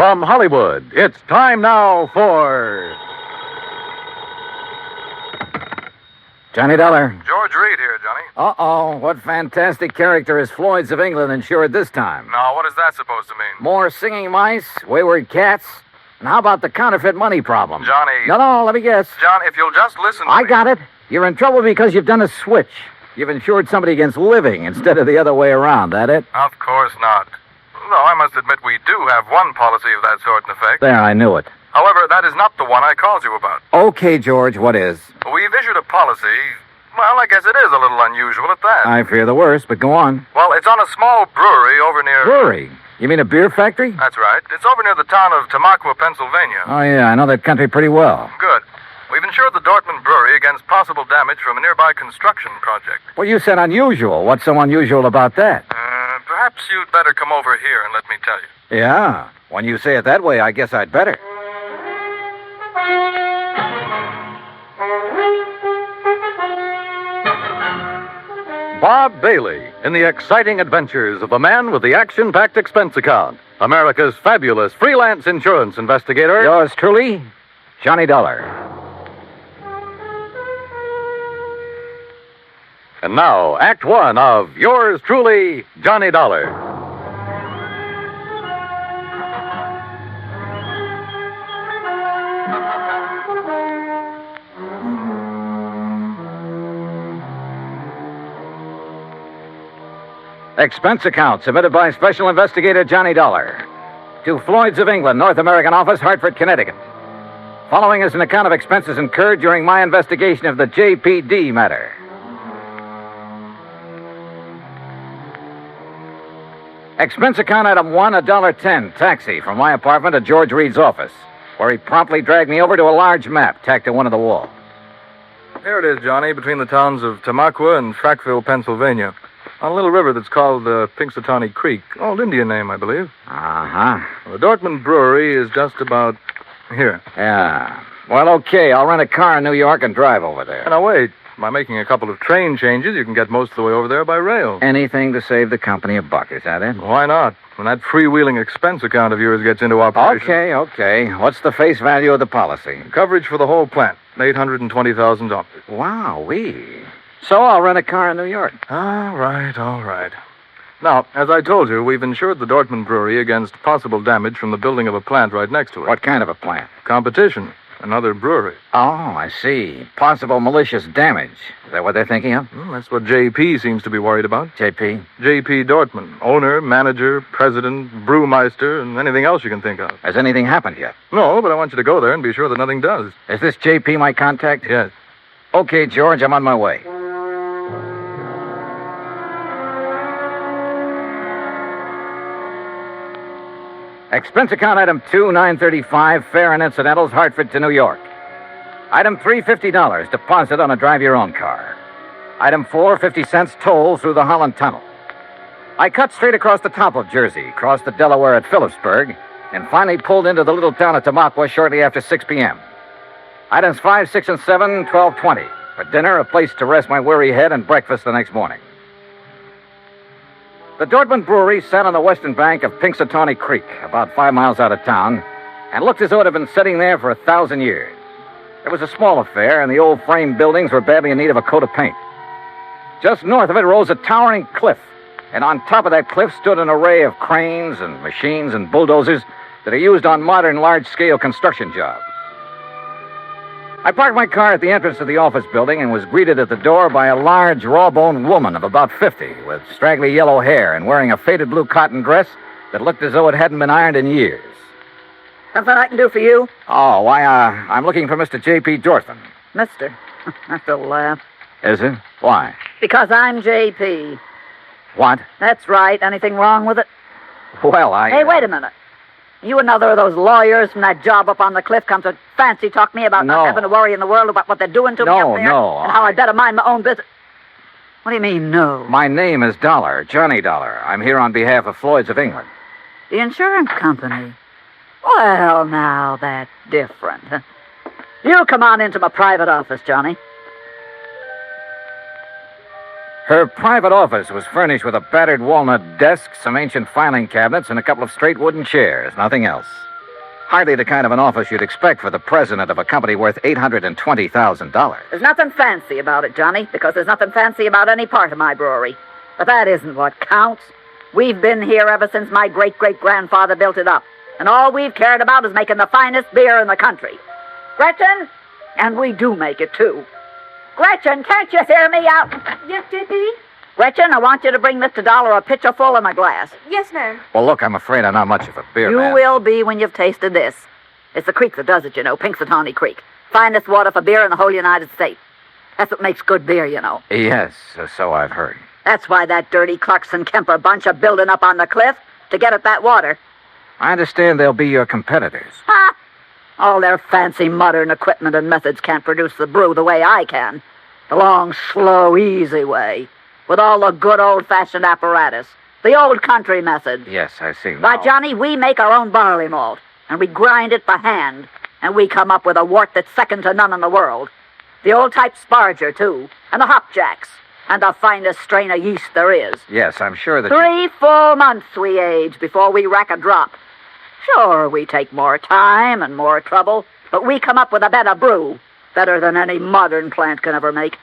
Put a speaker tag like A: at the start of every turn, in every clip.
A: From Hollywood, it's time now for...
B: Johnny Dollar.
C: George Reed here, Johnny.
B: Uh-oh, what fantastic character is Floyd's of England insured this time?
C: Now, what is that supposed to mean?
B: More singing mice, wayward cats, and how about the counterfeit money problem?
C: Johnny.
B: No, let me guess.
C: John, if you'll just listen to
B: I
C: me.
B: got it. You're in trouble because you've done a switch. You've insured somebody against living instead of the other way around, that it?
C: Of course not. Though I must admit we do have one policy of that sort in effect.
B: There, I knew it.
C: However, that is not the one I called you about.
B: Okay, George, what is?
C: We've issued a policy. Well, I guess it is a little unusual at that.
B: I fear the worst, but go on.
C: Well, it's on a small brewery over near...
B: Brewery? You mean a beer factory?
C: That's right. It's over near the town of Tamaqua, Pennsylvania.
B: Oh, yeah, I know that country pretty well.
C: Good. We've insured the Dortmund Brewery against possible damage from a nearby construction project.
B: Well, you said unusual. What's so unusual about that?
C: Perhaps you'd better come over here and let me tell you.
B: Yeah, when you say it that way, I guess I'd better.
A: Bob Bailey in the exciting adventures of a man with the action-packed expense account. America's fabulous freelance insurance investigator.
B: Yours truly, Johnny Dollar.
A: And now, Act One of yours truly, Johnny Dollar.
B: Expense account submitted by Special Investigator Johnny Dollar to Floyd's of England, North American Office, Hartford, Connecticut. Following is an account of expenses incurred during my investigation of the JPD matter. Expense account item 1, $1.10, taxi from my apartment to George Reed's office, where he promptly dragged me over to a large map tacked to one of the walls.
C: Here it is, Johnny, between the towns of Tamaqua and Frackville, Pennsylvania. On a little river that's called Pinxatawney Creek. Old Indian name, I believe.
B: Uh-huh.
C: The Dortmund Brewery is just about here.
B: Yeah. Well, okay, I'll rent a car in New York and drive over there.
C: Now, wait. By making a couple of train changes, you can get most of the way over there by rail.
B: Anything to save the company a buck, is that it?
C: Why not? When that freewheeling expense account of yours gets into operation.
B: Okay. What's the face value of the policy?
C: Coverage for the whole plant, $820,000.
B: Wowee. So I'll rent a car in New York.
C: All right. Now, as I told you, we've insured the Dortmund Brewery against possible damage from the building of a plant right next to it.
B: What kind of a plant?
C: Competition. Another brewery.
B: Oh, I see. Possible malicious damage. Is that what they're thinking of?
C: Well, that's what JP seems to be worried about.
B: JP?
C: JP Dortmund. Owner, manager, president, brewmeister, and anything else you can think of.
B: Has anything happened yet?
C: No, but I want you to go there and be sure that nothing does.
B: Is this JP my contact?
C: Yes.
B: Okay, George, I'm on my way. Expense account item 2, $935, fare and incidentals, Hartford to New York. Item 3, $50, deposit on a drive-your-own car. Item 4, 50 cents toll through the Holland Tunnel. I cut straight across the top of Jersey, crossed the Delaware at Phillipsburg, and finally pulled into the little town of Tamaqua shortly after 6 p.m. Items 5, 6, and 7, $12.20. For dinner, a place to rest my weary head, and breakfast the next morning. The Dortmund Brewery sat on the western bank of Pinxatawney Creek, about 5 miles out of town, and looked as though it had been sitting there for 1,000 years. It was a small affair, and the old frame buildings were badly in need of a coat of paint. Just north of it rose a towering cliff, and on top of that cliff stood an array of cranes and machines and bulldozers that are used on modern large-scale construction jobs. I parked my car at the entrance of the office building and was greeted at the door by a large, raw-boned woman of about 50 with straggly yellow hair and wearing a faded blue cotton dress that looked as though it hadn't been ironed in years.
D: Something I can do for you?
B: Oh, why, I'm looking for Mr. J.P. Dortmund.
D: Mister. That's a laugh.
B: Is it? Why?
D: Because I'm J.P.
B: What?
D: That's right. Anything wrong with it?
B: Well,
D: Hey, wait a minute. You another of those lawyers from that job up on the cliff come to fancy talk me about
B: No.
D: not having to worry in the world about what they're doing to me up there?
B: No,
D: And how I better mind my own business. What do you mean, no?
B: My name is Dollar, Johnny Dollar. I'm here on behalf of Floyd's of England.
D: The insurance company? Well, now, that's different. You come on into my private office, Johnny.
B: Her private office was furnished with a battered walnut desk, some ancient filing cabinets, and a couple of straight wooden chairs. Nothing else. Hardly the kind of an office you'd expect for the president of a company worth $820,000.
D: There's nothing fancy about it, Johnny, because there's nothing fancy about any part of my brewery. But that isn't what counts. We've been here ever since my great-great-grandfather built it up. And all we've cared about is making the finest beer in the country. Gretchen? And we do make it, too. Gretchen, can't you hear me out?
E: Yes, J.P.?
D: Gretchen, I want you to bring Mr. Dollar a pitcher full in a glass.
E: Yes, ma'am.
B: Well, look, I'm afraid I'm not much of a beer
D: You
B: man.
D: will be when you've tasted this. It's the creek that does it, you know, Pinxatawney Creek. Finest water for beer in the whole United States. That's what makes good beer, you know.
B: Yes, so I've heard.
D: That's why that dirty Clarkson Kemper bunch are building up on the cliff to get at that water.
B: I understand they'll be your competitors.
D: Ha! All their fancy modern equipment and methods can't produce the brew the way I can. The long, slow, easy way. With all the good old-fashioned apparatus. The old country method.
B: Yes, I see now.
D: But, Johnny, we make our own barley malt, and we grind it by hand, and we come up with a wort that's second to none in the world. The old-type Sparger, too, and the hopjacks, and the finest strain of yeast there is.
B: Yes, I'm sure that
D: 3 full months we age before we rack a drop. Sure, we take more time and more trouble, but we come up with a better brew, better than any modern plant can ever make.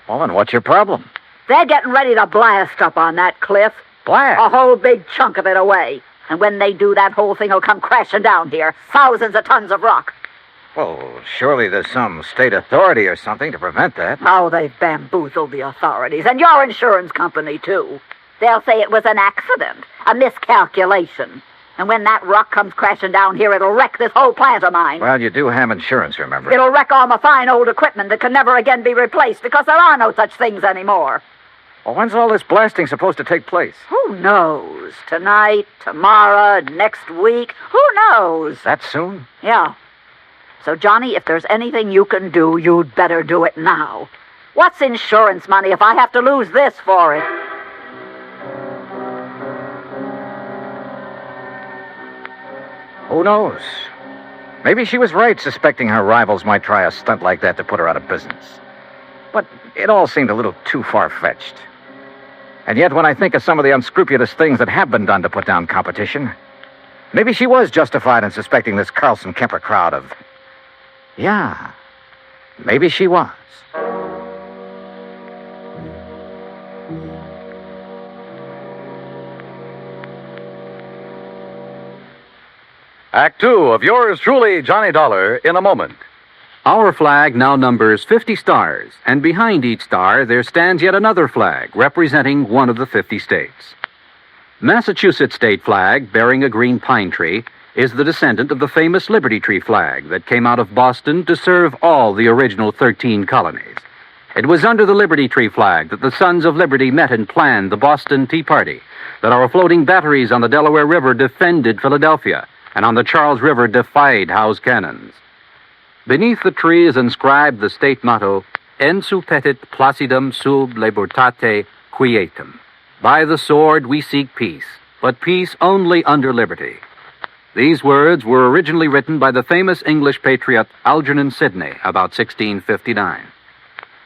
B: Well, then what's your problem?
D: They're getting ready to blast up on that cliff.
B: Blast?
D: A whole big chunk of it away. And when they do, that whole thing will come crashing down here. Thousands of tons of rock.
B: Well, surely there's some state authority or something to prevent that.
D: Oh, they've bamboozled the authorities, and your insurance company, too. They'll say it was an accident, a miscalculation. And when that rock comes crashing down here, it'll wreck this whole plant of mine.
B: Well, you do have insurance, remember?
D: It'll wreck all my fine old equipment that can never again be replaced because there are no such things anymore.
B: Well, when's all this blasting supposed to take place?
D: Who knows? Tonight, tomorrow, next week. Who knows?
B: That soon?
D: Yeah. So, Johnny, if there's anything you can do, you'd better do it now. What's insurance money if I have to lose this for it?
B: Who knows? Maybe she was right suspecting her rivals might try a stunt like that to put her out of business. But it all seemed a little too far-fetched. And yet, when I think of some of the unscrupulous things that have been done to put down competition, maybe she was justified in suspecting this Carlson Kemper crowd of... Yeah, maybe she was.
A: Act 2 of yours truly, Johnny Dollar, in a moment.
F: Our flag now numbers 50 stars, and behind each star there stands yet another flag representing one of the 50 states. Massachusetts state flag, bearing a green pine tree, is the descendant of the famous Liberty Tree flag that came out of Boston to serve all the original 13 colonies. It was under the Liberty Tree flag that the Sons of Liberty met and planned the Boston Tea Party, that our floating batteries on the Delaware River defended Philadelphia, and on the Charles River defied Howe's cannons. Beneath the tree is inscribed the state motto, Ensu petit placidum sub libertate quietum. By the sword we seek peace, but peace only under liberty. These words were originally written by the famous English patriot Algernon Sidney about 1659.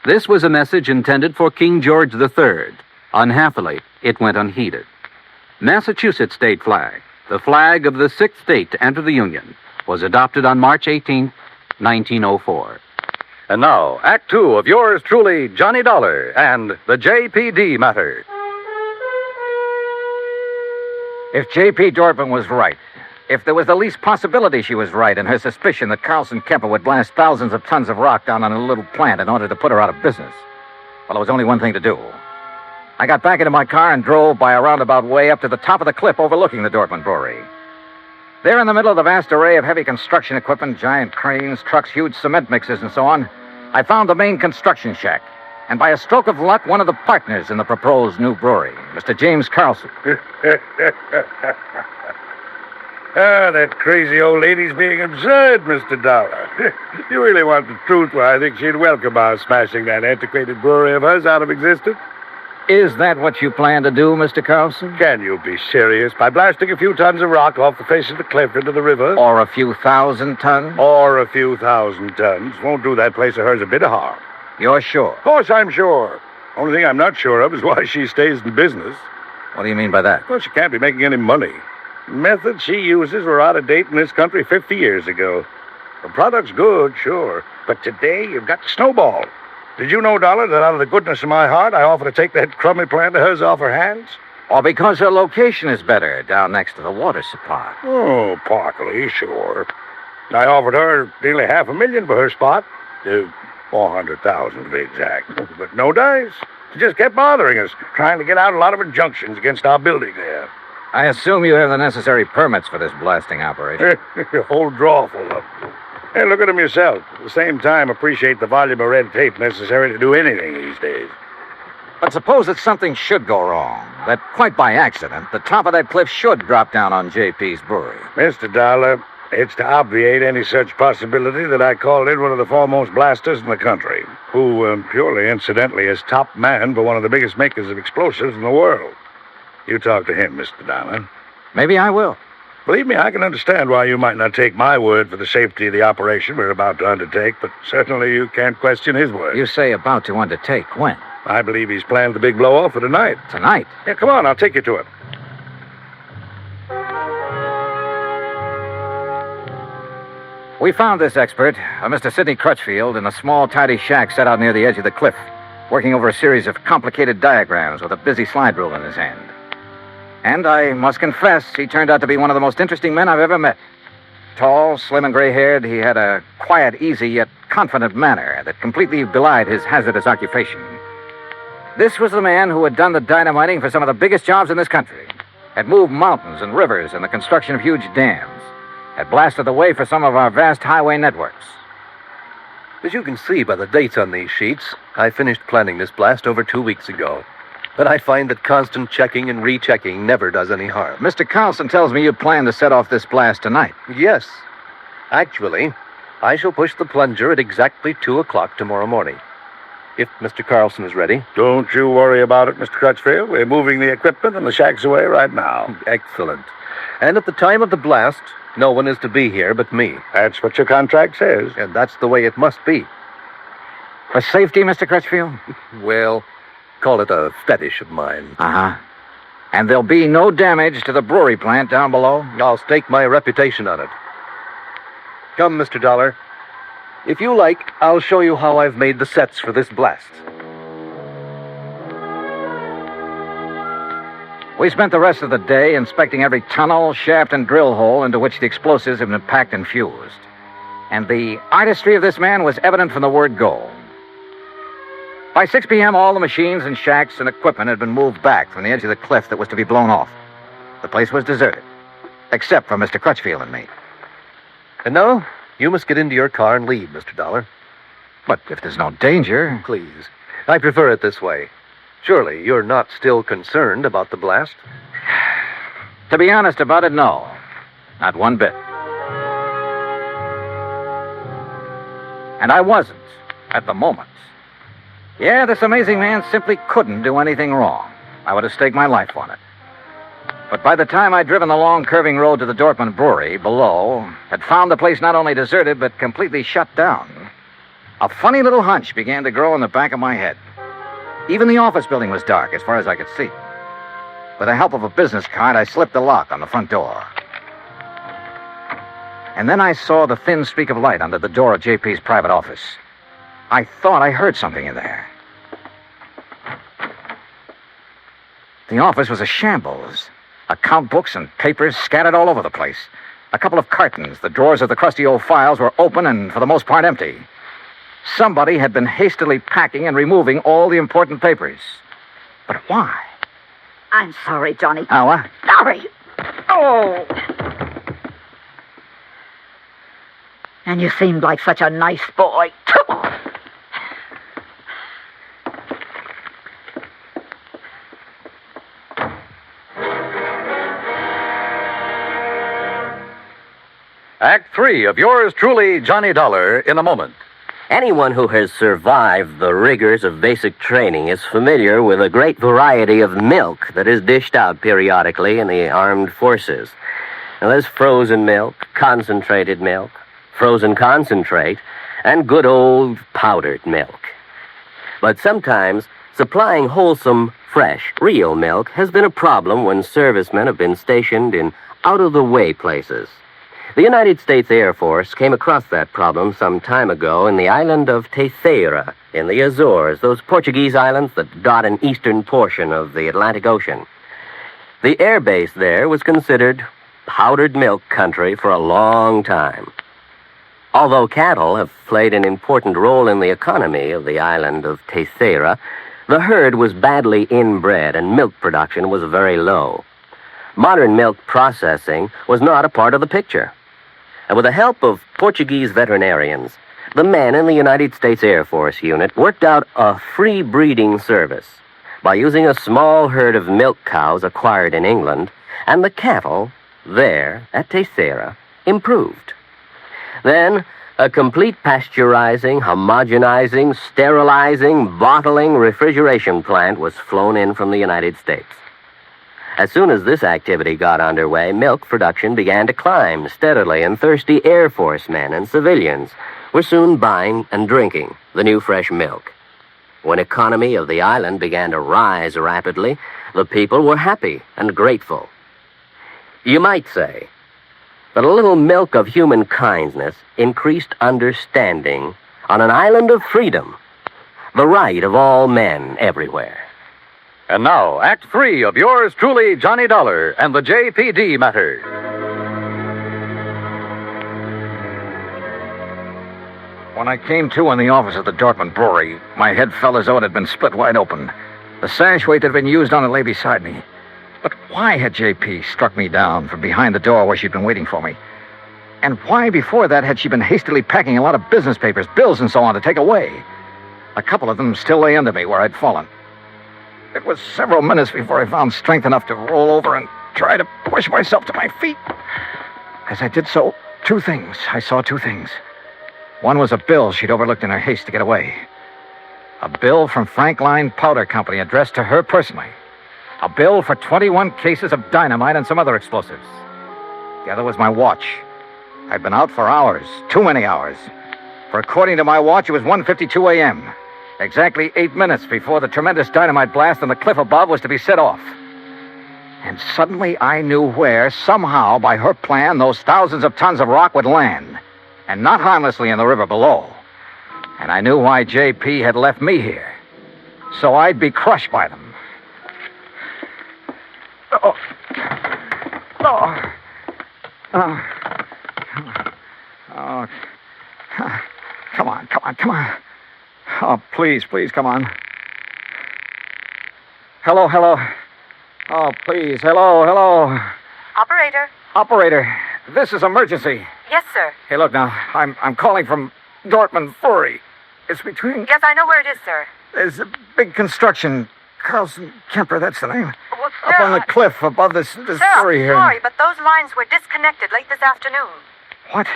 F: This was a message intended for King George III. Unhappily, it went unheeded. Massachusetts state flag, the flag of the sixth state to enter the Union, was adopted on March 18, 1904.
A: And now, Act 2 of yours truly, Johnny Dollar, and the JPD matter.
B: If J.P. Dorfman was right, if there was the least possibility she was right in her suspicion that Carlson Kemper would blast thousands of tons of rock down on a little plant in order to put her out of business, well, there was only one thing to do. I got back into my car and drove by a roundabout way up to the top of the cliff overlooking the Dorfman Brewery. There in the middle of the vast array of heavy construction equipment, giant cranes, trucks, huge cement mixers, and so on, I found the main construction shack. And by a stroke of luck, one of the partners in the proposed new brewery, Mr. James Carlson.
G: That crazy old lady's being absurd, Mr. Dollar. You really want the truth, well, I think she'd welcome our smashing that antiquated brewery of hers out of existence.
B: Is that what you plan to do, Mr. Carlson?
G: Can you be serious? By blasting a few tons of rock off the face of the cliff into the river?
B: Or a few thousand tons?
G: Or a few thousand tons. Won't do that place of hers a bit of harm.
B: You're sure?
G: Of course I'm sure. Only thing I'm not sure of is why she stays in business.
B: What do you mean by that?
G: Well, she can't be making any money. Methods she uses were out of date in this country 50 years ago. The product's good, sure, but today you've got to snowball. Did you know, Dollar, that out of the goodness of my heart, I offer to take that crummy plant of hers off her hands?
B: Or because her location is better down next to the water supply.
G: Oh, partly, sure. I offered her nearly $500,000 for her spot. 400,000 to be exact. But no dice. She just kept bothering us, trying to get out a lot of injunctions against our building there.
B: I assume you have the necessary permits for this blasting operation.
G: A whole drawer full of them. Hey, look at them yourself. At the same time, appreciate the volume of red tape necessary to do anything these days.
B: But suppose that something should go wrong, that quite by accident, the top of that cliff should drop down on JP's brewery.
G: Mr. Dollar, it's to obviate any such possibility that I called in one of the foremost blasters in the country, who, purely incidentally, is top man for one of the biggest makers of explosives in the world. You talk to him, Mr. Dollar.
B: Maybe I will.
G: Believe me, I can understand why you might not take my word for the safety of the operation we're about to undertake, but certainly you can't question his word.
B: You say about to undertake. When?
G: I believe he's planned the big blow-off for tonight.
B: Tonight?
G: Yeah, come on, I'll take you to him.
B: We found this expert, Mr. Sidney Crutchfield, in a small, tidy shack set out near the edge of the cliff, working over a series of complicated diagrams with a busy slide rule in his hand. And I must confess, he turned out to be one of the most interesting men I've ever met. Tall, slim, and gray-haired, he had a quiet, easy, yet confident manner that completely belied his hazardous occupation. This was the man who had done the dynamiting for some of the biggest jobs in this country, had moved mountains and rivers in the construction of huge dams, had blasted the way for some of our vast highway networks.
E: As you can see by the dates on these sheets, I finished planning this blast over 2 weeks ago. But I find that constant checking and rechecking never does any harm.
B: Mr. Carlson tells me you plan to set off this blast tonight.
E: Yes. Actually, I shall push the plunger at exactly 2 o'clock tomorrow morning. If Mr. Carlson is ready.
G: Don't you worry about it, Mr. Crutchfield. We're moving the equipment and the shack's away right now.
E: Excellent. And at the time of the blast, no one is to be here but me.
G: That's what your contract says.
E: And that's the way it must be.
B: For safety, Mr. Crutchfield?
E: Well, call it a fetish of mine.
B: Uh-huh. And there'll be no damage to the brewery plant down below?
E: I'll stake my reputation on it. Come, Mr. Dollar. If you like, I'll show you how I've made the sets for this blast.
B: We spent the rest of the day inspecting every tunnel, shaft, and drill hole into which the explosives have been packed and fused. And the artistry of this man was evident from the word go. By 6 p.m., all the machines and shacks and equipment had been moved back from the edge of the cliff that was to be blown off. The place was deserted, except for Mr. Crutchfield and me.
E: And now, you must get into your car and leave, Mr. Dollar.
B: But if there's no danger...
E: Please. I prefer it this way. Surely you're not still concerned about the blast?
B: To be honest about it, no. Not one bit. And I wasn't, at the moment. Yeah, this amazing man simply couldn't do anything wrong. I would have staked my life on it. But by the time I'd driven the long, curving road to the Dortmund Brewery below, had found the place not only deserted, but completely shut down, a funny little hunch began to grow in the back of my head. Even the office building was dark, as far as I could see. With the help of a business card, I slipped the lock on the front door. And then I saw the thin streak of light under the door of JP's private office. I thought I heard something in there. The office was a shambles. Account books and papers scattered all over the place. A couple of cartons, the drawers of the crusty old files, were open and for the most part empty. Somebody had been hastily packing and removing all the important papers. But why?
D: I'm sorry, Johnny.
B: Oh, what?
D: Sorry. Oh. And you seemed like such a nice boy.
A: Act 3 of yours truly, Johnny Dollar, in a moment.
H: Anyone who has survived the rigors of basic training is familiar with a great variety of milk that is dished out periodically in the armed forces. Now, there's frozen milk, concentrated milk, frozen concentrate, and good old powdered milk. But sometimes supplying wholesome, fresh, real milk has been a problem when servicemen have been stationed in out-of-the-way places. The United States Air Force came across that problem some time ago in the island of Terceira, in the Azores, those Portuguese islands that dot an eastern portion of the Atlantic Ocean. The air base there was considered powdered milk country for a long time. Although cattle have played an important role in the economy of the island of Terceira, the herd was badly inbred and milk production was very low. Modern milk processing was not a part of the picture. And with the help of Portuguese veterinarians, the men in the United States Air Force unit worked out a free breeding service by using a small herd of milk cows acquired in England, and the cattle there at Terceira improved. Then, a complete pasteurizing, homogenizing, sterilizing, bottling, refrigeration plant was flown in from the United States. As soon as this activity got underway, milk production began to climb steadily, and thirsty Air Force men and civilians were soon buying and drinking the new fresh milk. When economy of the island began to rise rapidly, the people were happy and grateful. You might say that a little milk of human kindness increased understanding on an island of freedom, the right of all men everywhere.
A: And now, Act 3 of yours truly, Johnny Dollar, and the JPD matter.
B: When I came to in the office of the Dortmund Brewery, my head fell as though it had been split wide open. The sash weight that had been used on it lay beside me. But why had J.P. struck me down from behind the door where she'd been waiting for me? And why before that had she been hastily packing a lot of business papers, bills and so on to take away? A couple of them still lay under me where I'd fallen. It was several minutes before I found strength enough to roll over and try to push myself to my feet. As I did so, I saw two things. One was a bill she'd overlooked in her haste to get away. A bill from Frank Line Powder Company addressed to her personally. A bill for 21 cases of dynamite and some other explosives. The other was my watch. I'd been out for hours, too many hours. For according to my watch, it was 1:52 a.m., exactly 8 minutes before the tremendous dynamite blast on the cliff above was to be set off. And suddenly I knew where, somehow, by her plan, those thousands of tons of rock would land, and not harmlessly in the river below. And I knew why J.P. had left me here, so I'd be crushed by them. Come on. Oh, please, come on. Hello. Oh, please, hello. Operator, this is emergency.
I: Yes, sir.
B: Hey, look now, I'm calling from Dortmund Brewery. It's between...
I: Yes, I know where it is, sir.
B: There's a big construction. Carlson Kemper, that's the name.
I: Well, sir,
B: Up on the cliff above this
I: sir,
B: brewery here.
I: I'm sorry, but those lines were disconnected late this afternoon.
B: What?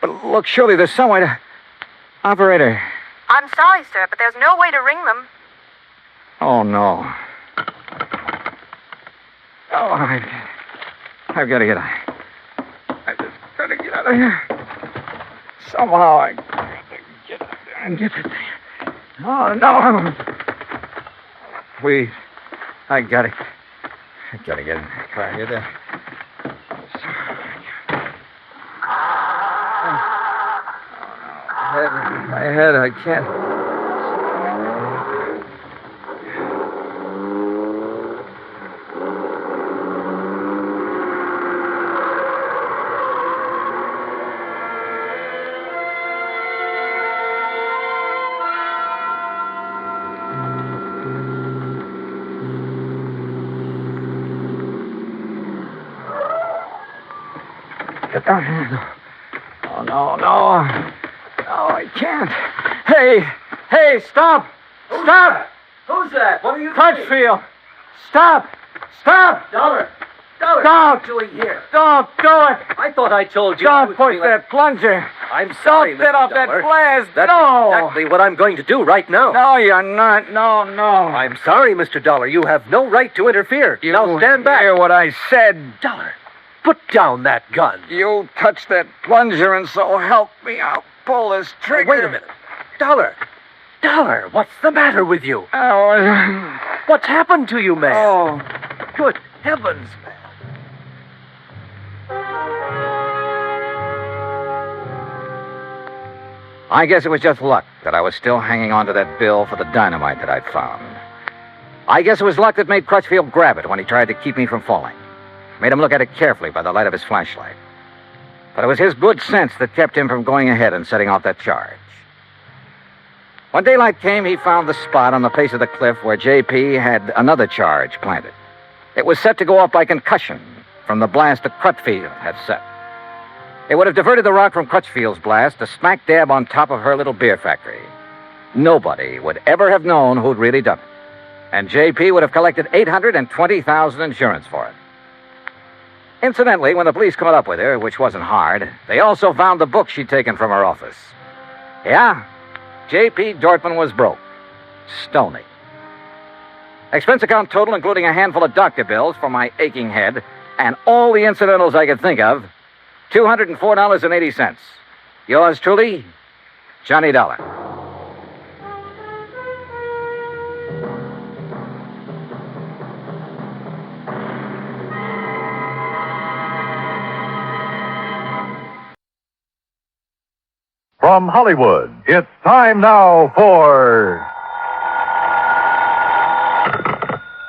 B: But look, surely there's some way to... Operator.
I: I'm sorry, sir, but there's no way to ring them.
B: Oh, no. Oh, I've got to get out. I just got to get out of here. Somehow I got to get out there and get it. Oh, no. Please. I got to get in. Come on, get there. My head, I can't. Get down here. Oh, no. No, I can't. Hey, stop! Stop!
H: Who's that? What are you
B: Crutchfield! Stop!
H: Dollar!
B: Don't!
H: What are you doing here?
B: Don't do it!
H: I thought I told you. I
B: Don't
H: was
B: push
H: doing
B: that plunger!
H: I'm sorry,
B: Don't set
H: Mr.
B: off that
H: Dollar.
B: blast!
H: That's
B: No!
H: exactly what I'm going to do right now.
B: No, you're not. No.
E: I'm sorry, Mr. Dollar. You have no right to interfere.
B: You
E: now stand back.
B: hear what I said.
E: Dollar, put down that gun.
B: You touch that plunger and so help me, I'll pull this trigger.
E: Wait a minute. Dollar, what's the matter with you?
B: Oh,
E: What's happened to you, man?
B: oh.
E: Good heavens, man.
B: I guess it was just luck that I was still hanging on to that bill for the dynamite that I'd found. I guess it was luck that made Crutchfield grab it when he tried to keep me from falling. Made him look at it carefully by the light of his flashlight. But it was his good sense that kept him from going ahead and setting off that charge. When daylight came, he found the spot on the face of the cliff where J.P. had another charge planted. It was set to go off by concussion from the blast that Crutchfield had set. It would have diverted the rock from Crutchfield's blast to smack dab on top of her little beer factory. Nobody would ever have known who'd really done it. And J.P. would have collected $820,000 insurance for it. Incidentally, when the police caught up with her, which wasn't hard, they also found the book she'd taken from her office. Yeah, J.P. Dortmund was broke. Stony. Expense account total, including a handful of doctor bills for my aching head, and all the incidentals I could think of, $204.80. Yours truly, Johnny Dollar.
A: From Hollywood, it's time now for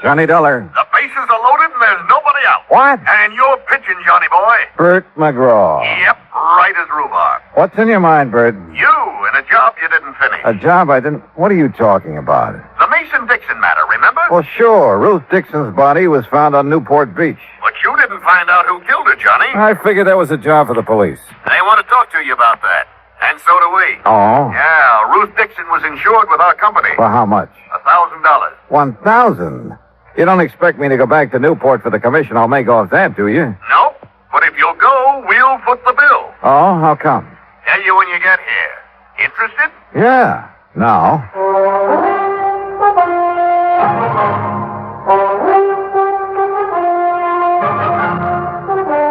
B: Johnny Dollar.
J: The bases are loaded and there's nobody out.
B: What?
J: And you're pitching, Johnny boy.
B: Bert McGraw.
J: Yep, right as rhubarb.
B: What's in your mind, Bert?
J: You in a job you didn't finish.
B: A job I didn't... What are you talking about?
J: The Mason-Dixon matter, remember?
B: Well, sure. Ruth Dixon's body was found on Newport Beach.
J: But you didn't find out who killed her, Johnny.
B: I figured that was a job for the police.
J: They want to talk to you about that. And so do we.
B: Oh?
J: Yeah, Ruth Dixon was insured with our company.
B: For how much?
J: $1,000.
B: $1,000? You don't expect me to go back to Newport for the commission I'll make off that, do you?
J: Nope. But if you'll go, we'll foot the bill.
B: Oh, how come?
J: Tell you when you get here. Interested?
B: Yeah. Now.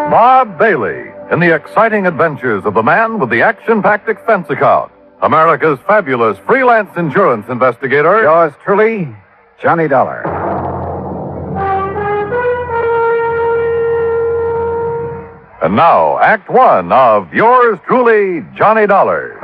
A: Bob Bailey in the exciting adventures of the man with the action-packed expense account, America's fabulous freelance insurance investigator.
B: Yours truly, Johnny Dollar.
A: And now, Act One of yours truly, Johnny Dollar.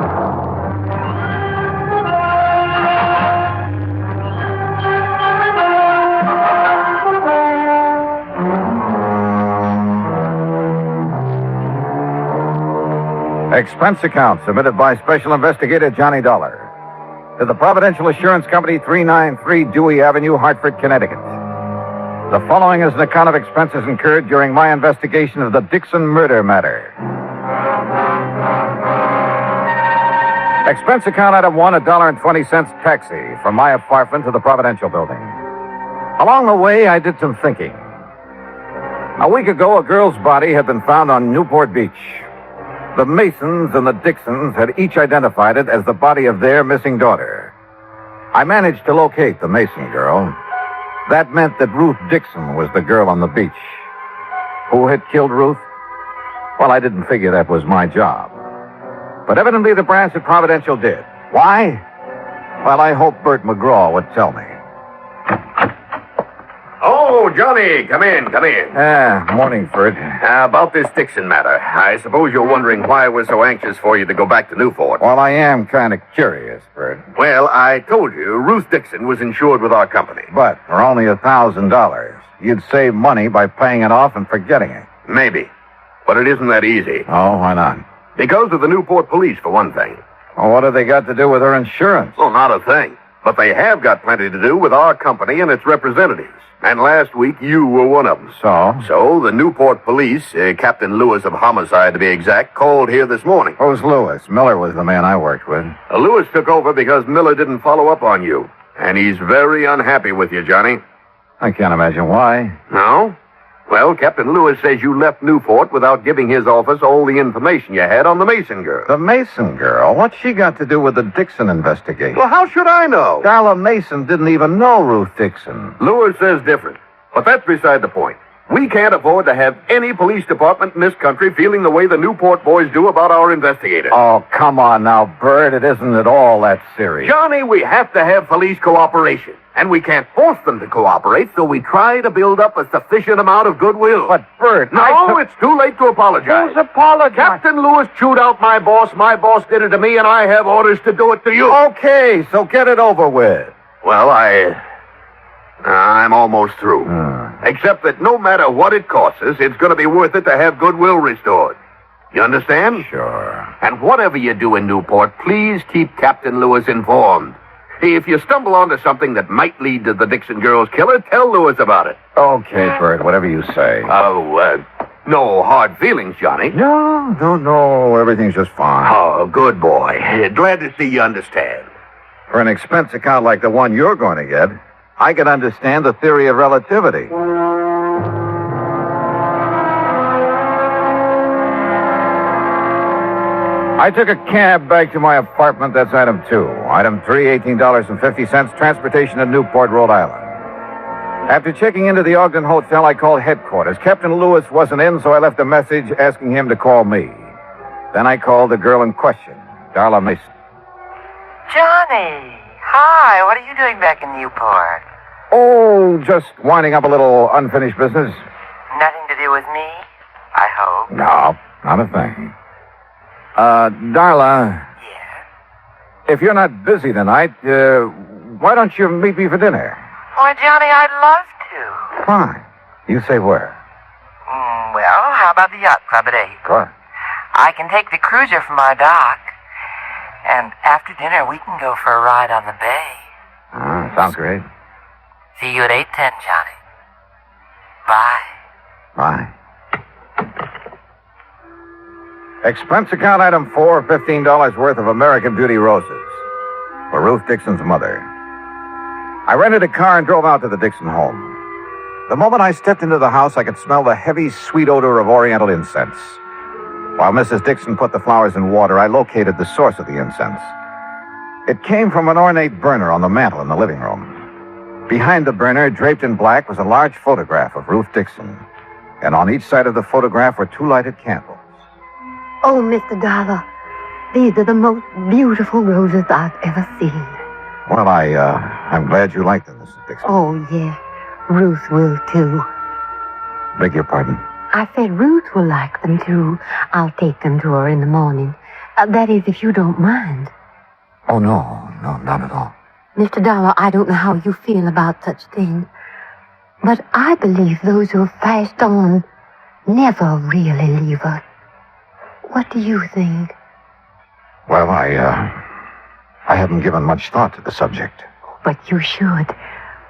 B: Expense account submitted by Special Investigator Johnny Dollar to the Providential Assurance Company, 393 Dewey Avenue, Hartford, Connecticut. The following is an account of expenses incurred during my investigation of the Dixon murder matter. Expense account item 1, $1.20 taxi from my apartment to the Providential building. Along the way, I did some thinking. A week ago, a girl's body had been found on Newport Beach. The Masons and the Dixons had each identified it as the body of their missing daughter. I managed to locate the Mason girl. That meant that Ruth Dixon was the girl on the beach. Who had killed Ruth? Well, I didn't figure that was my job. But evidently the brass at Providential did. Why? Well, I hope Bert McGraw would tell me.
J: Oh, Johnny, come in.
B: Morning, Fred.
J: About this Dixon matter. I suppose you're wondering why I was so anxious for you to go back to Newport.
B: Well, I am kind of curious, Fred.
J: Well, I told you, Ruth Dixon was insured with our company.
B: But for only $1,000, you'd save money by paying it off and forgetting it.
J: Maybe. But it isn't that easy.
B: Oh, why not?
J: Because of the Newport police, for one thing.
B: Well, what have they got to do with her insurance?
J: Well, not a thing. But they have got plenty to do with our company and its representatives. And last week, you were one of them. So, the Newport police, Captain Lewis of Homicide to be exact, called here this morning.
B: Who's Lewis? Miller was the man I worked with.
J: Lewis took over because Miller didn't follow up on you. And he's very unhappy with you, Johnny.
B: I can't imagine why.
J: No? Well, Captain Lewis says you left Newport without giving his office all the information you had on the Mason girl.
B: The Mason girl? What's she got to do with the Dixon investigation?
J: Well, how should I know?
B: Darla Mason didn't even know Ruth Dixon.
J: Lewis says different. But that's beside the point. We can't afford to have any police department in this country feeling the way the Newport boys do about our investigator.
B: Oh, come on now, Bert. It isn't at all that serious.
J: Johnny, we have to have police cooperation. And we can't force them to cooperate, so we try to build up a sufficient amount of goodwill.
B: But, Bert,
J: No, it's too late to apologize.
B: Who's apologizing?
J: Captain Lewis chewed out my boss did it to me, and I have orders to do it to you.
B: Okay, so get it over with.
J: Well, I'm almost through. Except that no matter what it costs us, it's going to be worth it to have goodwill restored. You understand?
B: Sure.
J: And whatever you do in Newport, please keep Captain Lewis informed. If you stumble onto something that might lead to the Dixon girls' killer, tell Lewis about it.
B: Okay, Bert, whatever you say.
J: No hard feelings, Johnny.
B: No, everything's just fine.
J: Oh, good boy. Glad to see you understand.
B: For an expense account like the one you're going to get, I can understand the theory of relativity. I took a cab back to my apartment. That's item 2. Item 3, $18.50, transportation to Newport, Rhode Island. After checking into the Ogden Hotel, I called headquarters. Captain Lewis wasn't in, so I left a message asking him to call me. Then I called the girl in question, Darla Mason.
K: Johnny! Hi, what are you doing back in Newport?
B: Oh, just winding up a little unfinished business.
K: Nothing to do with me, I hope.
B: No, not a thing. Darla.
K: Yeah?
B: If you're not busy tonight, why don't you meet me for dinner?
K: Why, Johnny, I'd love to.
B: Fine. You say where?
K: Well, how about the yacht club at 8?
B: Good.
K: I can take the cruiser from our dock. And after dinner, we can go for a ride on the bay.
B: Sounds great.
K: See you at 8:10, Johnny. Bye.
B: Bye. Expense account item 4, $15 worth of American Beauty roses for Ruth Dixon's mother. I rented a car and drove out to the Dixon home. The moment I stepped into the house, I could smell the heavy, sweet odor of oriental incense. While Mrs. Dixon put the flowers in water, I located the source of the incense. It came from an ornate burner on the mantel in the living room. Behind the burner, draped in black, was a large photograph of Ruth Dixon. And on each side of the photograph were 2 lighted candles.
L: Oh, Mr. Dollar, these are the most beautiful roses I've ever seen.
B: Well, I'm glad you like them, Mrs. Dixon.
L: Oh, yes. Ruth will, too.
B: Beg your pardon?
L: I said Ruth will like them, too. I'll take them to her in the morning. That is, if you don't mind.
B: Oh, no, not at all.
L: Mr. Dollar, I don't know how you feel about such things, but I believe those who have passed on never really leave us. What do you think?
B: Well, I haven't given much thought to the subject.
L: But you should.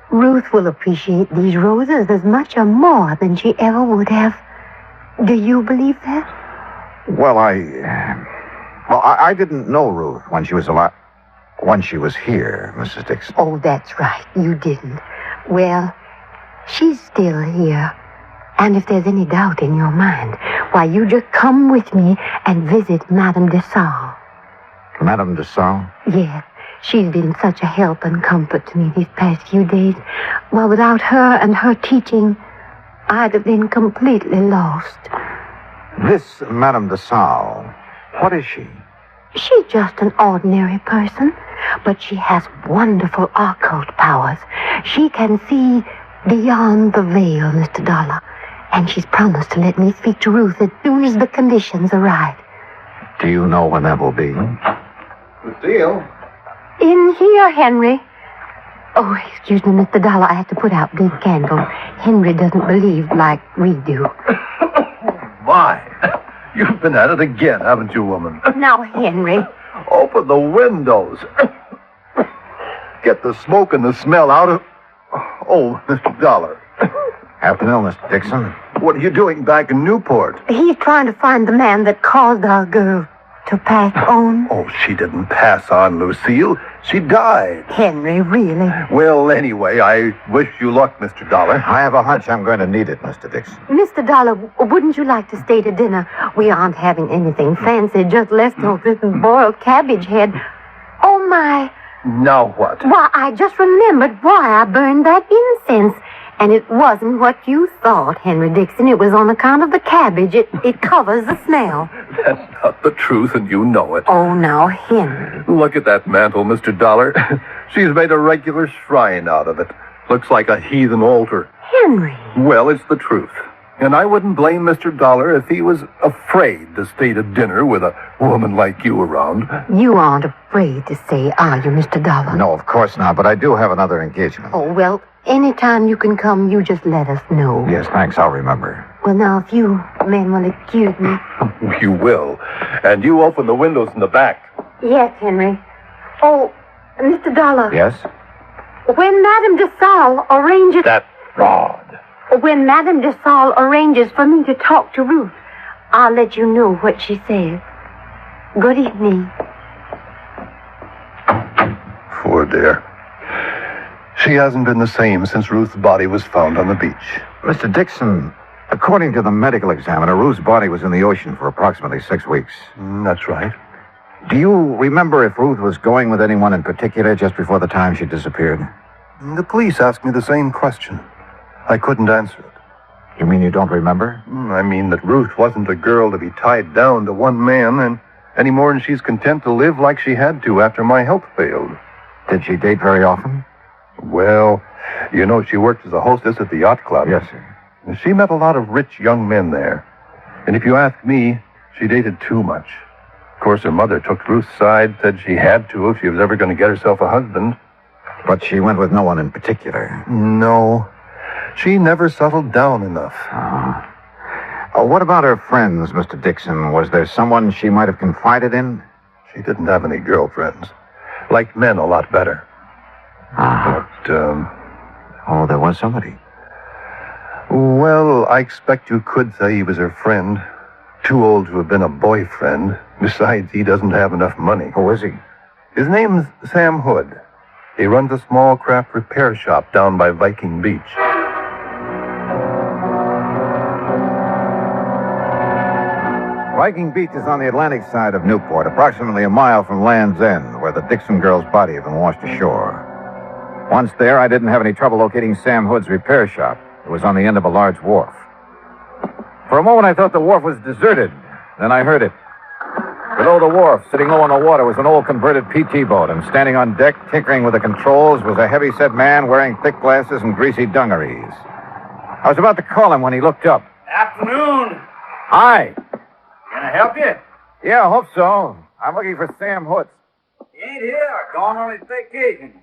L: Ruth will appreciate these roses as much or more than she ever would have. Do you believe that?
B: Well, I didn't know Ruth when she was alive. When she was here, Mrs. Dixon.
L: Oh, that's right. You didn't. Well, she's still here. And if there's any doubt in your mind, why, you just come with me and visit Madame de Salle.
B: Madame de Salle?
L: Yes. She's been such a help and comfort to me these past few days. Well, without her and her teaching, I'd have been completely lost.
B: This Madame de Salle, what is she?
L: She's just an ordinary person, but she has wonderful occult powers. She can see beyond the veil, Mr. Dollar, and she's promised to let me speak to Ruth as soon as the conditions are right.
B: Do you know when that will be?
G: Lucille?
L: In here, Henry. Oh, excuse me, Mr. Dollar, I have to put out these candles. Henry doesn't believe like we do.
E: My, you've been at it again, haven't you, woman?
L: Now, Henry.
E: Open the windows. Get the smoke and the smell out of... Oh, Mr. Dollar.
B: Afternoon, Mr. Dixon.
E: What are you doing back in Newport?
L: He's trying to find the man that caused our girl to pass on.
E: Oh, she didn't pass on, Lucille. She died.
L: Henry, really?
E: Well, anyway, I wish you luck, Mr. Dollar.
B: I have a hunch I'm going to need it, Mr. Dixon.
L: Mr. Dollar, wouldn't you like to stay to dinner? We aren't having anything fancy, just leftovers and boiled cabbage head. Oh, my.
E: Now what?
L: Why, I just remembered why I burned that incense. And it wasn't what you thought, Henry Dixon. It was on account of the cabbage. It covers the smell.
E: That's not the truth, and you know it.
L: Oh, now, Henry.
E: Look at that mantle, Mr. Dollar. She's made a regular shrine out of it. Looks like a heathen altar.
L: Henry.
E: Well, it's the truth. And I wouldn't blame Mr. Dollar if he was afraid to stay to dinner with a woman like you around.
L: You aren't afraid to say, are you, Mr. Dollar?
B: No, of course not, but I do have another engagement.
L: Oh, well, anytime you can come, you just let us know.
B: Yes, thanks, I'll remember.
L: Well, now, if you men will excuse me.
E: You will. And you open the windows in the back.
L: Yes, Henry. Oh, Mr. Dollar.
B: Yes?
L: When Madame de Salle arranges...
E: That fraud.
L: When Madame de Salle arranges for me to talk to Ruth, I'll let you know what she says. Good evening.
E: Poor dear. She hasn't been the same since Ruth's body was found on the beach.
B: Mr. Dixon, according to the medical examiner, Ruth's body was in the ocean for approximately 6 weeks.
E: That's right.
B: Do you remember if Ruth was going with anyone in particular just before the time she disappeared?
E: The police asked me the same question. I couldn't answer it.
B: You mean you don't remember?
E: I mean that Ruth wasn't a girl to be tied down to one man, and any more than she's content to live like she had to after my health failed.
B: Did she date very often?
E: Well, you know, she worked as a hostess at the yacht club.
B: Yes, sir.
E: She met a lot of rich young men there. And if you ask me, she dated too much. Of course, her mother took Ruth's side, said she had to if she was ever going to get herself a husband.
B: But she went with no one in particular.
E: No. She never settled down enough.
B: What about her friends, Mr. Dixon? Was there someone she might have confided in?
E: She didn't have any girlfriends. Liked men a lot better. But,
B: Oh, there was somebody.
E: Well, I expect you could say he was her friend. Too old to have been a boyfriend. Besides, he doesn't have enough money.
B: Who is he?
E: His name's Sam Hood. He runs a small craft repair shop down by Viking Beach.
B: Viking Beach is on the Atlantic side of Newport, approximately a mile from Land's End, where the Dixon girl's body had been washed ashore. Once there, I didn't have any trouble locating Sam Hood's repair shop. It was on the end of a large wharf. For a moment, I thought the wharf was deserted. Then I heard it. Below the wharf, sitting low on the water, was an old converted PT boat, and standing on deck, tinkering with the controls, was a heavy-set man wearing thick glasses and greasy dungarees. I was about to call him when he looked up.
M: Afternoon.
B: Hi.
M: Can I help you?
B: Yeah, I hope so. I'm looking for Sam Hood.
M: He ain't here. Gone on his vacation.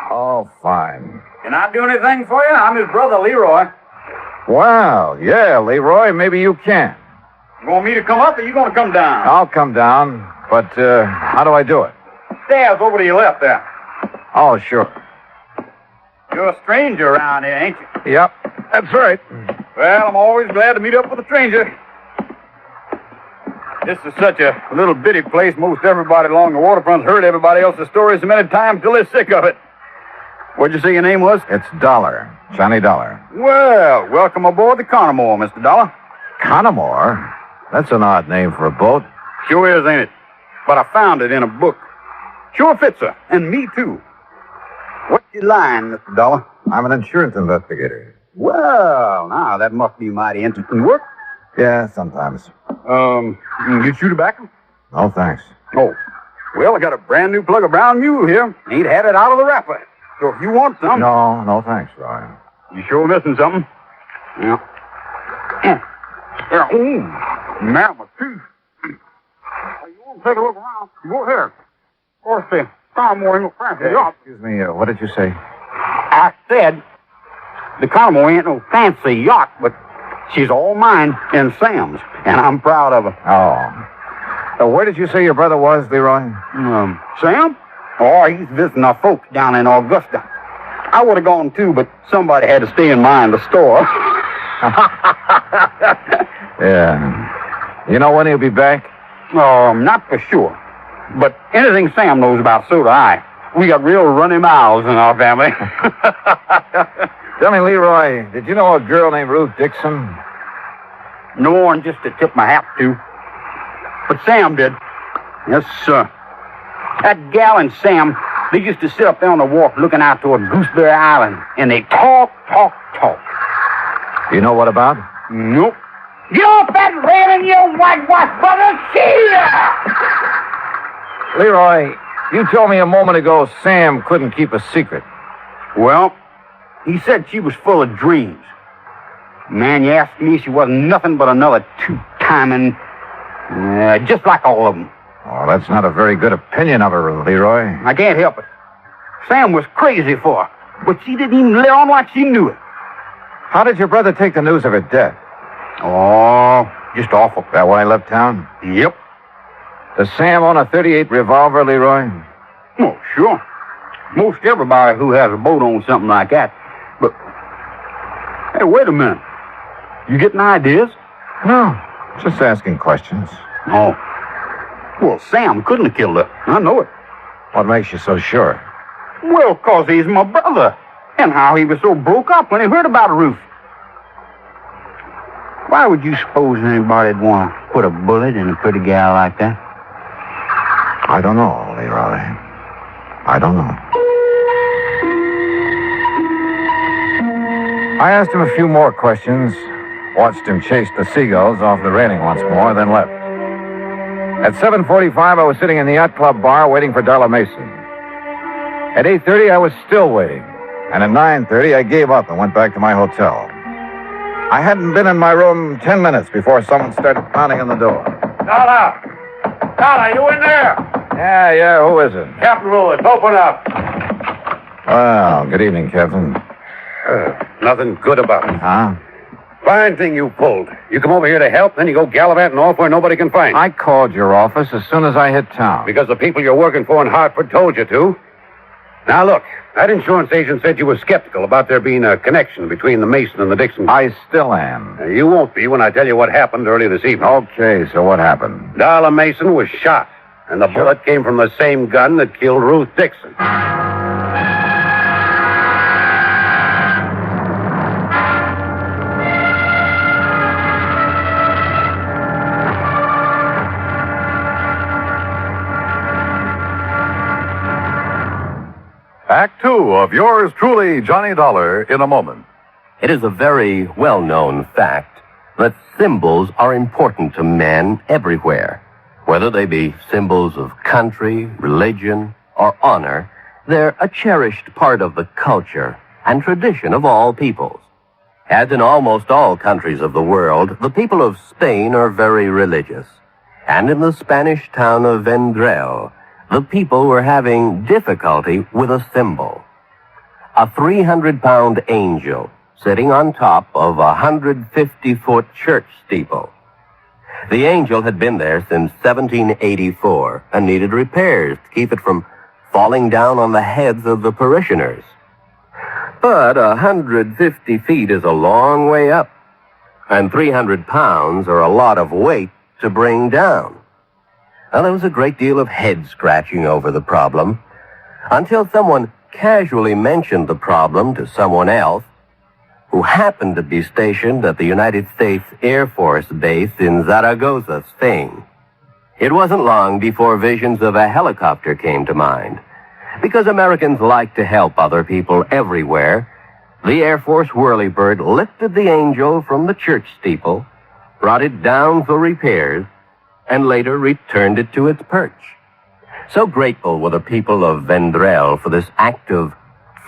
B: Oh, fine.
M: Can I do anything for you? I'm his brother, Leroy.
B: Well, yeah, Leroy, maybe you can.
M: You want me to come up or you going to come down?
B: I'll come down, but how do I do it?
M: Stairs over to your left there.
B: Oh, sure.
M: You're a stranger around here, ain't you?
B: Yep, that's right.
M: Well, I'm always glad to meet up with a stranger. This is such a little bitty place. Most everybody along the waterfront's heard everybody else's stories so many times till they're sick of it. What'd you say your name was?
B: It's Dollar. Johnny Dollar.
M: Well, welcome aboard the Connemore, Mr. Dollar.
B: Connemore? That's an odd name for a boat.
M: Sure is, ain't it? But I found it in a book. Sure fits her, and me too. What's your line, Mr. Dollar?
B: I'm an insurance investigator.
M: Well, now, that must be mighty interesting work.
B: Yeah, sometimes.
M: You chew tobacco?
B: No, thanks.
M: Oh. Well, I got a brand new plug of brown mule here. Ain't had it out of the wrapper. So if you want some...
B: No, thanks, Roy.
M: You sure missing something? Yeah. Yeah. Ooh. Man, my tooth. You want to take a look around? Go ahead. Of course, the Connemore ain't no fancy yacht.
B: Excuse me, what did you say?
M: I said the Connemore ain't no fancy yacht, but she's all mine and Sam's, and I'm proud of her.
B: Oh. Where did you say your brother was, Leroy?
M: Sam? Oh, he's visiting our folks down in Augusta. I would have gone too, but somebody had to stay in mind the store.
B: Yeah. You know when he'll be back?
M: Not for sure. But anything Sam knows about, so do I. We got real runny mouths in our family.
B: Tell me, Leroy, did you know a girl named Ruth Dixon?
M: No one just to tip my hat to. But Sam did. Yes, sir. That gal and Sam, they used to sit up there on the wharf looking out toward Gooseberry Island, and they talk.
B: You know what about?
M: Nope. Get off that railing, you whitewash brother! See ya!
B: Leroy, you told me a moment ago Sam couldn't keep a secret.
M: Well, he said she was full of dreams. Man, you asked me, she wasn't nothing but another two-timing, just like all of them.
B: Oh, that's not a very good opinion of her, Leroy.
M: I can't help it. Sam was crazy for her, but she didn't even let on like she knew it.
B: How did your brother take the news of her death?
M: Oh, just awful.
B: That why he left town?
M: Yep.
B: Does Sam own a .38 revolver, Leroy?
M: Oh, sure. Most everybody who has a boat owns something like that. But, hey, wait a minute. You getting ideas?
B: No, just asking questions.
M: Oh. Well, Sam couldn't have killed her. I know it.
B: What makes you so sure?
M: Well, 'cause he's my brother. And how he was so broke up when he heard about Ruth. Why would you suppose anybody'd want to put a bullet in a pretty gal like that?
B: I don't know, Leroy. I don't know. I asked him a few more questions, watched him chase the seagulls off the railing once more, then left. At 7:45, I was sitting in the yacht club bar waiting for Darla Mason. At 8:30, I was still waiting. And at 9:30, I gave up and went back to my hotel. I hadn't been in my room 10 minutes before someone started pounding on the door.
G: Donna! Donna, you in there?
B: Yeah, who is it?
G: Captain Lewis, open up.
B: Well, good evening, Captain.
G: Nothing good about it.
B: Huh?
G: Fine thing you pulled. You come over here to help, then you go gallivanting off where nobody can find you.
B: I called your office as soon as I hit town.
G: Because the people you're working for in Hartford told you to. Now, look, that insurance agent said you were skeptical about there being a connection between the Mason and the Dixon.
B: I still am.
G: You won't be when I tell you what happened early this evening.
B: Okay, so what happened?
G: Darla Mason was shot, and the bullet came from the same gun that killed Ruth Dixon.
A: Act two of yours truly, Johnny Dollar, in a moment.
H: It is a very well-known fact that symbols are important to men everywhere. Whether they be symbols of country, religion, or honor, they're a cherished part of the culture and tradition of all peoples. As in almost all countries of the world, the people of Spain are very religious. And in the Spanish town of Vendrell, the people were having difficulty with a symbol. A 300-pound angel sitting on top of a 150-foot church steeple. The angel had been there since 1784 and needed repairs to keep it from falling down on the heads of the parishioners. But 150 feet is a long way up, and 300 pounds are a lot of weight to bring down. Now, there was a great deal of head-scratching over the problem, until someone casually mentioned the problem to someone else who happened to be stationed at the United States Air Force Base in Zaragoza, Spain. It wasn't long before visions of a helicopter came to mind. Because Americans like to help other people everywhere, the Air Force whirlybird lifted the angel from the church steeple, brought it down for repairs, and later returned it to its perch. So grateful were the people of Vendrell for this act of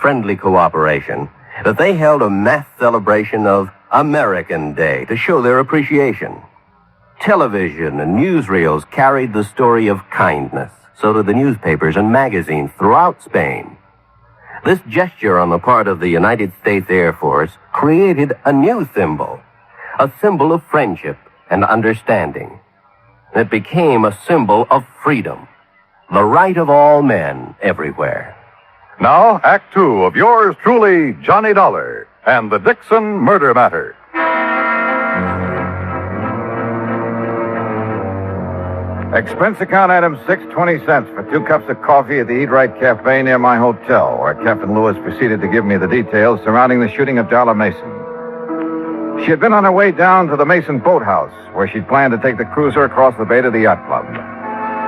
H: friendly cooperation that they held a mass celebration of American Day to show their appreciation. Television and newsreels carried the story of kindness. So did the newspapers and magazines throughout Spain. This gesture on the part of the United States Air Force created a new symbol, a symbol of friendship and understanding. It became a symbol of freedom, the right of all men everywhere.
A: Now, Act two of yours truly, Johnny Dollar, and the Dixon murder matter.
B: Expense account item 620 cents for 2 cups of coffee at the Eat Right Cafe near my hotel, where Captain Lewis proceeded to give me the details surrounding the shooting of Darla Mason. She had been on her way down to the Mason boathouse, where she'd planned to take the cruiser across the bay to the yacht club.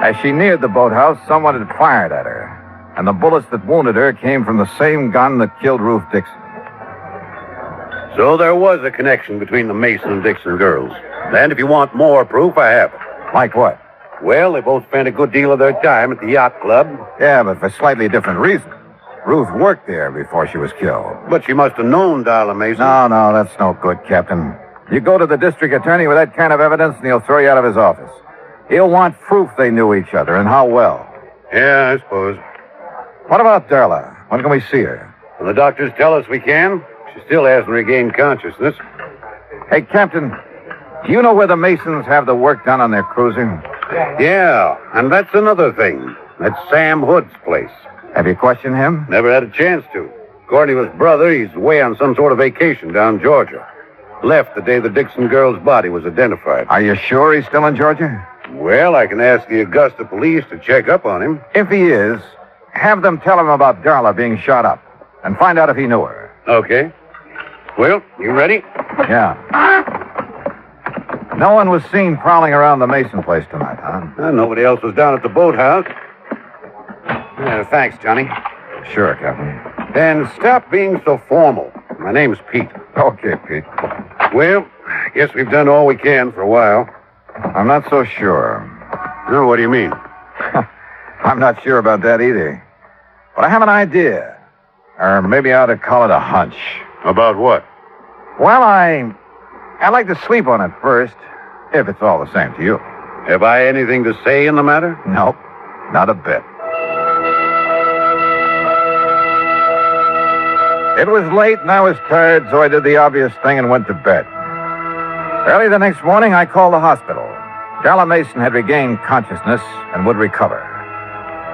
B: As she neared the boathouse, someone had fired at her, and the bullets that wounded her came from the same gun that killed Ruth Dixon.
N: So there was a connection between the Mason and Dixon girls. And if you want more proof, I have it.
B: Like what?
N: Well, they both spent a good deal of their time at the yacht club.
B: Yeah, but for slightly different reasons. Ruth worked there before she was killed.
N: But she must have known Darla Mason.
B: No, that's no good, Captain. You go to the district attorney with that kind of evidence, and he'll throw you out of his office. He'll want proof they knew each other, and how well.
N: Yeah, I suppose.
B: What about Darla? When can we see her?
N: Well, the doctors tell us we can. She still hasn't regained consciousness.
B: Hey, Captain, do you know where the Masons have the work done on their cruiser?
N: Yeah, and that's another thing. That's Sam Hood's place.
B: Have you questioned him?
N: Never had a chance to. According to his brother, he's away on some sort of vacation down Georgia. Left the day the Dixon girl's body was identified.
B: Are you sure he's still in Georgia?
N: Well, I can ask the Augusta police to check up on him.
B: If he is, have them tell him about Darla being shot up and find out if he knew her.
N: Okay. Well, you ready?
B: Yeah. No one was seen prowling around the Mason place tonight, huh?
N: Nobody else was down at the boathouse. Thanks, Johnny.
B: Sure, Captain.
N: And stop being so formal. My name's Pete.
B: Okay, Pete.
N: Well, I guess we've done all we can for a while.
B: I'm not so sure.
N: No, what do you mean?
B: I'm not sure about that either. But I have an idea. Or maybe I ought to call it a hunch.
N: About what?
B: Well, I'd like to sleep on it first, if it's all the same to you.
N: Have I anything to say in the matter?
B: Nope, not a bit. It was late and I was tired, so I did the obvious thing and went to bed. Early the next morning, I called the hospital. Darla Mason had regained consciousness and would recover.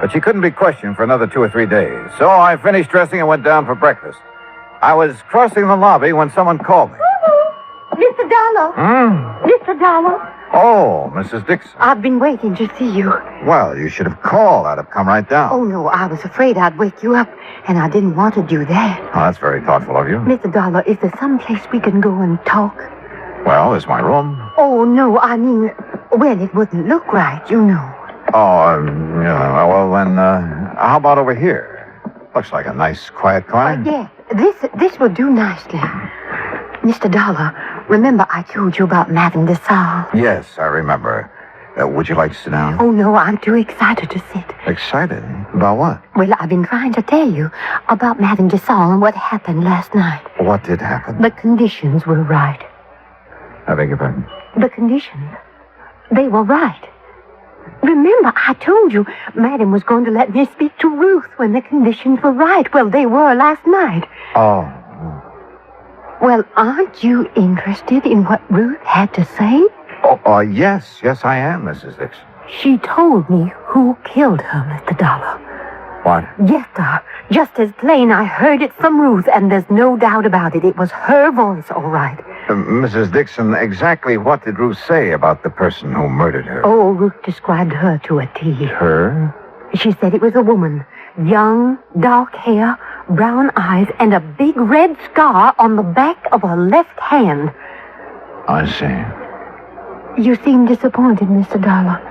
B: But she couldn't be questioned for another 2 or 3 days. So I finished dressing and went down for breakfast. I was crossing the lobby when someone called me.
L: Mr. Dollar. Mr. Dollar.
B: Oh, Mrs. Dixon.
L: I've been waiting to see you.
B: Well, you should have called. I'd have come right down.
L: Oh, no, I was afraid I'd wake you up, and I didn't want to do that.
B: Oh, that's very thoughtful of you.
L: Mr. Dollar, is there some place we can go and talk?
B: Well, there's my room.
L: Oh, no, I mean, well, it wouldn't look right, you know.
B: Oh, yeah, well, then, how about over here? Looks like a nice, quiet corner.
L: Yeah, this will do nicely. Mr. Dollar, remember I told you about Madame de Salle?
B: Yes, I remember. Would you like to sit down?
L: Oh, no, I'm too excited to sit.
B: Excited? About what?
L: Well, I've been trying to tell you about Madame de Salle and what happened last night.
B: What did happen?
L: The conditions were right.
B: I beg your pardon?
L: The conditions, they were right. Remember, I told you Madame was going to let me speak to Ruth when the conditions were right. Well, they were last night.
B: Oh.
L: Well, aren't you interested in what Ruth had to say?
B: Oh, yes, I am, Mrs. Dixon.
L: She told me who killed her, Mr. Dollar.
B: What?
L: Yes, sir. Just as plain, I heard it from Ruth, and there's no doubt about it. It was her voice, all right.
B: Mrs. Dixon, exactly what did Ruth say about the person who murdered her?
L: Oh, Ruth described her to a T.
B: Her?
L: She said it was a woman. Young, dark hair, brown eyes, and a big red scar on the back of her left hand.
B: I see.
L: You seem disappointed, Mr. Dollar.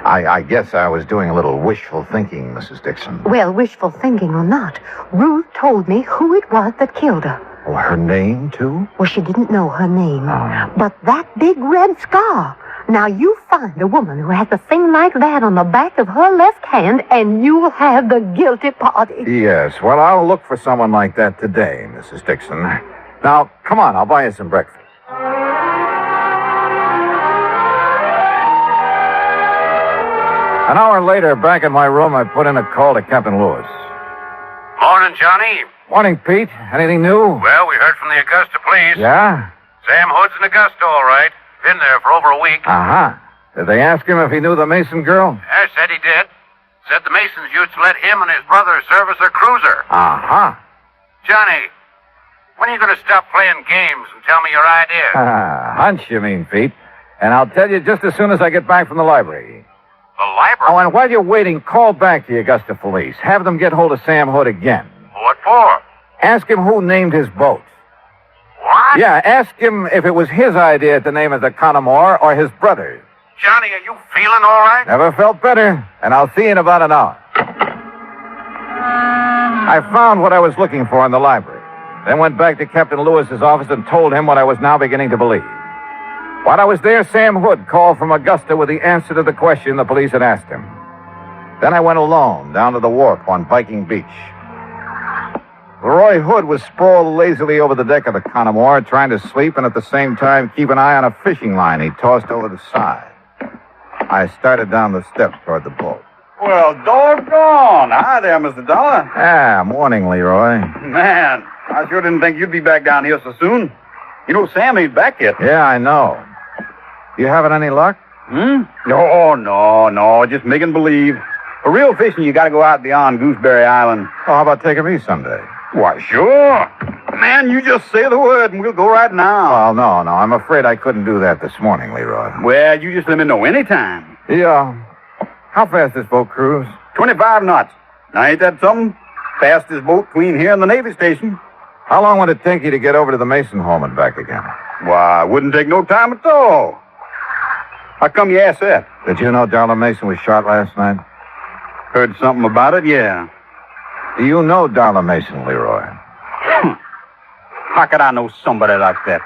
B: I guess I was doing a little wishful thinking, Mrs. Dixon.
L: Well, wishful thinking or not, Ruth told me who it was that killed her.
B: Oh, her name, too?
L: Well, she didn't know her name.
B: Oh.
L: But that big red scar. Now, you find a woman who has a thing like that on the back of her left hand, and you'll have the guilty party.
B: Yes, well, I'll look for someone like that today, Mrs. Dixon. Now, come on, I'll buy you some breakfast. An hour later, back in my room, I put in a call to Captain Lewis.
N: Morning, Johnny.
B: Morning, Pete. Anything new?
N: Well, we heard from the Augusta police.
B: Yeah?
N: Sam Hood's in Augusta, all right. Been there for over a week.
B: Uh-huh. Did they ask him if he knew the Mason girl?
N: I said he did. Said the Masons used to let him and his brother service their cruiser.
B: Uh-huh.
N: Johnny, when are you going to stop playing games and tell me your ideas?
B: Hunch, you mean, Pete. And I'll tell you just as soon as I get back from the library.
N: The library?
B: Oh, and while you're waiting, call back the Augusta police. Have them get hold of Sam Hood again.
N: What for?
B: Ask him who named his boat.
N: What?
B: Yeah, ask him if it was his idea to name it the Connemore or his brother's.
N: Johnny, are you feeling all right?
B: Never felt better, and I'll see you in about an hour. I found what I was looking for in the library. then went back to Captain Lewis's office and told him what I was now beginning to believe. While I was there, Sam Hood called from Augusta with the answer to the question the police had asked him. Then I went alone down to the wharf on Viking Beach. Leroy Hood was sprawled lazily over the deck of the Connemore, trying to sleep and at the same time keep an eye on a fishing line he tossed over the side. I started down the steps toward the boat.
M: Well, doggone. Hi there, Mr. Dollar.
B: Ah, morning, Leroy.
M: Man, I sure didn't think you'd be back down here so soon. You know, Sam ain't back yet.
B: Yeah, I know. You having any luck?
M: No, just making believe. For real fishing, you gotta go out beyond Gooseberry Island.
B: Oh, how about taking me someday?
M: Why, sure. Man, you just say the word and we'll go right now.
B: Well, no, I'm afraid I couldn't do that this morning, Leroy.
M: Well, you just let me know anytime.
B: Yeah. How fast this boat cruise?
M: 25 knots. Now, ain't that something? Fastest boat between here and the Navy station.
B: How long would it take you to get over to the Mason home and back again?
M: Why, it wouldn't take no time at all. How come you asked that?
B: Did you know Darla Mason was shot last night?
M: Heard something about it, yeah.
B: Do you know Darla Mason, Leroy?
M: How could I know somebody like that?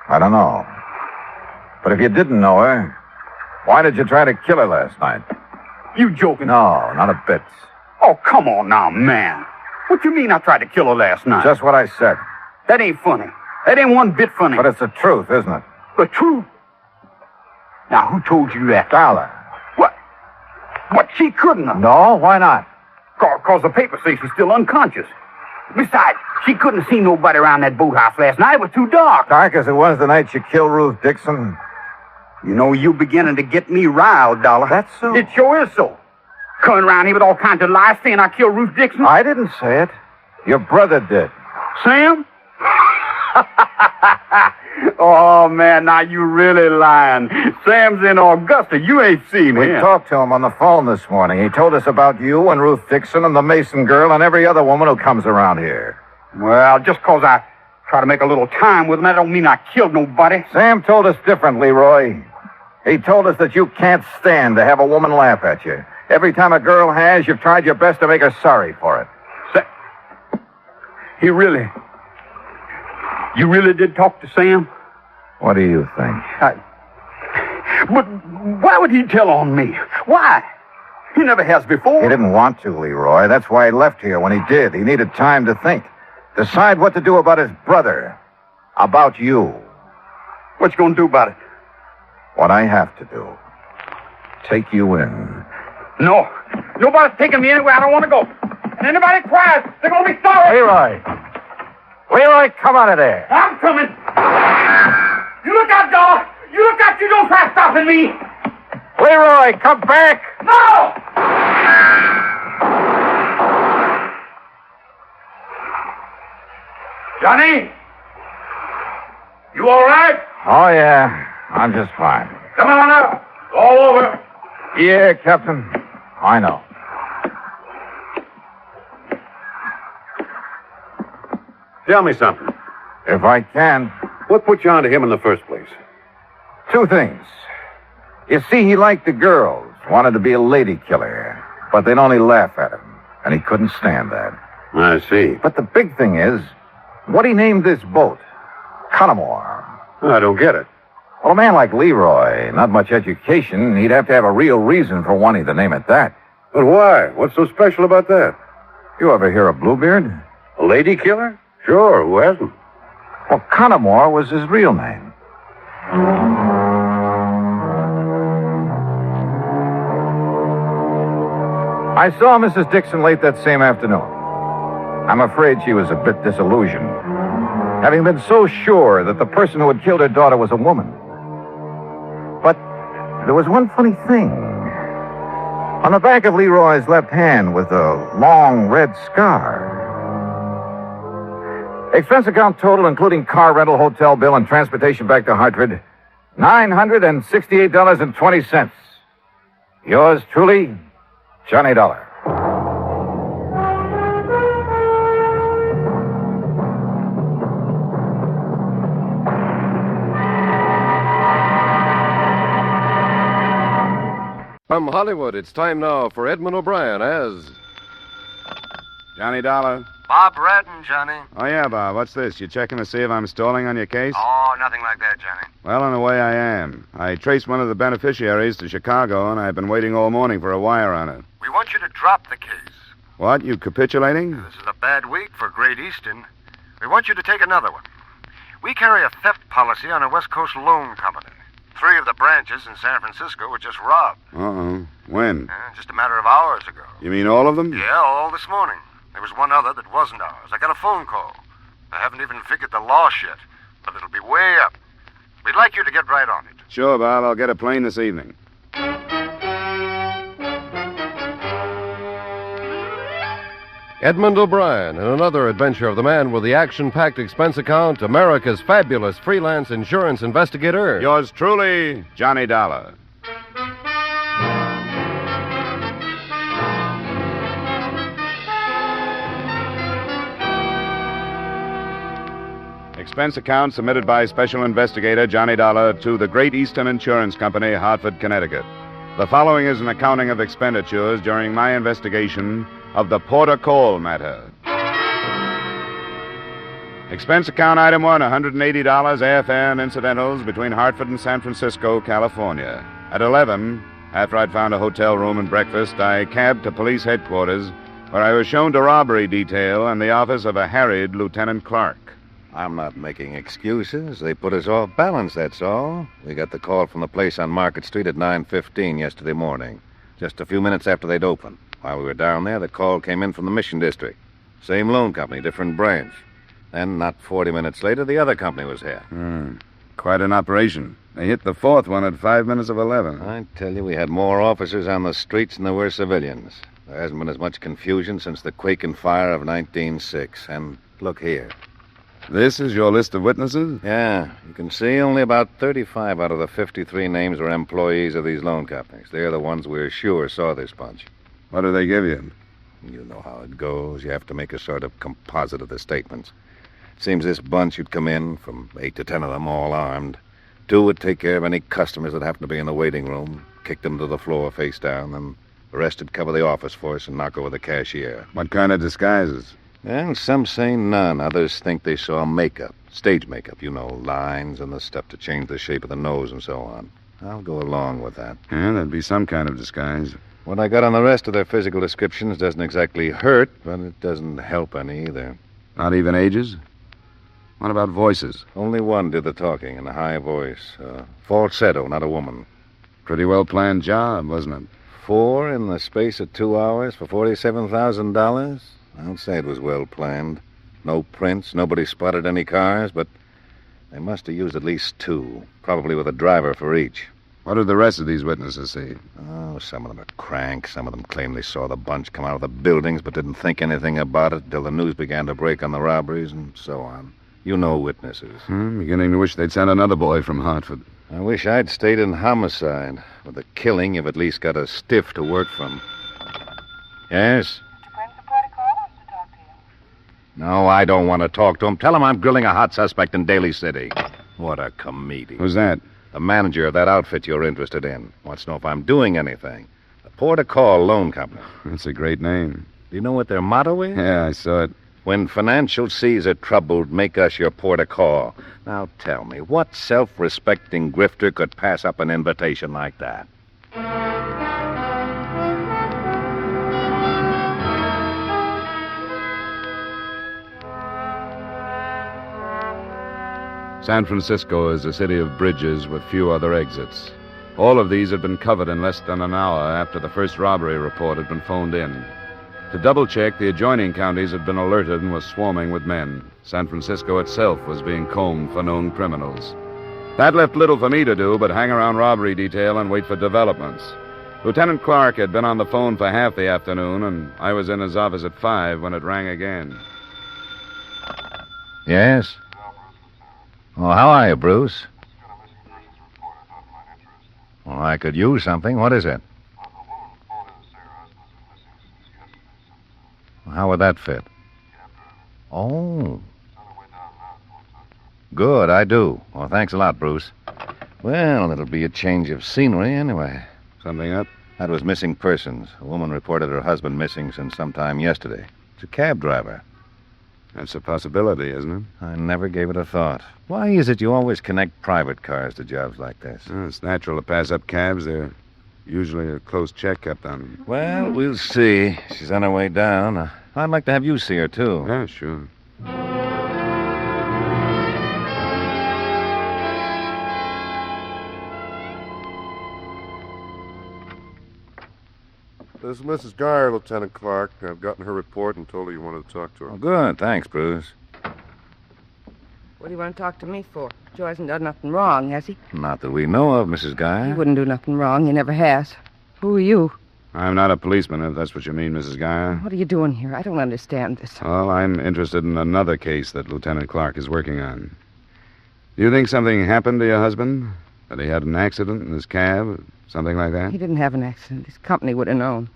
B: I don't know. But if you didn't know her, why did you try to kill her last night?
M: You joking?
B: No, not a bit.
M: Oh, come on now, man. What you mean I tried to kill her last night?
B: Just what I said.
M: That ain't funny. That ain't one bit funny.
B: But it's the truth, isn't it?
M: The truth? Now, who told you that?
B: Darla.
M: What? What, she couldn't have?
B: No, why not?
M: Because the paper says she's still unconscious. Besides, she couldn't see nobody around that boathouse last night. It was too dark.
B: Dark as it was the night you killed Ruth Dixon.
M: You know, you beginning to get me riled, Dollar.
B: That's so.
M: It sure is so. Coming around here with all kinds of lies saying I killed Ruth Dixon.
B: I didn't say it. Your brother did.
M: Sam? Oh, man, now you really lying. Sam's in Augusta. You ain't seen him.
B: We talked to him on the phone this morning. He told us about you and Ruth Dixon and the Mason girl and every other woman who comes around here.
M: Well, just 'cause I try to make a little time with him, that don't mean I killed nobody.
B: Sam told us different, Leroy. He told us that you can't stand to have a woman laugh at you. Every time a girl has, you've tried your best to make her sorry for it.
M: You really did talk to Sam?
B: What do you think?
M: But why would he tell on me? Why? He never has before.
B: He didn't want to, Leroy. That's why he left here when he did. He needed time to think. Decide what to do about his brother. About you.
M: What you gonna do about it?
B: What I have to do. Take you in.
M: No. Nobody's taking me anywhere I don't want to go. And anybody cries, they're gonna be sorry.
B: Leroy, come out of there.
M: I'm coming. You look out, dog. You look out. You don't try stopping me.
B: Leroy, come back.
M: No! Johnny? You all right?
B: Oh, yeah. I'm just fine.
M: Come on up. All over.
B: Yeah, Captain. I know.
N: Tell me something.
B: If I can.
N: What put you onto him in the first place?
B: Two things. You see, he liked the girls, wanted to be a lady killer, but they'd only laugh at him, and he couldn't stand that.
N: I see.
B: But the big thing is, what he named this boat, Connemore.
N: I don't get it.
B: Well, a man like Leroy, not much education, he'd have to have a real reason for wanting to name it that.
N: But why? What's so special about that?
B: You ever hear of Bluebeard?
N: A lady killer? Sure, who hasn't?
B: Well, Connemore was his real name. I saw Mrs. Dixon late that same afternoon. I'm afraid she was a bit disillusioned, having been so sure that the person who had killed her daughter was a woman. But there was one funny thing. On the back of Leroy's left hand was a long red scar. Expense account total, including car rental, hotel bill, and transportation back to Hartford, $968.20. Yours truly, Johnny Dollar.
O: From Hollywood, it's time now for Edmund O'Brien as
P: Johnny Dollar,
O: Bob Radden, Johnny.
P: Oh, yeah, Bob. What's this? You checking to see if I'm stalling on your case?
O: Oh, nothing like that, Johnny.
P: Well, in a way, I am. I traced one of the beneficiaries to Chicago, and I've been waiting all morning for a wire on it.
O: We want you to drop the case.
P: What? You capitulating?
O: This is a bad week for Great Eastern. We want you to take another one. We carry a theft policy on a West Coast loan company. 3 of the branches in San Francisco were just robbed.
P: Uh-oh. When?
O: Just a matter of hours ago.
P: You mean all of them?
O: Yeah, all this morning. There was one other that wasn't ours. I got a phone call. I haven't even figured the loss yet, but it'll be way up. We'd like you to get right on it.
P: Sure, Bob. I'll get a plane this evening.
A: Edmund O'Brien in another adventure of the man with the action-packed expense account, America's fabulous freelance insurance investigator.
P: Yours truly, Johnny Dollar. Expense account submitted by Special Investigator Johnny Dollar to the Great Eastern Insurance Company, Hartford, Connecticut. The following is an accounting of expenditures during my investigation of the Porter Cole matter. Expense account item 1, $180 airfare and incidentals between Hartford and San Francisco, California. At 11, after I'd found a hotel room and breakfast, I cabbed to police headquarters, where I was shown to robbery detail and the office of a harried Lieutenant Clark.
Q: I'm not making excuses. They put us off balance, that's all. We got the call from the place on Market Street at 9:15 yesterday morning, just a few minutes after they'd opened. While we were down there, the call came in from the Mission District. Same loan company, different branch. Then, not 40 minutes later, the other company was here.
P: Quite an operation. They hit the 4th one at 5 minutes of 11.
Q: I tell you, we had more officers on the streets than there were civilians. There hasn't been as much confusion since the quake and fire of 1906. And look here.
P: This is your list of witnesses?
Q: Yeah. You can see only about 35 out of the 53 names were employees of these loan companies. They're the ones we're sure saw this bunch.
P: What do they give you?
Q: You know how it goes. You have to make a sort of composite of the statements. Seems this bunch would come in, from 8 to 10 of them, all armed. 2 would take care of any customers that happened to be in the waiting room, kick them to the floor face down, and the rest would cover the office force and knock over the cashier.
P: What kind of disguises?
Q: And some say none. Others think they saw makeup. Stage makeup, you know, lines and the stuff to change the shape of the nose and so on. I'll go along with that.
P: Yeah, that'd be some kind of disguise.
Q: What I got on the rest of their physical descriptions doesn't exactly hurt, but it doesn't help any either.
P: Not even ages? What about voices?
Q: Only one did the talking in a high voice. Falsetto, not a woman.
P: Pretty well planned job, wasn't it?
Q: 4 in the space of 2 hours for $47,000? I don't say it was well planned. No prints, nobody spotted any cars, but they must have used at least 2, probably with a driver for each.
P: What did the rest of these witnesses see?
Q: Oh, some of them are cranks. Some of them claim they saw the bunch come out of the buildings but didn't think anything about it until the news began to break on the robberies and so on. You know witnesses.
P: Beginning to wish they'd sent another boy from Hartford.
Q: I wish I'd stayed in homicide. With the killing, you've at least got a stiff to work from. Yes? No, I don't want to talk to him. Tell him I'm grilling a hot suspect in Daly City. What a comedian.
P: Who's that?
Q: The manager of that outfit you're interested in. Wants to know if I'm doing anything. The Porter Cole Loan Company.
P: That's a great name.
Q: Do you know what their motto is?
P: Yeah, I saw it.
Q: When financial seas are troubled, make us your Porter Cole. Now tell me, what self-respecting grifter could pass up an invitation like that?
P: San Francisco is a city of bridges with few other exits. All of these had been covered in less than an hour after the first robbery report had been phoned in. To double-check, the adjoining counties had been alerted and were swarming with men. San Francisco itself was being combed for known criminals. That left little for me to do but hang around robbery detail and wait for developments. Lieutenant Clark had been on the phone for half the afternoon, and I was in his office at 5 when it rang again.
Q: Yes? Oh, how are you, Bruce? Well, I could use something. What is it? How would that fit? Oh. Good, I do. Well, thanks a lot, Bruce. Well, it'll be a change of scenery anyway.
P: Something up?
Q: That was missing persons. A woman reported her husband missing since sometime yesterday. It's a cab driver.
P: That's a possibility, isn't it?
Q: I never gave it a thought. Why is it you always connect private cars to jobs like this?
P: Well, it's natural to pass up cabs. They're usually a close check kept on them.
Q: Well, we'll see. She's on her way down. I'd like to have you see her, too.
P: Yeah, sure.
R: This is Mrs. Geyer, Lieutenant Clark. I've gotten her report and told her you wanted to talk to her.
Q: Oh, good. Thanks, Bruce.
S: What do you want to talk to me for? Joe hasn't done nothing wrong, has he?
Q: Not that we know of, Mrs.
S: He
Q: Geyer.
S: wouldn't do nothing wrong. He never has. Who are you?
P: I'm not a policeman, if that's what you mean, Mrs. Geyer.
S: What are you doing here? I don't understand this.
P: Well, I'm interested in another case that Lieutenant Clark is working on. Do you think something happened to your husband? That he had an accident in his cab? Something like that?
S: He didn't have an accident. His company would have known.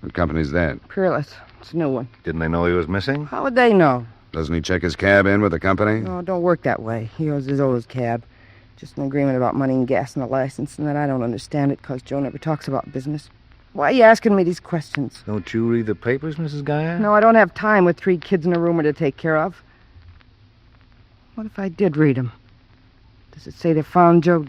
P: What company's that?
S: Peerless. It's a new one.
Q: Didn't they know he was missing?
S: How would they know?
P: Doesn't he check his cab in with the company?
S: No, it don't work that way. He owes his cab. Just an agreement about money and gas and a license, and then I don't understand it because Joe never talks about business. Why are you asking me these questions?
Q: Don't you read the papers, Mrs. Geyer?
S: No, I don't have time with 3 kids and a roomer to take care of. What if I did read them? Does it say they found Joe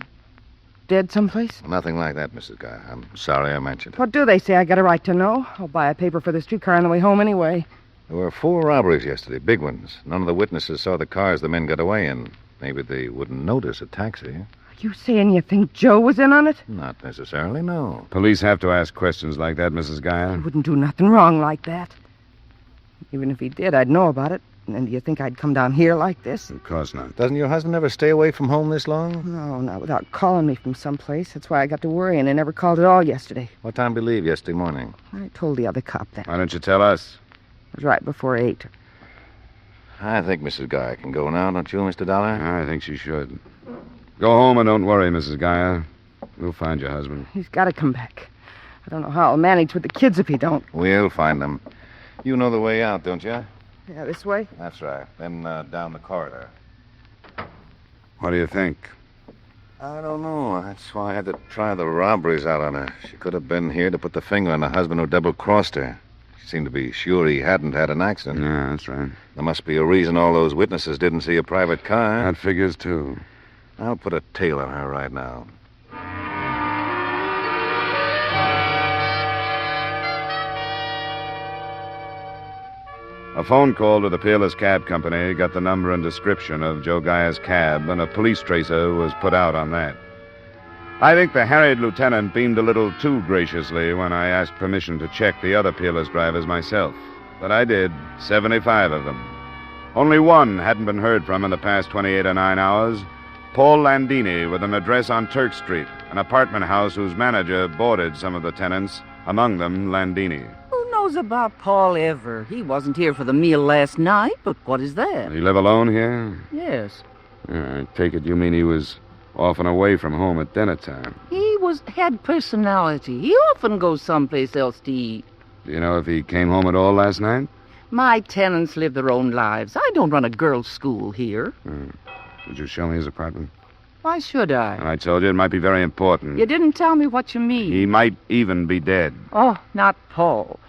S: dead someplace?
Q: Nothing like that, Mrs. Geyer. I'm sorry I mentioned it.
S: What do they say? I got a right to know. I'll buy a paper for the streetcar on the way home anyway.
Q: There were 4 robberies yesterday, big ones. None of the witnesses saw the cars the men got away in. Maybe they wouldn't notice a taxi.
S: Are you saying you think Joe was in on it?
Q: Not necessarily, no.
P: Police have to ask questions like that, Mrs. Geyer.
S: He wouldn't do nothing wrong like that. Even if he did, I'd know about it. And then do you think I'd come down here like this?
P: Of course not.
Q: Doesn't your husband ever stay away from home this long?
S: No, not without calling me from someplace. That's why I got to worrying. They never called at all yesterday.
Q: What time did he leave yesterday morning?
S: I told the other cop that.
P: Why don't you tell us?
S: It was right before 8.
Q: I think Mrs. Geyer can go now, don't you, Mr. Dollar?
P: I think she should. Go home and don't worry, Mrs. Geyer. We'll find your husband.
S: He's got to come back. I don't know how I'll manage with the kids if he don't.
Q: We'll find them. You know the way out, don't you?
S: Yeah, this way?
Q: That's right. Then down the corridor.
P: What do you think?
Q: I don't know. That's why I had to try the robberies out on her. She could have been here to put the finger on the husband who double-crossed her. She seemed to be sure he hadn't had an accident.
P: Yeah, that's right.
Q: There must be a reason all those witnesses didn't see a private car.
P: That figures, too.
Q: I'll put a tail on her right now.
P: A phone call to the Peerless Cab Company got the number and description of Joe Geyer's cab, and a police tracer was put out on that. I think the harried lieutenant beamed a little too graciously when I asked permission to check the other Peerless drivers myself. But I did, 75 of them. Only one hadn't been heard from in the past 28 or 9 hours. Paul Landini, with an address on Turk Street, an apartment house whose manager boarded some of the tenants, among them Landini.
T: Who knows about Paul ever? He wasn't here for the meal last night, but what is that?
P: Did he live alone here?
T: Yes.
P: I take it you mean he was off and away from home at dinner time.
T: He had personality. He often goes someplace else to eat.
P: Do you know if he came home at all last night?
T: My tenants live their own lives. I don't run a girls' school here.
P: Would you show me his apartment?
T: Why should I?
P: I told you it might be very important.
T: You didn't tell me what you mean.
P: He might even be dead.
T: Oh, not Paul.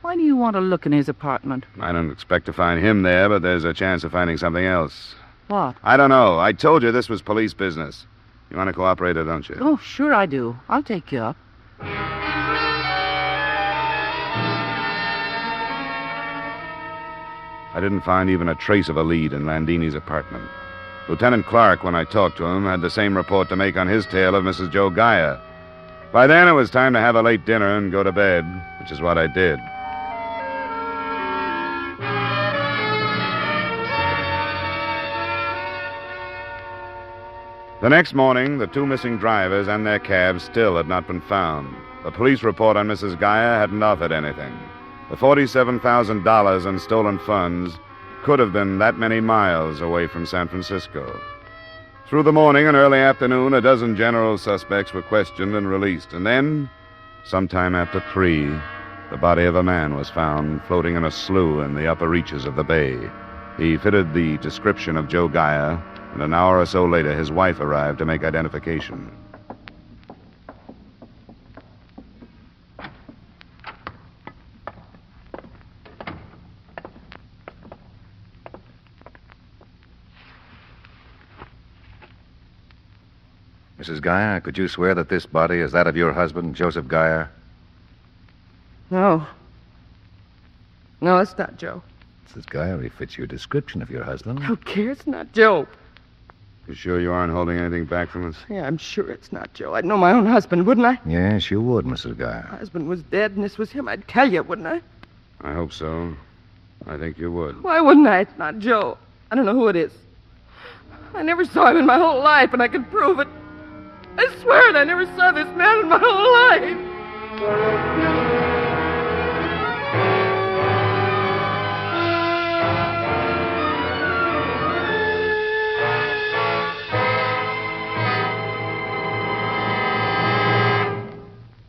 T: Why do you want to look in his apartment?
P: I don't expect to find him there, but there's a chance of finding something else.
T: What?
P: I don't know. I told you this was police business. You want to cooperate or don't you?
T: Oh, sure I do. I'll take you up.
P: I didn't find even a trace of a lead in Landini's apartment. Lieutenant Clark, when I talked to him, had the same report to make on his tale of Mrs. Joe Geyer. By then, it was time to have a late dinner and go to bed, which is what I did. The next morning, the 2 missing drivers and their cabs still had not been found. The police report on Mrs. Geyer hadn't offered anything. The $47,000 in stolen funds could have been that many miles away from San Francisco. Through the morning and early afternoon, a dozen general suspects were questioned and released. And then, sometime after 3, the body of a man was found floating in a slough in the upper reaches of the bay. He fitted the description of Joe Geyer, and an hour or so later, his wife arrived to make identification.
Q: Mrs. Geyer, could you swear that this body is that of your husband, Joseph Geyer?
S: No. No, it's not Joe.
Q: Mrs. Geyer, he fits your description of your husband.
S: I don't care. It's not Joe.
P: You sure you aren't holding anything back from us?
S: Yeah, I'm sure it's not Joe. I'd know my own husband, wouldn't I?
Q: Yes, you would, Mrs. Geyer.
S: My husband was dead, and this was him. I'd tell you, wouldn't I?
P: I hope so. I think you would.
S: Why wouldn't I? It's not Joe. I don't know who it is. I never saw him in my whole life, and I can prove it. I swear it, I never saw this man in my whole life.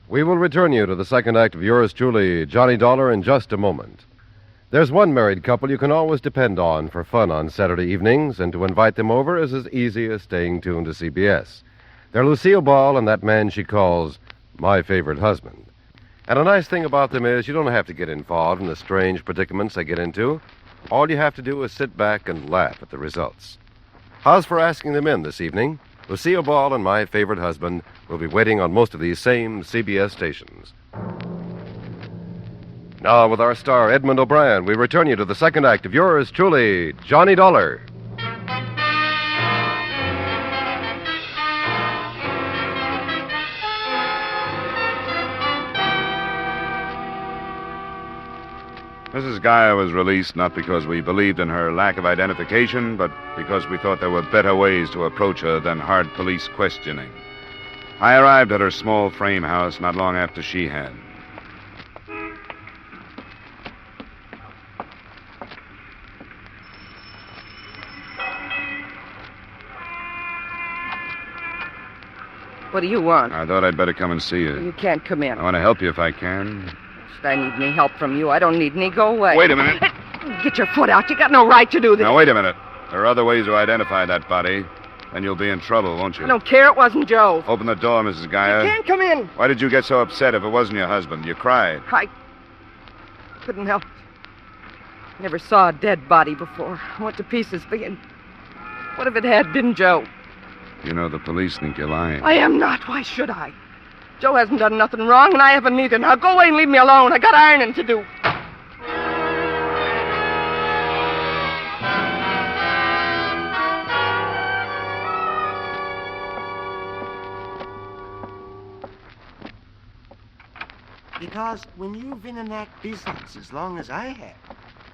U: We will return you to the second act of yours truly, Johnny Dollar, in just a moment. There's one married couple you can always depend on for fun on Saturday evenings, and to invite them over is as easy as staying tuned to CBS. They're Lucille Ball and that man she calls my favorite husband. And a nice thing about them is you don't have to get involved in the strange predicaments they get into. All you have to do is sit back and laugh at the results. How's for asking them in this evening? Lucille Ball and my favorite husband will be waiting on most of these same CBS stations. Now, with our star, Edmund O'Brien, we return you to the second act of yours truly, Johnny Dollar.
P: Mrs. Geyer was released not because we believed in her lack of identification, but because we thought there were better ways to approach her than hard police questioning. I arrived at her small frame house not long after she had.
S: What do you want?
P: I thought I'd better come and see you.
S: You can't come in.
P: I want to help you if I can.
S: Should I need any help from you? I don't need any. Go away.
P: Wait a minute.
S: Get your foot out. You got no right to do this.
P: Now, wait a minute. There are other ways to identify that body. Then you'll be in trouble, won't you?
S: I don't care. It wasn't Joe.
P: Open the door, Mrs. Geyer.
S: You can't come in.
P: Why did you get so upset if it wasn't your husband? You cried.
S: I couldn't help it. Never saw a dead body before. I went to pieces thinking, what if it had been Joe?
P: You know, the police think you're lying.
S: I am not. Why should I? Joe hasn't done nothing wrong, and I haven't either. Now go away and leave me alone. I got ironing to do.
O: Because when you've been in that business as long as I have,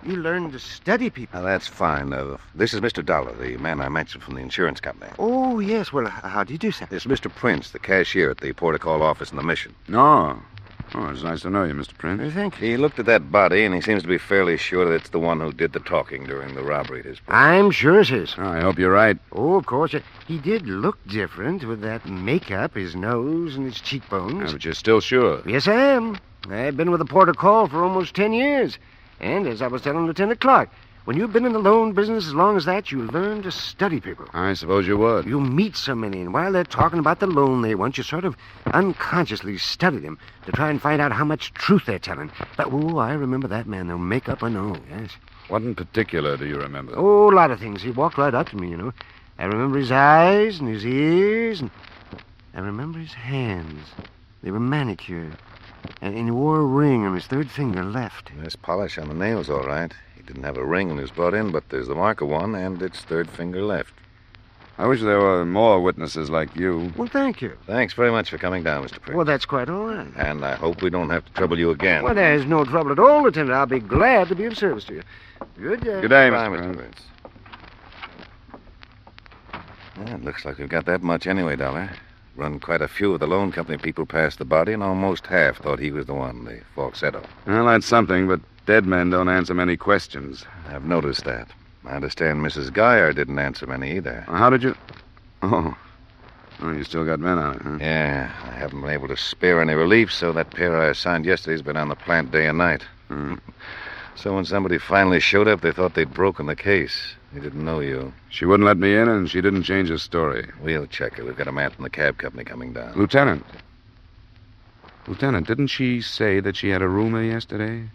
O: you learn to study people.
Q: Now, that's fine. This is Mr. Dollar, the man I mentioned from the insurance company.
O: Oh, yes. Well, how do you do, sir?
Q: It's Mr. Prince, the cashier at the Port of Call office in the Mission.
P: No. Oh, it's nice to know you, Mr. Prince.
O: Thank you.
Q: He looked at that body, and he seems to be fairly sure that it's the one who did the talking during the robbery at his place.
O: I'm sure it is.
P: Oh, I hope you're right.
O: Oh, of course. He did look different with that makeup, his nose and his cheekbones.
P: Yeah, but you're still sure?
O: Yes, I am. I've been with the Port of Call for almost 10 years. And as I was telling Lieutenant Clark, when you've been in the loan business as long as that, you learn to study people.
P: I suppose you would.
O: You meet so many, and while they're talking about the loan they want, you sort of unconsciously study them to try and find out how much truth they're telling. But, I remember that man, though, makeup and all, yes.
P: What in particular do you remember?
O: Oh, a lot of things. He walked right up to me, you know. I remember his eyes and his ears, and I remember his hands. They were manicured. And he wore a ring on his third finger left.
Q: There's polish on the nails, all right. He didn't have a ring when he was brought in, but there's the mark of one, and it's third finger left.
P: I wish there were more witnesses like you.
O: Well, thank you.
Q: Thanks very much for coming down, Mr. Prince.
O: Well, that's quite all right.
Q: And I hope we don't have to trouble you again.
O: Well, there's no trouble at all, Lieutenant. I'll be glad to be of service to you. Good day.
P: Good day,
Q: Bye,
P: Mr. Prince.
Q: Well, it looks like we've got that much anyway, Dollar. Run quite a few of the loan company people past the body, and almost half thought he was the one, the falsetto.
P: Well, that's something, but dead men don't answer many questions.
Q: I've noticed that. I understand Mrs. Geyer didn't answer many either.
P: How did you... Oh, you still got men on it, huh?
Q: Yeah, I haven't been able to spare any relief, so that pair I assigned yesterday's been on the plant day and night. So when somebody finally showed up, they thought they'd broken the case. They didn't know you.
P: She wouldn't let me in, and she didn't change her story.
Q: We'll check her. We've got a man from the cab company coming down.
P: Lieutenant, didn't she say that she had a roomer yesterday?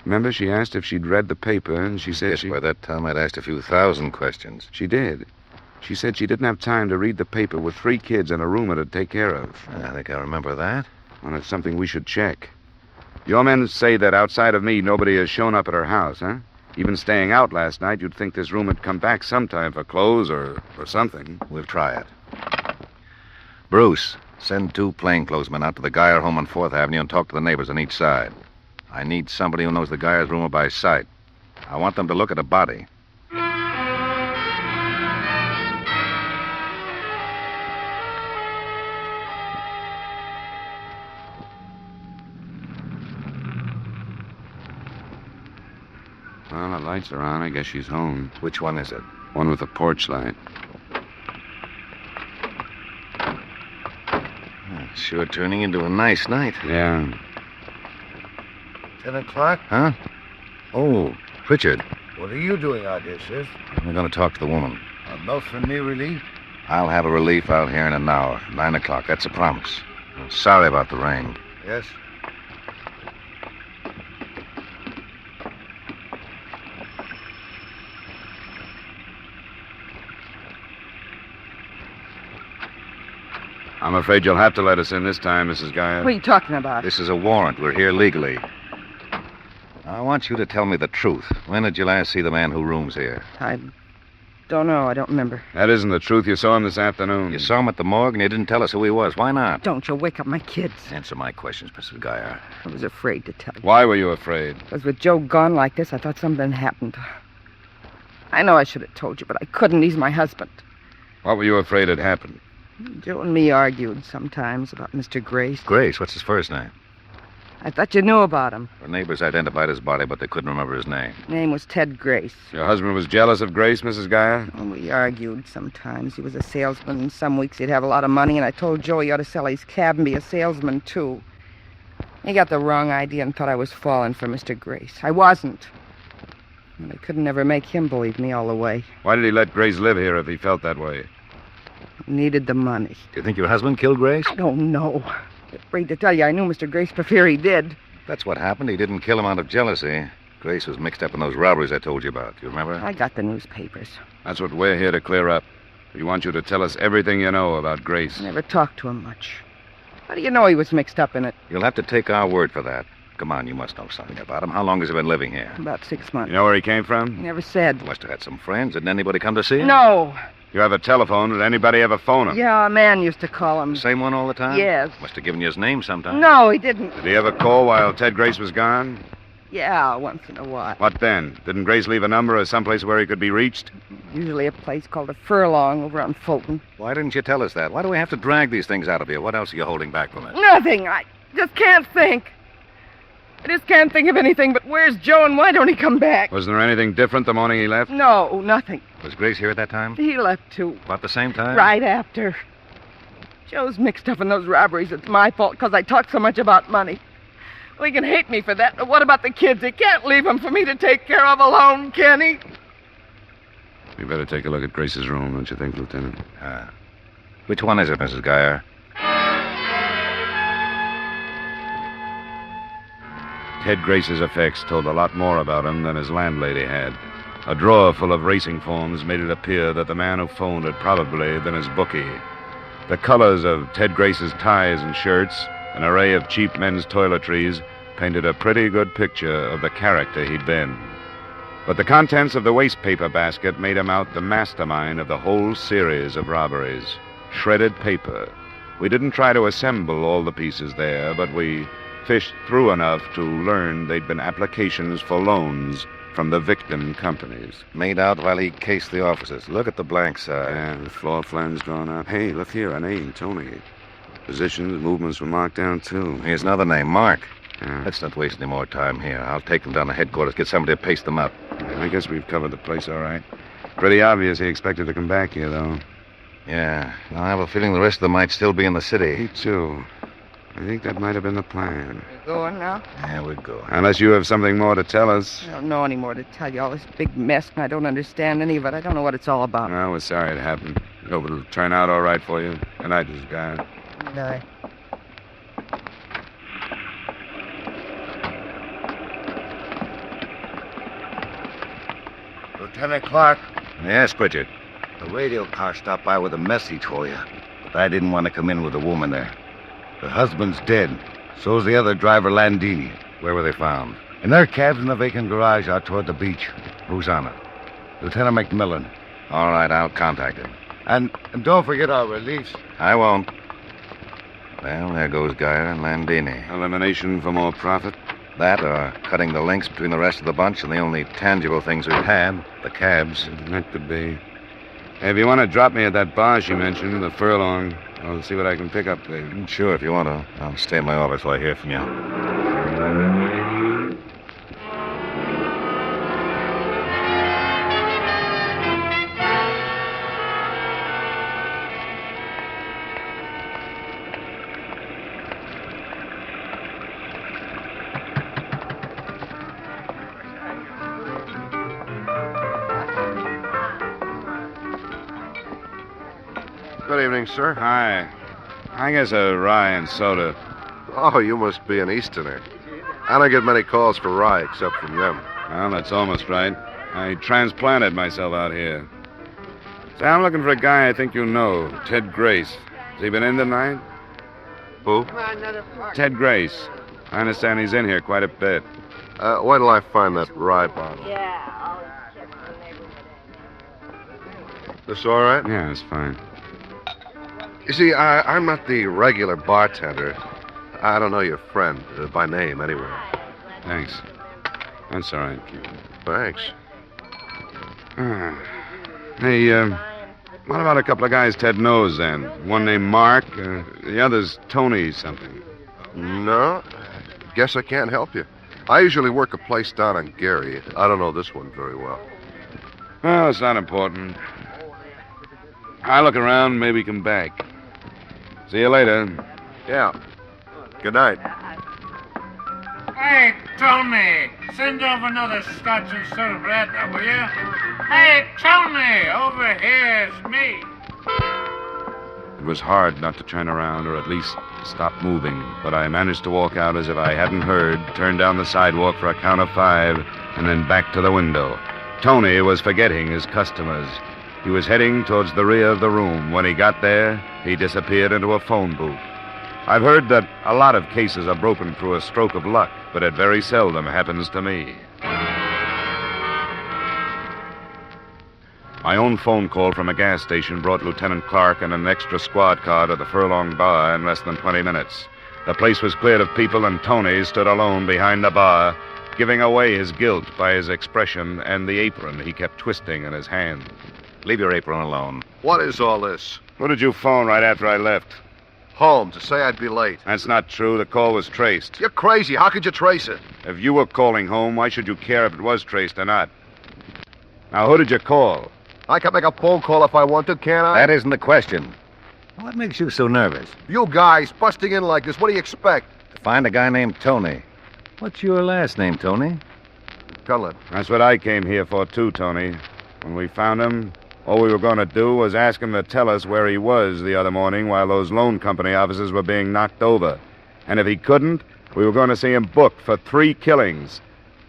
P: Remember, she asked if she'd read the paper, and she said
Q: By that time, I'd asked a few thousand questions.
P: She did.
U: She said she didn't have time to read the paper with 3 kids and a roomer to take care of.
Q: I think I remember that.
U: Well, it's something we should check. Your men say that outside of me, nobody has shown up at her house, huh? Even staying out last night, you'd think this room had come back sometime for clothes or something.
Q: We'll try it. Bruce, send 2 plainclothesmen out to the Geyer home on 4th Avenue and talk to the neighbors on each side. I need somebody who knows the Geyer's roomer by sight. I want them to look at a body.
U: Well, the lights are on. I guess she's home.
Q: Which one is it?
U: One with a porch light.
Q: Sure turning into a nice night.
U: Yeah.
O: 10 o'clock?
Q: Huh? Oh, Richard.
O: What are you doing out here, sis?
Q: We're going to talk to the woman.
O: A boat for me relief?
Q: I'll have a relief out here in an hour. 9 o'clock. That's a promise. I'm sorry about the rain.
O: Yes.
U: I'm afraid you'll have to let us in this time, Mrs. Geyer.
S: What are you talking about?
Q: This is a warrant. We're here legally. I want you to tell me the truth. When did you last see the man who rooms here?
S: I don't know. I don't remember.
U: That isn't the truth. You saw him this afternoon.
Q: You saw him at the morgue and you didn't tell us who he was. Why not?
S: Don't you wake up my kids.
Q: Answer my questions, Mrs. Geyer.
S: I was afraid to tell you.
U: Why were you afraid?
S: Because with Joe gone like this, I thought something happened. I know I should have told you, but I couldn't. He's my husband.
U: What were you afraid had happened?
S: Joe and me argued sometimes about Mr. Grace.
Q: Grace? What's his first name?
S: I thought you knew about him.
Q: The neighbors identified his body, but they couldn't remember his name.
S: Name was Ted Grace.
U: Your husband was jealous of Grace, Mrs. Geyer?
S: Oh, we argued sometimes. He was a salesman, and some weeks he'd have a lot of money, and I told Joe he ought to sell his cab and be a salesman, too. He got the wrong idea and thought I was falling for Mr. Grace. I wasn't. And I couldn't ever make him believe me all the way.
U: Why did he let Grace live here if he felt that way?
S: He needed the money.
Q: Do you think your husband killed Grace?
S: I don't know. I'm afraid to tell you, I knew Mr. Grace before he did.
Q: That's what happened. He didn't kill him out of jealousy. Grace was mixed up in those robberies I told you about. Do you remember?
S: I got the newspapers.
U: That's what we're here to clear up. We want you to tell us everything you know about Grace.
S: I never talked to him much. How do you know he was mixed up in it?
Q: You'll have to take our word for that. Come on, you must know something about him. How long has he been living here?
S: About 6 months.
U: You know where he came from?
S: He never said.
Q: Must have had some friends. Didn't anybody come to see him?
S: No.
U: You have a telephone. Did anybody ever phone him?
S: Yeah, a man used to call him.
Q: Same one all the time?
S: Yes.
Q: Must have given you his name sometime.
S: No, he didn't.
U: Did he ever call while Ted Grace was gone?
S: Yeah, once in a while.
U: What then? Didn't Grace leave a number or someplace where he could be reached?
S: Usually a place called a Furlong over on Fulton.
Q: Why didn't you tell us that? Why do we have to drag these things out of you? What else are you holding back from us?
S: Nothing. I just can't think. I just can't think of anything but where's Joe and why don't he come back?
U: Wasn't there anything different the morning he left?
S: No, nothing.
Q: Was Grace here at that time?
S: He left too.
Q: About the same time?
S: Right after. Joe's mixed up in those robberies. It's my fault because I talk so much about money. Well, he can hate me for that, but what about the kids? He can't leave them for me to take care of alone, can he?
U: We better take a look at Grace's room, don't you think, Lieutenant?
Q: Which one is it, Mrs. Geyer?
U: Ted Grace's effects told a lot more about him than his landlady had. A drawer full of racing forms made it appear that the man who phoned had probably been his bookie. The colors of Ted Grace's ties and shirts, an array of cheap men's toiletries, painted a pretty good picture of the character he'd been. But the contents of the wastepaper basket made him out the mastermind of the whole series of robberies. Shredded paper. We didn't try to assemble all the pieces there, but we fished through enough to learn they'd been applications for loans from the victim companies.
Q: Made out while he cased the offices. Look at the blank side.
U: Yeah, the floor plans drawn out. Hey, look here, a name, Tony. Positions, movements were marked down, too.
Q: Here's another name, Mark.
U: Yeah.
Q: Let's not waste any more time here. I'll take them down to headquarters, get somebody to paste them up.
U: Yeah, I guess we've covered the place all right. Pretty obvious he expected to come back here, though.
Q: Yeah. I have a feeling the rest of them might still be in the city.
U: Me, too. I think that might have been the plan.
S: You going now?
Q: Yeah, we're going.
U: Unless you have something more to tell us.
S: I don't know any more to tell you. All this big mess, and I don't understand any of it. I don't know what it's all about.
U: Well, we're sorry it happened. Hope it'll turn out all right for you. Good night, Mrs. Geyer.
S: Good night.
O: Lieutenant Clark.
Q: Yes, Pritchard.
O: A radio car stopped by with a message for you, but I didn't want to come in with a woman there. The husband's dead. So's the other driver, Landini.
Q: Where were they found?
O: In their cabs in the vacant garage out toward the beach. Who's on it? Lieutenant McMillan.
Q: All right, I'll contact him.
O: And don't forget our reliefs.
Q: I won't. Well, there goes Geyer and Landini.
P: Elimination for more profit?
Q: That or cutting the links between the rest of the bunch and the only tangible things we've had, the cabs.
P: That could be. Hey, if you want to drop me at that bar she mentioned, the Furlong, I'll see what I can pick up there.
Q: Sure, if you want to. I'll stay in my office till I hear from you.
R: Good evening, sir.
P: Hi. I guess a rye and soda.
R: Oh, you must be an Easterner. I don't get many calls for rye except from them.
P: Well, that's almost right. I transplanted myself out here. Say, I'm looking for a guy I think you know, Ted Grace. Has he been in tonight?
R: Who?
P: Ted Grace. I understand he's in here quite a bit.
R: Wait till I find that rye bottle. This all right?
P: Yeah, it's fine.
R: You see, I'm not the regular bartender. I don't know your friend, by name, anyway.
P: Thanks. That's all right.
R: Thanks.
P: Hey, what about a couple of guys Ted knows, then? One named Mark, the other's Tony something.
R: No, guess I can't help you. I usually work a place down on Gary. I don't know this one very well.
P: Well, it's not important. I'll look around, maybe come back. See you later.
R: Yeah. Good night.
C: Hey, Tony, send over another scotch and soda bread, will you? Hey, Tony, over here, it's me.
P: It was hard not to turn around or at least stop moving, but I managed to walk out as if I hadn't heard, turn down the sidewalk for a count of 5, and then back to the window. Tony was forgetting his customers. He was heading towards the rear of the room. When he got there, he disappeared into a phone booth. I've heard that a lot of cases are broken through a stroke of luck, but it very seldom happens to me. My own phone call from a gas station brought Lieutenant Clark and an extra squad car to the Furlong Bar in less than 20 minutes. The place was cleared of people, and Tony stood alone behind the bar, giving away his guilt by his expression and the apron he kept twisting in his hand.
Q: Leave your apron alone.
R: What is all this?
P: Who did you phone right after I left?
R: Home, to say I'd be late.
P: That's not true. The call was traced.
R: You're crazy. How could you trace it?
P: If you were calling home, why should you care if it was traced or not? Now, who did you call?
R: I can make a phone call if I want to, can't I?
Q: That isn't the question. What makes you so nervous?
R: You guys busting in like this, what do you expect?
Q: To find a guy named Tony. What's your last name, Tony?
R: Cullen.
P: That's what I came here for, too, Tony. When we found him, all we were going to do was ask him to tell us where he was the other morning while those loan company officers were being knocked over. And if he couldn't, we were going to see him booked for 3 killings.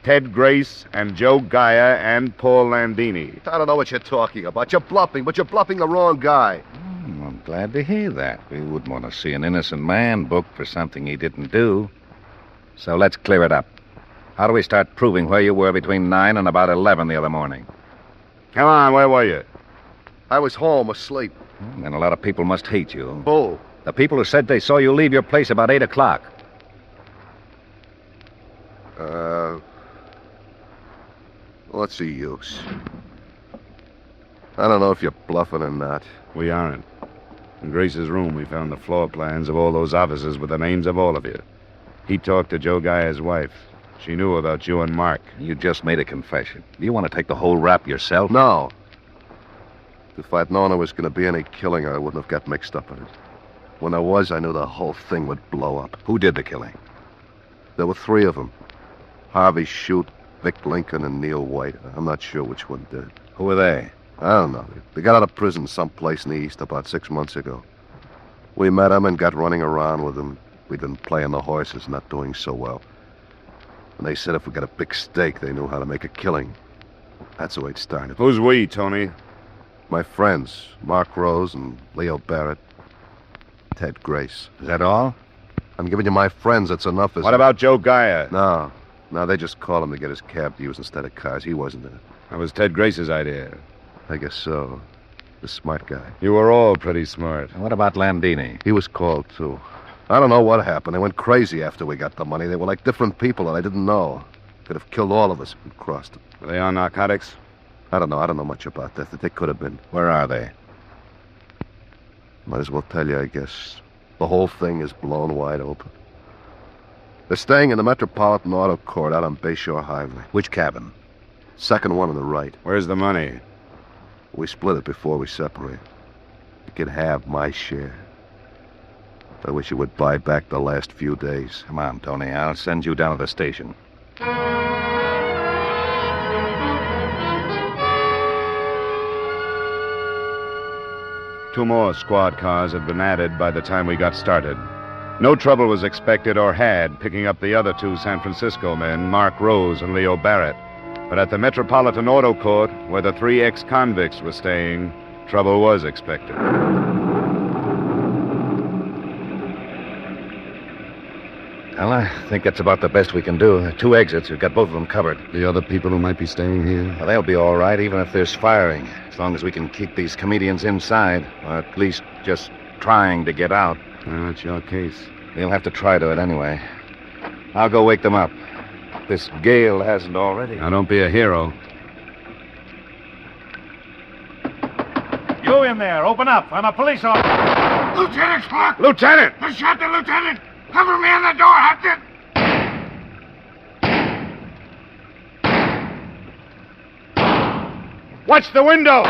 P: Ted Grace and Joe Geyer and Paul Landini.
R: I don't know what you're talking about. You're bluffing, but you're bluffing the wrong guy.
Q: I'm glad to hear that. We wouldn't want to see an innocent man booked for something he didn't do. So let's clear it up. How do we start proving where you were between 9 and about 11 the other morning?
P: Come on, where were you?
R: I was home, asleep.
Q: Then a lot of people must hate you.
R: Bull.
Q: The people who said they saw you leave your place about 8 o'clock.
R: What's the use? I don't know if you're bluffing or not.
P: We aren't. In Grace's room, we found the floor plans of all those officers with the names of all of you. He talked to Joe Geyer's wife. She knew about you and Mark.
Q: You just made a confession. Do you want to take the whole rap yourself?
R: No. If I'd known there was going to be any killing, I wouldn't have got mixed up in it. When there was, I knew the whole thing would blow up.
Q: Who did the killing?
R: There were 3 of them. Harvey Shute, Vic Lincoln, and Neil White. I'm not sure which one did.
Q: Who were they?
R: I don't know. They got out of prison someplace in the East about 6 months ago. We met them and got running around with them. We'd been playing the horses, not doing so well. And they said if we got a big stake, they knew how to make a killing. That's the way it started.
P: Who's we, Tony?
R: My friends, Mark Rose and Leo Barrett. Ted Grace.
Q: Is that all?
R: I'm giving you my friends. That's enough, isn't
P: What about Joe Geyer?
R: No. No, they just called him to get his cab to use instead of cars. He wasn't in it.
P: That was Ted Grace's idea.
R: I guess so. The smart guy.
P: You were all pretty smart.
Q: What about Landini?
R: He was called, too. I don't know what happened. They went crazy after we got the money. They were like different people that I didn't know. Could have killed all of us if we crossed them.
P: Were they on narcotics?
R: I don't know. I don't know much about that. They could have been.
Q: Where are they?
R: Might as well tell you, I guess. The whole thing is blown wide open. They're staying in the Metropolitan Auto Court out on Bayshore Highway.
Q: Which cabin?
R: Second one on the right.
P: Where's the money?
R: We split it before we separated. You can have my share. I wish you would buy back the last few days.
Q: Come on, Tony. I'll send you down to the station.
P: Two more squad cars had been added by the time we got started. No trouble was expected or had picking up the other two San Francisco men, Mark Rose and Leo Barrett. But at the Metropolitan Auto Court, where the three ex-convicts were staying, trouble was expected.
Q: Well, I think that's about the best we can do. There are two exits. We've got both of them covered.
P: The other people who might be staying here?
Q: Well, they'll be all right, even if there's firing. As long as we can keep these comedians inside, or at least just trying to get out.
P: Well, that's your case.
Q: We'll have to try to it anyway. I'll go wake them up. This gale hasn't already.
P: Now, don't be a hero.
C: You in there, open up. I'm a police officer. Lieutenant Clark!
P: Lieutenant!
C: I shot the lieutenant! Cover me on the door, Hopkins!
P: Watch the window!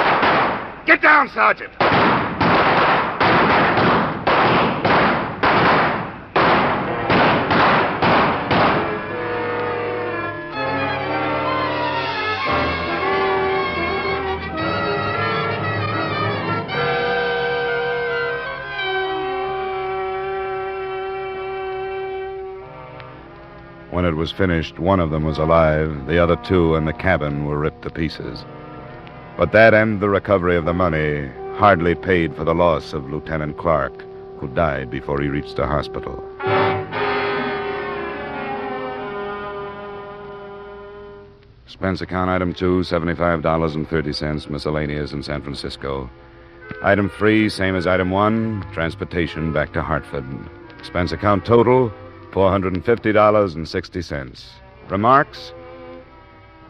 P: Get down, Sergeant! When it was finished, one of them was alive. The other two in the cabin were ripped to pieces. But that and the recovery of the money hardly paid for the loss of Lieutenant Clark, who died before he reached the hospital. Expense account item 2, $75.30, miscellaneous in San Francisco. Item 3, same as item 1, transportation back to Hartford. Expense account total, $450.60. Remarks?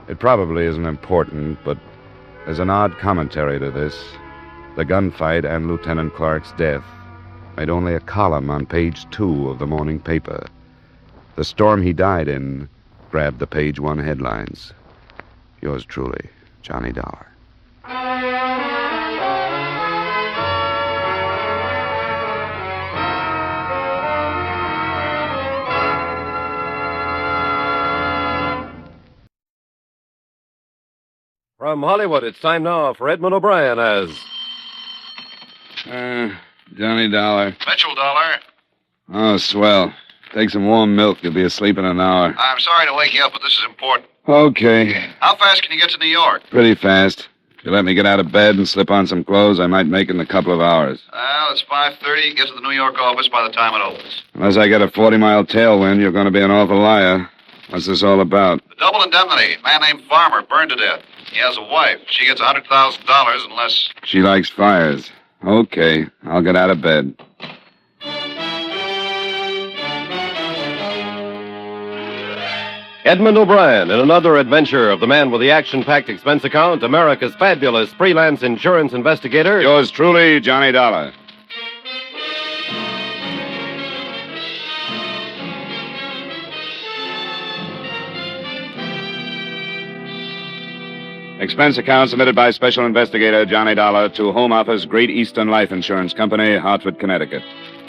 P: It probably isn't important, but there's an odd commentary to this. The gunfight and Lieutenant Clark's death made only a column on page 2 of the morning paper. The storm he died in grabbed the page 1 headlines. Yours truly, Johnny Dollar.
U: From Hollywood, it's time now for Edmund O'Brien as...
P: Johnny Dollar.
F: Mitchell Dollar.
P: Oh, swell. Take some warm milk. You'll be asleep in an hour.
F: I'm sorry to wake you up, but this is important.
P: Okay.
F: How fast can you get to New York?
P: Pretty fast. If you let me get out of bed and slip on some clothes, I might make it in a couple of hours.
F: Well, it's 5:30. Get to the New York office by the time it opens.
P: Unless I get a 40-mile tailwind, you're going to be an awful liar. What's this all about?
F: The double indemnity. A man named Farmer burned to death. He has a wife. She gets $100,000 unless...
P: She likes fires. Okay, I'll get out of bed.
U: Edmund O'Brien in another adventure of the man with the action-packed expense account, America's fabulous freelance insurance investigator.
P: Yours truly, Johnny Dollar. Expense account submitted by Special Investigator Johnny Dollar to Home Office, Great Eastern Life Insurance Company, Hartford, Connecticut.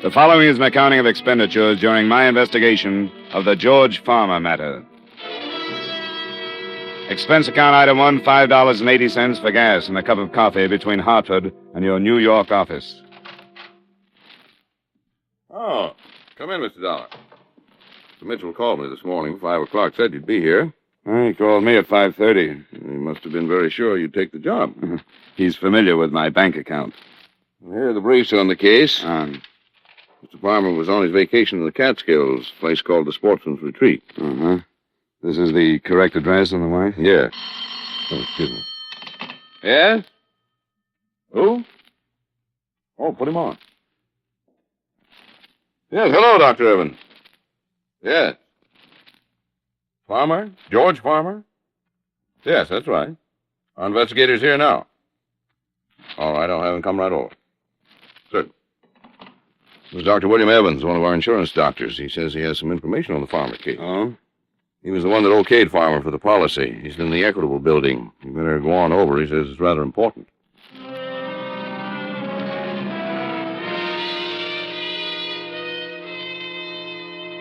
P: The following is an accounting of expenditures during my investigation of the George Farmer matter. Expense account item 1, $5.80 for gas and a cup of coffee between Hartford and your New York office.
V: Oh, come in, Mr. Dollar. Mr. Mitchell called me this morning, 5 o'clock, said you'd be here.
P: He called me at 5:30. He
V: must have been very sure you'd take the job.
P: He's familiar with my bank account.
V: Here are the briefs on the case. Mr. Farmer was on his vacation in the Catskills, a place called the Sportsman's Retreat.
P: Uh-huh. This is the correct address on the wife?
V: Yeah.
P: Oh, excuse me.
V: Yes? Who? Oh, put him on. Yes, hello, Dr. Evans. Yes. Farmer? George Farmer? Yes, that's right. Our investigator's here now. All right, I'll have him come right over. Certainly. This is Dr. William Evans, one of our insurance doctors. He says he has some information on the Farmer case.
P: Oh?
V: He was the one that okayed Farmer for the policy. He's in the Equitable building. You better go on over. He says it's rather important.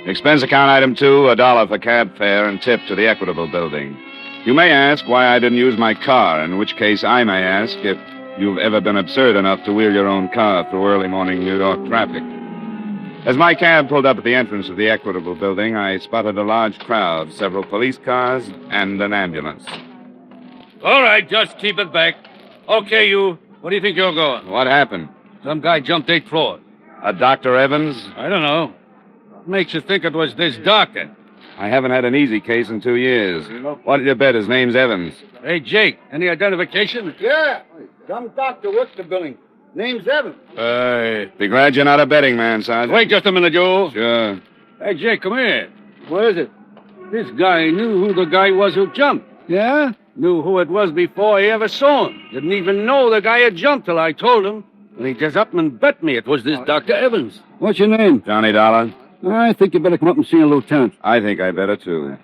P: Expense account item 2, $1 for cab fare and tip to the Equitable building. You may ask why I didn't use my car, in which case I may ask if you've ever been absurd enough to wheel your own car through early morning New York traffic. As my cab pulled up at the entrance of the Equitable building, I spotted a large crowd, several police cars, and an ambulance.
D: All right, just keep it back. Okay, you. Where do you think you're going?
P: What happened?
D: Some guy jumped 8th floor.
P: A Dr. Evans?
D: I don't know. What makes you think it was this doctor?
P: I haven't had an easy case in 2 years. What did you bet his name's Evans?
D: Hey, Jake, any identification?
M: Yeah. Some doctor works the building. Name's Evans.
P: Be glad you're not a betting man, Sergeant.
D: Wait just a minute, Joe.
P: Sure.
D: Hey, Jake, come here. What is it? This guy knew who the guy was who jumped. Yeah? Knew who it was before he ever saw him. Didn't even know the guy had jumped till I told him. And he just up and bet me it was this Dr. Evans. What's your name?
P: Johnny Dollar.
D: I think you better come up and see a lieutenant.
P: I think I better, too.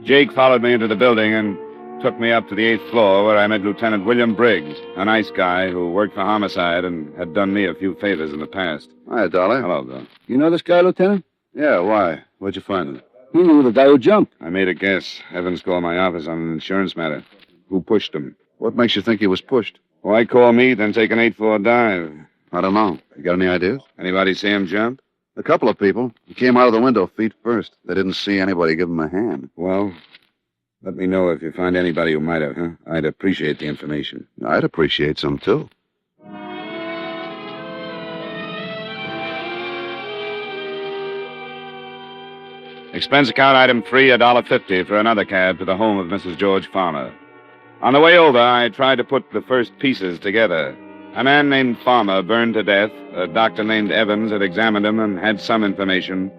P: Jake followed me into the building and took me up to the 8th floor where I met Lieutenant William Briggs, a nice guy who worked for homicide and had done me a few favors in the past.
V: Hi, Dollar.
P: Hello, Bill.
D: You know this guy, Lieutenant?
P: Yeah, why? Where'd you find him?
D: He knew the guy who jumped.
P: I made a guess. Evans called my office on an insurance matter. Who pushed him?
V: What makes you think he was pushed?
P: Why call me, then take an 8th floor dive?
V: I don't know. You got any ideas?
P: Anybody see him jump?
V: A couple of people. He came out of the window feet first. They didn't see anybody give him a hand.
P: Well, let me know if you find anybody who might have, huh? I'd appreciate the information.
V: I'd appreciate some, too.
P: Expense account item 3, $1.50 for another cab to the home of Mrs. George Farmer. On the way over, I tried to put the first pieces together. A man named Farmer burned to death. A doctor named Evans had examined him and had some information.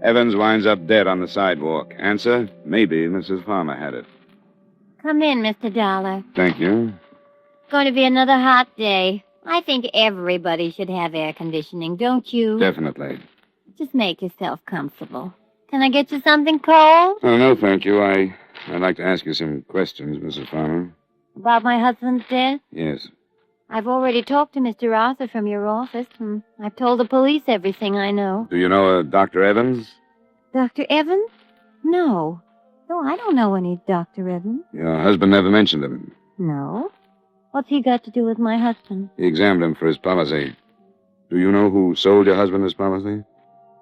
P: Evans winds up dead on the sidewalk. Answer, maybe Mrs. Farmer had it.
I: Come in, Mr. Dollar.
P: Thank you.
I: It's going to be another hot day. I think everybody should have air conditioning, don't you?
P: Definitely.
I: Just make yourself comfortable. Can I get you something cold?
P: Oh, no, thank you. I'd like to ask you some questions, Mrs. Farmer.
I: About my husband's death?
P: Yes.
I: I've already talked to Mr. Arthur from your office, and I've told the police everything I know.
P: Do you know a Dr. Evans?
I: Dr. Evans? No. No, I don't know any Dr. Evans.
P: Your husband never mentioned him.
I: No. What's he got to do with my husband?
P: He examined him for his policy. Do you know who sold your husband his policy?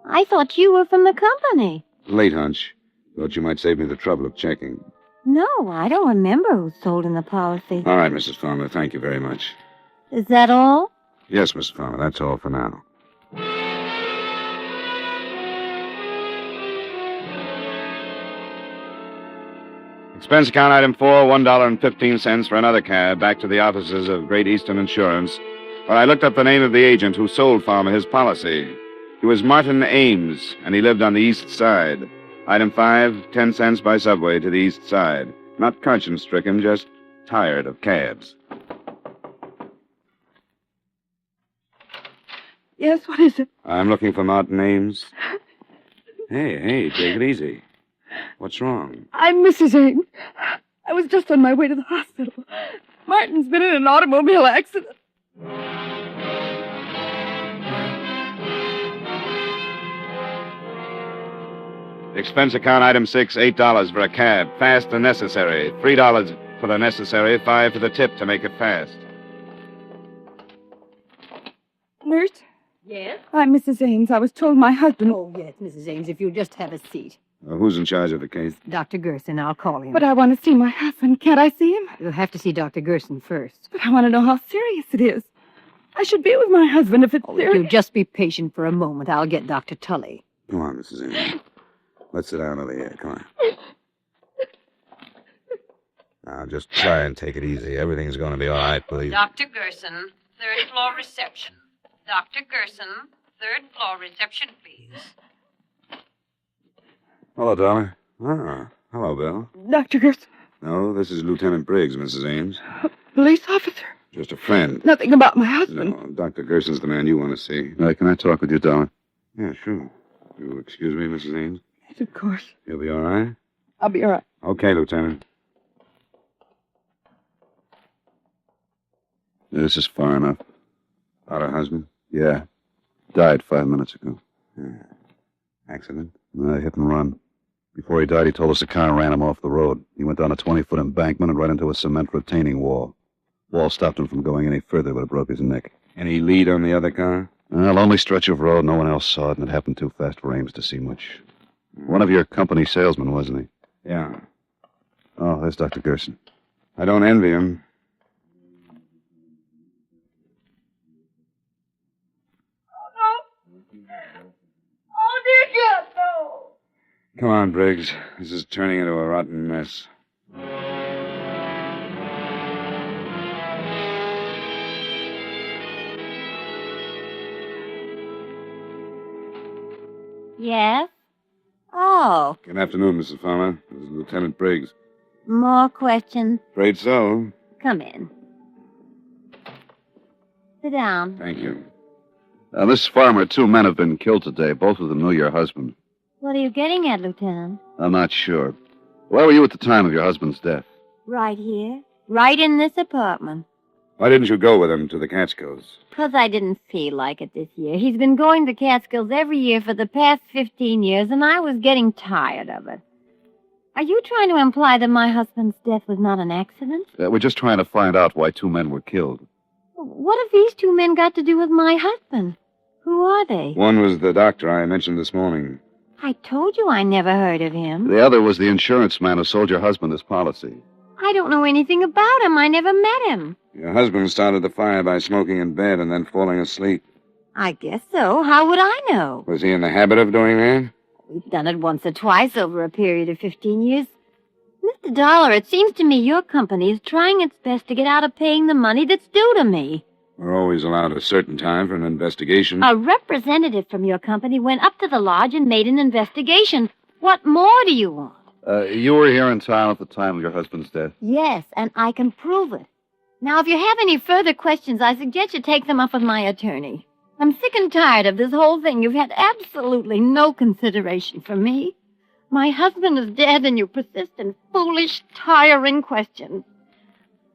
I: I thought you were from the company.
P: Late hunch. Thought you might save me the trouble of checking.
I: No, I don't remember who sold him the policy.
P: All right, Mrs. Farmer. Thank you very much.
I: Is that all?
P: Yes, Mrs. Farmer. That's all for now. Expense account item 4, $1.15 for another cab back to the offices of Great Eastern Insurance, where I looked up the name of the agent who sold Farmer his policy. He was Martin Ames, and he lived on the east side. Item 5, 10 cents by subway to the east side. Not conscience-stricken, just tired of cabs.
S: Yes, what is it?
P: I'm looking for Martin Ames. Hey, take it easy. What's wrong?
S: I'm Mrs. Ames. I was just on my way to the hospital. Martin's been in an automobile accident.
P: Expense account item 6, $8 for a cab. Fast and necessary. $3 for the necessary, $5 for the tip to make it fast.
S: Nurse?
W: Yes?
S: I'm Mrs. Ames. I was told my husband...
W: Oh, yes, Mrs. Ames, if you'll just have a seat.
V: Who's in charge of the case?
J: Dr. Gerson, I'll call him.
K: But I want to see my husband. Can't I see him?
J: You'll have to see Dr. Gerson first.
K: But I want to know how serious it is. I should be with my husband if it's
J: If
K: serious.
J: you'll just be patient for a moment, I'll get Dr. Tully.
V: Come on, Mrs. Ames. Let's sit down over here. Come on. Now, just try and take it easy. Everything's going to be all right, please.
W: Dr. Gerson, third floor reception. Dr. Gerson, third floor reception, please.
V: Hello, darling. Ah, hello, Bill.
K: Dr. Gerson,
V: No, this is Lieutenant Briggs, Mrs. Ames.
K: police officer.
V: Just a friend.
K: Nothing about my husband.
V: No, Dr. Gerson's the man you want to see. Can I talk with you, darling? Yeah, sure. You'll excuse me, Mrs. Ames?
K: Yes, of course.
V: You'll be all right?
K: I'll be all right.
V: Okay, Lieutenant. This is far enough. About her husband? Yeah. Died 5 minutes ago. Accident? Hit and run. Before he died, he told us a car ran him off the road. He went down a 20-foot embankment and right into a cement retaining wall. Wall stopped him from going any further, but it broke his neck. Any lead on the other car? Lonely stretch of road. No one else saw it, and it happened too fast for Ames to see much. One of your company salesmen, wasn't he? Yeah. Oh, there's Dr. Gerson. I don't envy him.
K: Oh, dear God, no.
V: Come on, Briggs. This is turning into a rotten mess.
I: Yes? Oh,
V: Good afternoon, Mrs. Farmer. This is Lieutenant Briggs.
I: more questions?
V: Afraid so.
I: Come in. Sit down.
V: Thank you.
X: Miss Farmer, 2 men have been killed today. Both of them knew your husband.
I: What are you getting at, Lieutenant?
X: I'm not sure. Where were you at the time of your husband's death?
I: Right here. Right in this apartment.
V: Why didn't you go with him to the Catskills?
I: 'Cause I didn't feel like it this year. He's been going to Catskills every year for the past 15 years, and I was getting tired of it. Are you trying to imply that my husband's death was not an accident?
X: We're just trying to find out why 2 men were killed.
I: What have these 2 men got to do with my husband? Who are they?
V: One was the doctor I mentioned this morning.
I: I told you I never heard of him.
X: The other was the insurance man who sold your husband his policy.
I: I don't know anything about him. I never met him.
V: Your husband started the fire by smoking in bed and then falling asleep.
I: I guess so. How would I know?
V: Was he in the habit of doing that?
I: We've done it once or twice over a period of 15 years. Mr. Dollar, it seems to me your company is trying its best to get out of paying the money that's due to me.
V: We're always allowed a certain time for an investigation.
I: A representative from your company went up to the lodge and made an investigation. What more do you want?
X: You were here in town at the time of your husband's death.
I: Yes, and I can prove it. Now, if you have any further questions, I suggest you take them up with my attorney. I'm sick and tired of this whole thing. You've had absolutely no consideration for me. My husband is dead, and you persist in foolish, tiring questions.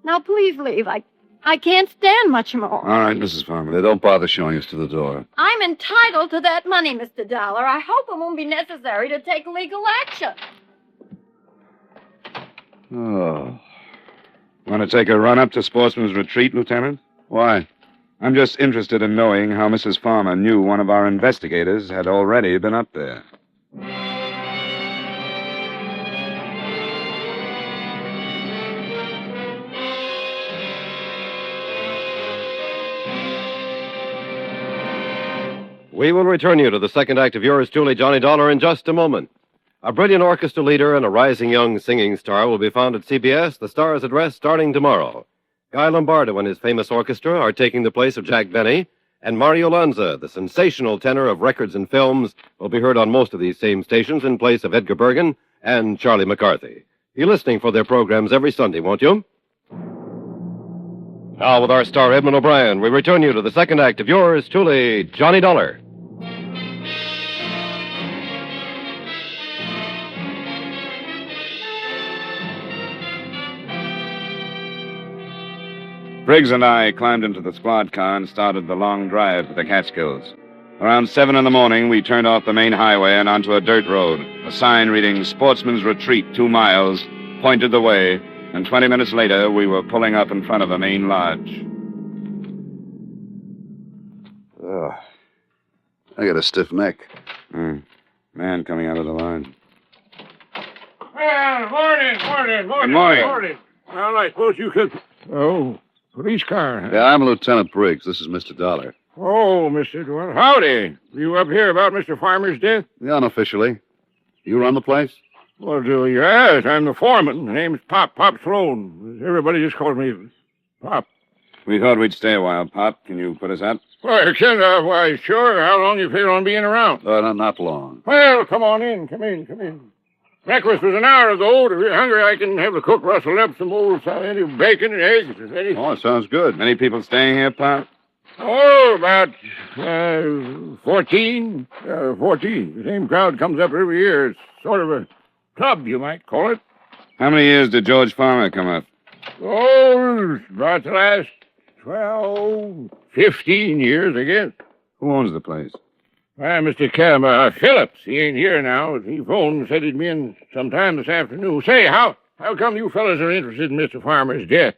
I: Now, please leave. I can't stand much more.
V: All right, Mrs. Farmer.
X: They don't bother showing us to the door.
I: I'm entitled to that money, Mr. Dollar. I hope it won't be necessary to take legal action.
V: Oh. Want to take a run up to Sportsman's Retreat, Lieutenant? Why? I'm just interested in knowing how Mrs. Farmer knew one of our investigators had already been up there.
U: We will return you to the second act of yours truly, Johnny Dollar, in just a moment. A brilliant orchestra leader and a rising young singing star will be found at CBS, the star's address, starting tomorrow. Guy Lombardo and his famous orchestra are taking the place of Jack Benny, and Mario Lanza, the sensational tenor of records and films, will be heard on most of these same stations in place of Edgar Bergen and Charlie McCarthy. Be listening for their programs every Sunday, won't you? Now, with our star Edmund O'Brien, we return you to the second act of yours truly, Johnny Dollar.
V: Briggs and I climbed into the squad car and started the long drive to the Catskills. Around 7 in the morning, we turned off the main highway and onto a dirt road. A sign reading Sportsman's Retreat, 2 miles, pointed the way, and 20 minutes later, we were pulling up in front of a main lodge.
X: I got a stiff neck.
V: Man coming out of the line.
C: Morning.
V: Good morning.
C: Well, I suppose you could... Oh, police car, huh?
X: Yeah, I'm Lieutenant Briggs. This is Mr. Dollar.
C: Oh, Mr. Well, howdy. You up here about Mr. Farmer's death?
X: Yeah, unofficially. You run the place?
C: Well, yes, I'm the foreman. My name's Pop Sloan. Everybody just calls me Pop.
P: We thought we'd stay a while, Pop. Can you put us out?
C: Why, sure. How long you figure on being around?
X: Not long.
C: Well, come on in. Come in. Breakfast was an hour ago. If you're hungry, I can have the cook rustle up some old any bacon and eggs. If any.
X: Oh, it sounds good.
P: Many people staying here, Pop?
C: Oh, about 14. 14. The same crowd comes up every year. It's sort of a club, you might call it.
P: How many years did George Farmer come up?
C: Oh, about the last 12, 15 years, I guess.
P: Who owns the place?
C: Mr. Phillips. He ain't here now. He phoned and said he'd be in sometime this afternoon. Say, how come you fellas are interested in Mr. Farmer's death?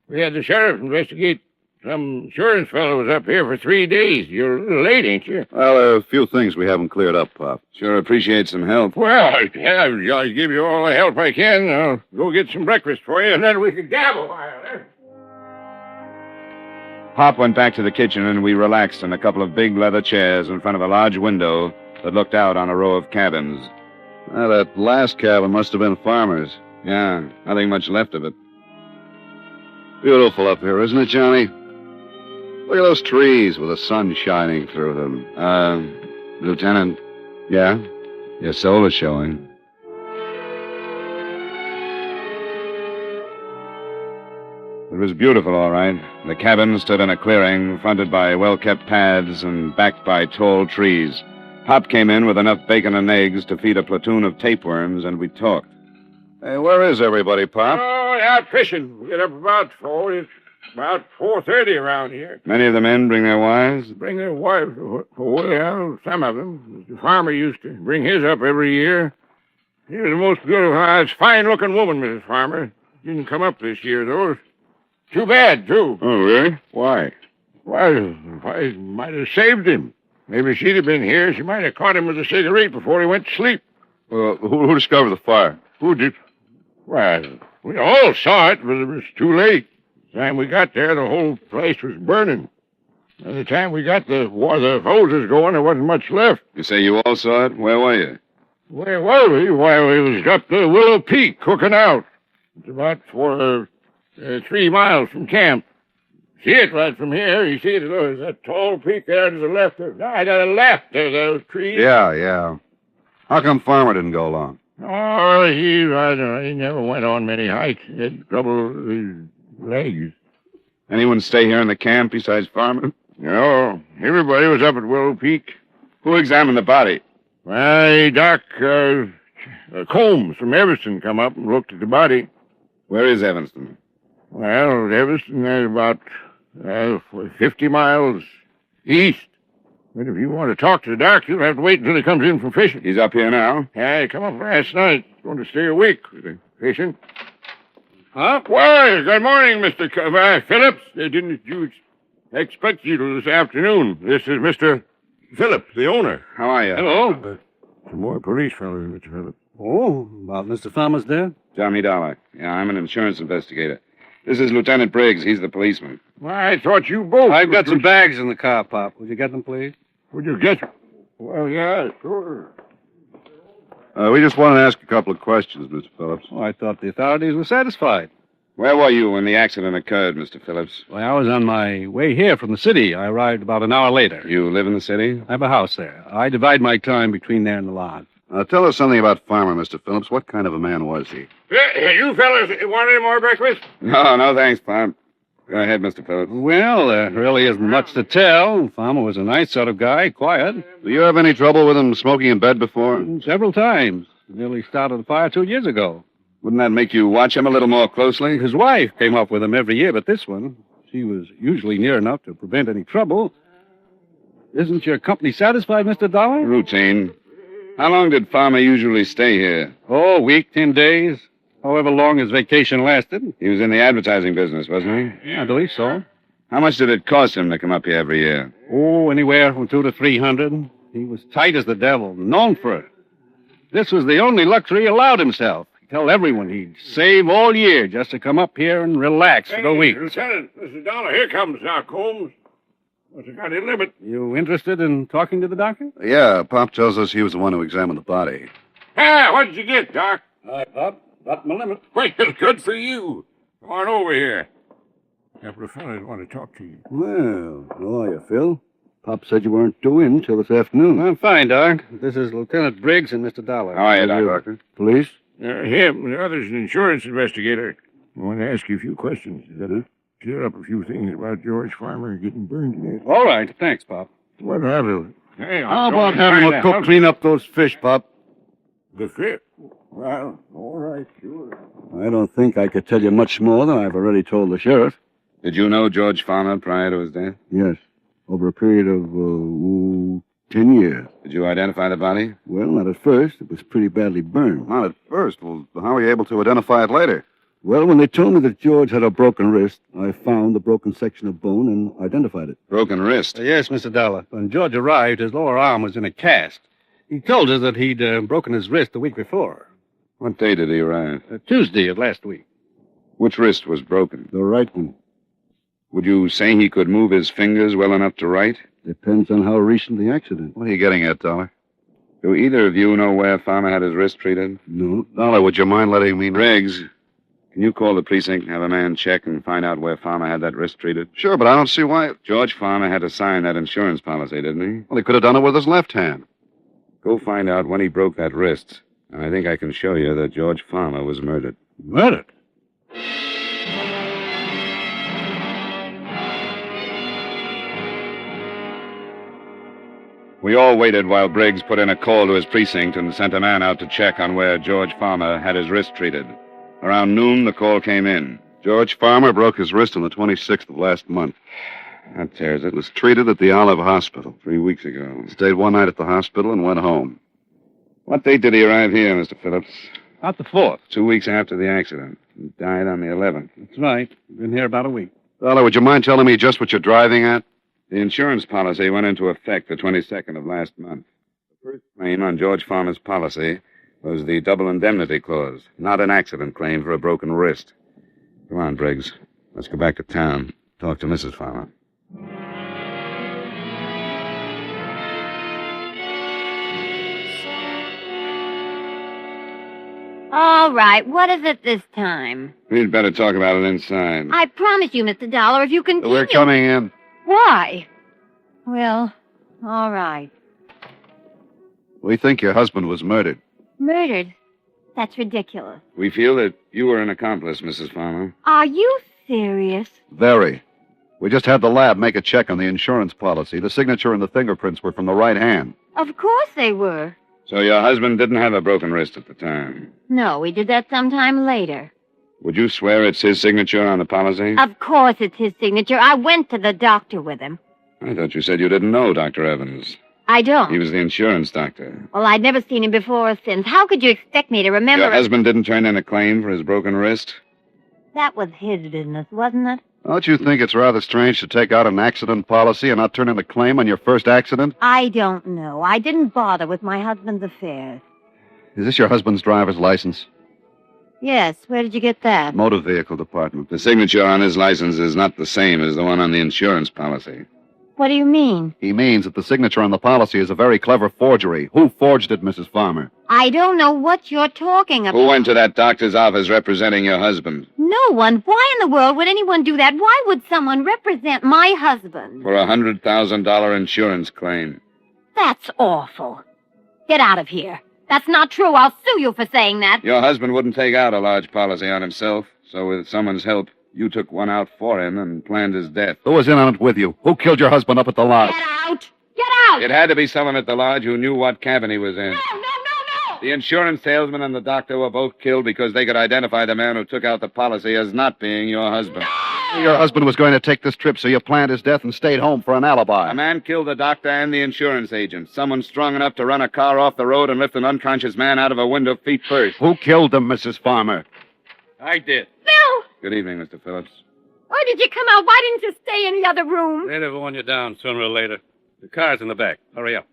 C: We had the sheriff investigate. Some insurance fellow was up here for 3 days. You're a little late, ain't you?
X: Well, a few things we haven't cleared up, Pop.
P: Sure appreciate some help.
C: Well, yeah, I'll give you all the help I can. I'll go get some breakfast for you, and then we can gab a while, eh?
P: Pop went back to the kitchen, and we relaxed in a couple of big leather chairs in front of a large window that looked out on a row of cabins.
X: Well, that last cabin must have been Farmer's.
P: Yeah, nothing much left of it.
X: Beautiful up here, isn't it, Johnny? Look at those trees with the sun shining through them.
P: Lieutenant.
X: Yeah?
P: Your soul is showing. It was beautiful, all right. The cabin stood in a clearing, fronted by well-kept paths and backed by tall trees. Pop came in with enough bacon and eggs to feed a platoon of tapeworms, and we talked.
X: Hey, where is everybody, Pop?
C: Oh, out fishing. We get up about 4. It's about 4:30 around here.
P: Many of the men bring their wives?
C: Bring their wives. Well, some of them. Mr. Farmer used to bring his up every year. He was the most beautiful, fine-looking woman, Mrs. Farmer. Didn't come up this year, though. Too bad, too.
X: Oh, really? Why?
C: Well, I might have saved him. Maybe she'd have been here. She might have caught him with a cigarette before he went to sleep.
X: Well, who discovered the fire?
C: Who did? Well, we all saw it, but it was too late. The time we got there, the whole place was burning. By the time we got the hoses going, there wasn't much left.
P: You say you all saw it? Where were you?
C: Where were we? Why, we was up the Willow Peak cooking out. It's about 3 miles from camp. See it right from here. You see it? There's that tall peak there to the left. To the left, there's those trees.
X: Yeah. How come Farmer didn't go along?
C: Oh, I don't know. He never went on many hikes. He had trouble with his legs.
P: Anyone stay here in the camp besides Farmer?
C: No. Everybody was up at Willow Peak.
P: Who examined the body?
C: Why, Doc Combs from Evanston come up and looked at the body.
P: Where is Evanston?
C: Well, Evanston is about 50 miles east. But if you want to talk to the doc, you'll have to wait until he comes in from fishing.
P: He's up here now?
C: Yeah, he come up last night. He's going to stay a week with the fishing. Huh? Why, good morning, Mr. Phillips. Didn't you expect you this afternoon? This is Mr. Phillips, the owner.
P: How are you?
C: Hello. Some more police fellows, Mr. Phillips.
D: Oh, about Mr. Farmer's death?
P: Johnny Dollar. Yeah, I'm an insurance investigator. This is Lieutenant Briggs. He's the policeman.
C: I thought you both...
D: I've got some bags in the car, Pop. Would you get them, please?
C: Would you get them? Well, yeah, sure.
X: We just want to ask a couple of questions, Mr. Phillips.
D: Oh, I thought the authorities were satisfied.
P: Where were you when the accident occurred, Mr. Phillips?
D: Well, I was on my way here from the city. I arrived about an hour later.
P: You live in the city?
D: I have a house there. I divide my time between there and the lodge.
X: Tell us something about Farmer, Mr. Phillips. What kind of a man was he?
C: You fellas want any more breakfast?
P: No, thanks, Pop. Go ahead, Mr. Phillips.
D: Well, there really isn't much to tell. Farmer was a nice sort of guy, quiet.
X: Do you have any trouble with him smoking in bed before?
D: Several times. Nearly started a fire 2 years ago.
P: Wouldn't that make you watch him a little more closely?
D: His wife came up with him every year, but this one, she was usually near enough to prevent any trouble. Isn't your company satisfied, Mr. Dollar?
P: Routine. How long did Farmer usually stay here?
D: Oh, a week, 10 days. However long his vacation lasted.
P: He was in the advertising business, wasn't he?
D: Yeah, I believe so.
P: How much did it cost him to come up here every year?
D: Oh, anywhere from $200 to $300. He was tight as the devil, known for it. This was the only luxury he allowed himself. He tell everyone he'd save all year just to come up here and relax for a week.
C: Lieutenant, Mr. Dollar, here comes Doc Holmes. What's the kind of limit?
D: You interested in talking to the doctor?
X: Yeah, Pop tells us he was the one who examined the body.
C: Ah, what did you get, Doc?
D: Hi, Pop. Got my limit.
C: Well, good for you. Come on over here. Couple of fellas want to talk to you.
X: Well, how are you, Phil? Pop said you weren't due in till this afternoon.
D: I'm fine, Doc. This is Lieutenant Briggs and Mr. Dollar.
X: How are you, Doctor? Police?
C: Him, the other's an insurance investigator. I want to ask you a few questions. Clear up a few things about George Farmer getting burned to death.
D: All right. Thanks, Pop.
C: What have you? Hey,
X: How about having a cook clean up those fish, Pop?
C: The fish? Well, all right, sure.
X: I don't think I could tell you much more than I've already told the sheriff.
V: Did you know George Farmer prior to his death?
X: Yes. Over a period of, 10 years.
V: Did you identify the body?
X: Well, not at first. It was pretty badly burned.
N: Not at first. Well, how were you able to identify it later?
X: Well, when they told me that George had a broken wrist, I found the broken section of bone and identified it.
V: Broken wrist?
D: Yes, Mr. Dollar. When George arrived, his lower arm was in a cast. He told us that he'd broken his wrist the week before.
V: What day did he arrive?
D: Tuesday of last week.
V: Which wrist was broken?
X: The right one.
V: Would you say he could move his fingers well enough to write?
X: Depends on how recent the accident.
N: What are you getting at, Dollar?
V: Do either of you know where Farmer had his wrist treated?
X: No.
N: Dollar, would you mind letting me know?
V: Briggs, can you call the precinct and have a man check and find out where Farmer had that wrist treated?
N: Sure, but I don't see why.
V: George Farmer had to sign that insurance policy, didn't he?
N: Well, he could have done it with his left hand.
V: Go find out when he broke that wrist. And I think I can show you that George Farmer was murdered.
D: Murdered?
V: We all waited while Briggs put in a call to his precinct and sent a man out to check on where George Farmer had his wrist treated. Around noon, the call came in.
N: George Farmer broke his wrist on the 26th of last month.
V: That tears it.
N: Was treated at the Olive Hospital.
V: 3 weeks ago.
N: Stayed one night at the hospital and went home.
V: What date did he arrive here, Mr. Phillips?
D: Not the 4th.
V: 2 weeks after the accident. He died on the 11th.
D: That's right. Been here about a week.
N: Dollar, would you mind telling me just what you're driving at?
V: The insurance policy went into effect the 22nd of last month. The first claim on George Farmer's policy was the double indemnity clause, not an accident claim for a broken wrist. Come on, Briggs. Let's go back to town. Talk to Mrs. Farmer.
I: All right, what is it this time?
V: We'd better talk about it inside.
I: I promise you, Mr. Dollar, if you continue...
N: We're coming in.
I: Why? Well, all right.
N: We think your husband was murdered.
I: Murdered? That's ridiculous.
V: We feel that you were an accomplice, Mrs. Farmer.
I: Are you serious?
N: Very. We just had the lab make a check on the insurance policy. The signature and the fingerprints were from the right hand.
I: Of course they were.
V: So your husband didn't have a broken wrist at the time?
I: No, we did that sometime later.
V: Would you swear it's his signature on the policy?
I: Of course it's his signature. I went to the doctor with him.
V: I thought you said you didn't know Dr. Evans.
I: I don't.
V: He was the insurance doctor.
I: Well, I'd never seen him before or since. How could you expect me to remember...
V: Your husband didn't turn in a claim for his broken wrist?
I: That was his business, wasn't it?
N: Don't you think it's rather strange to take out an accident policy and not turn in a claim on your first accident?
I: I don't know. I didn't bother with my husband's affairs.
N: Is this your husband's driver's license?
I: Yes, where did you get that?
N: Motor vehicle department.
V: The signature on his license is not the same as the one on the insurance policy.
I: What do you mean?
N: He means that the signature on the policy is a very clever forgery. Who forged it, Mrs. Farmer?
I: I don't know what you're talking about.
V: Who went to that doctor's office representing your husband?
I: No one. Why in the world would anyone do that? Why would someone represent my husband?
V: For a $100,000 insurance claim.
I: That's awful. Get out of here. That's not true. I'll sue you for saying that.
V: Your husband wouldn't take out a large policy on himself, so with someone's help, you took one out for him and planned his death.
N: Who was in on it with you? Who killed your husband up at the lodge?
I: Get out! Get out!
V: It had to be someone at the lodge who knew what cabin he was in.
I: No!
V: The insurance salesman and the doctor were both killed because they could identify the man who took out the policy as not being your husband.
N: Your husband was going to take this trip, so you planned his death and stayed home for an alibi.
V: A man killed the doctor and the insurance agent. Someone strong enough to run a car off the road and lift an unconscious man out of a window feet first.
N: Who killed him, Mrs. Farmer?
D: I did.
I: Bill!
V: Good evening, Mr. Phillips.
I: Why did you come out? Why didn't you stay in the other room?
D: They'd have worn you down sooner or later. The car's in the back. Hurry up.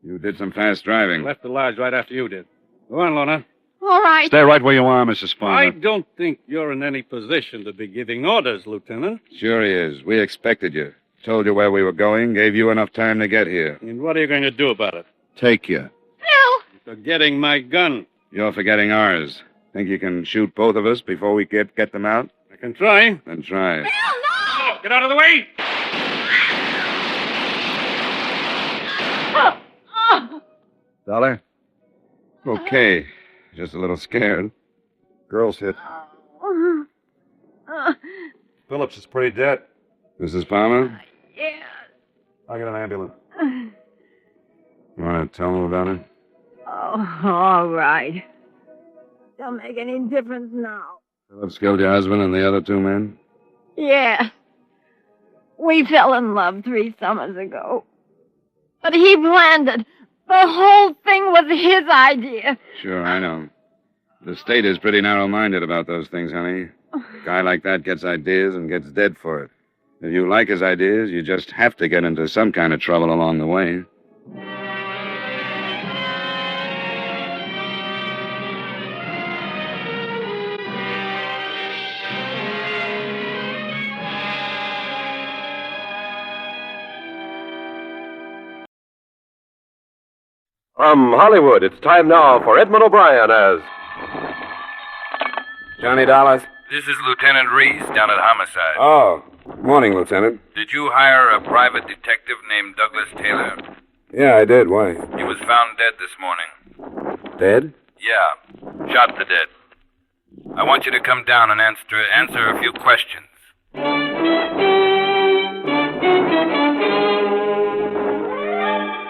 V: You did some fast driving.
D: Left the lodge right after you did. Go on, Lona.
I: All right.
X: Stay right where you are, Mrs.
D: I
X: Farmer.
D: don't think you're in any position to be giving orders, Lieutenant.
V: Sure he is. We expected you. Told you where we were going, gave you enough time to get here.
D: And what are you going to do about it?
X: Take you.
D: You're forgetting my gun.
V: You're forgetting ours. Think you can shoot both of us before we get them out?
D: I can try.
V: Then try.
D: Get out of the way!
V: Dollar? Okay. Just a little scared.
R: Girl's hit. Phillips is pretty dead.
V: Mrs. Palmer?
I: Yeah.
R: I'll get an ambulance.
V: Want to tell them about it?
I: Oh, all right. Don't make any difference now.
V: Phillips killed your husband and the other two men?
I: Yeah. We fell in love 3 summers ago. But he planned it. The whole thing was his idea.
V: Sure, I know. The state is pretty narrow-minded about those things, honey. A guy like that gets ideas and gets dead for it. If you like his ideas, you just have to get into some kind of trouble along the way.
U: From Hollywood, it's time now for Edmund O'Brien as
V: Johnny Dollars?
E: This is Lieutenant Reese down at Homicide.
V: Oh, morning, Lieutenant.
E: Did you hire a private detective named Douglas Taylor?
V: Yeah, I did. Why?
E: He was found dead this morning.
V: Dead?
E: Yeah, shot to death. I want you to come down and answer a few questions.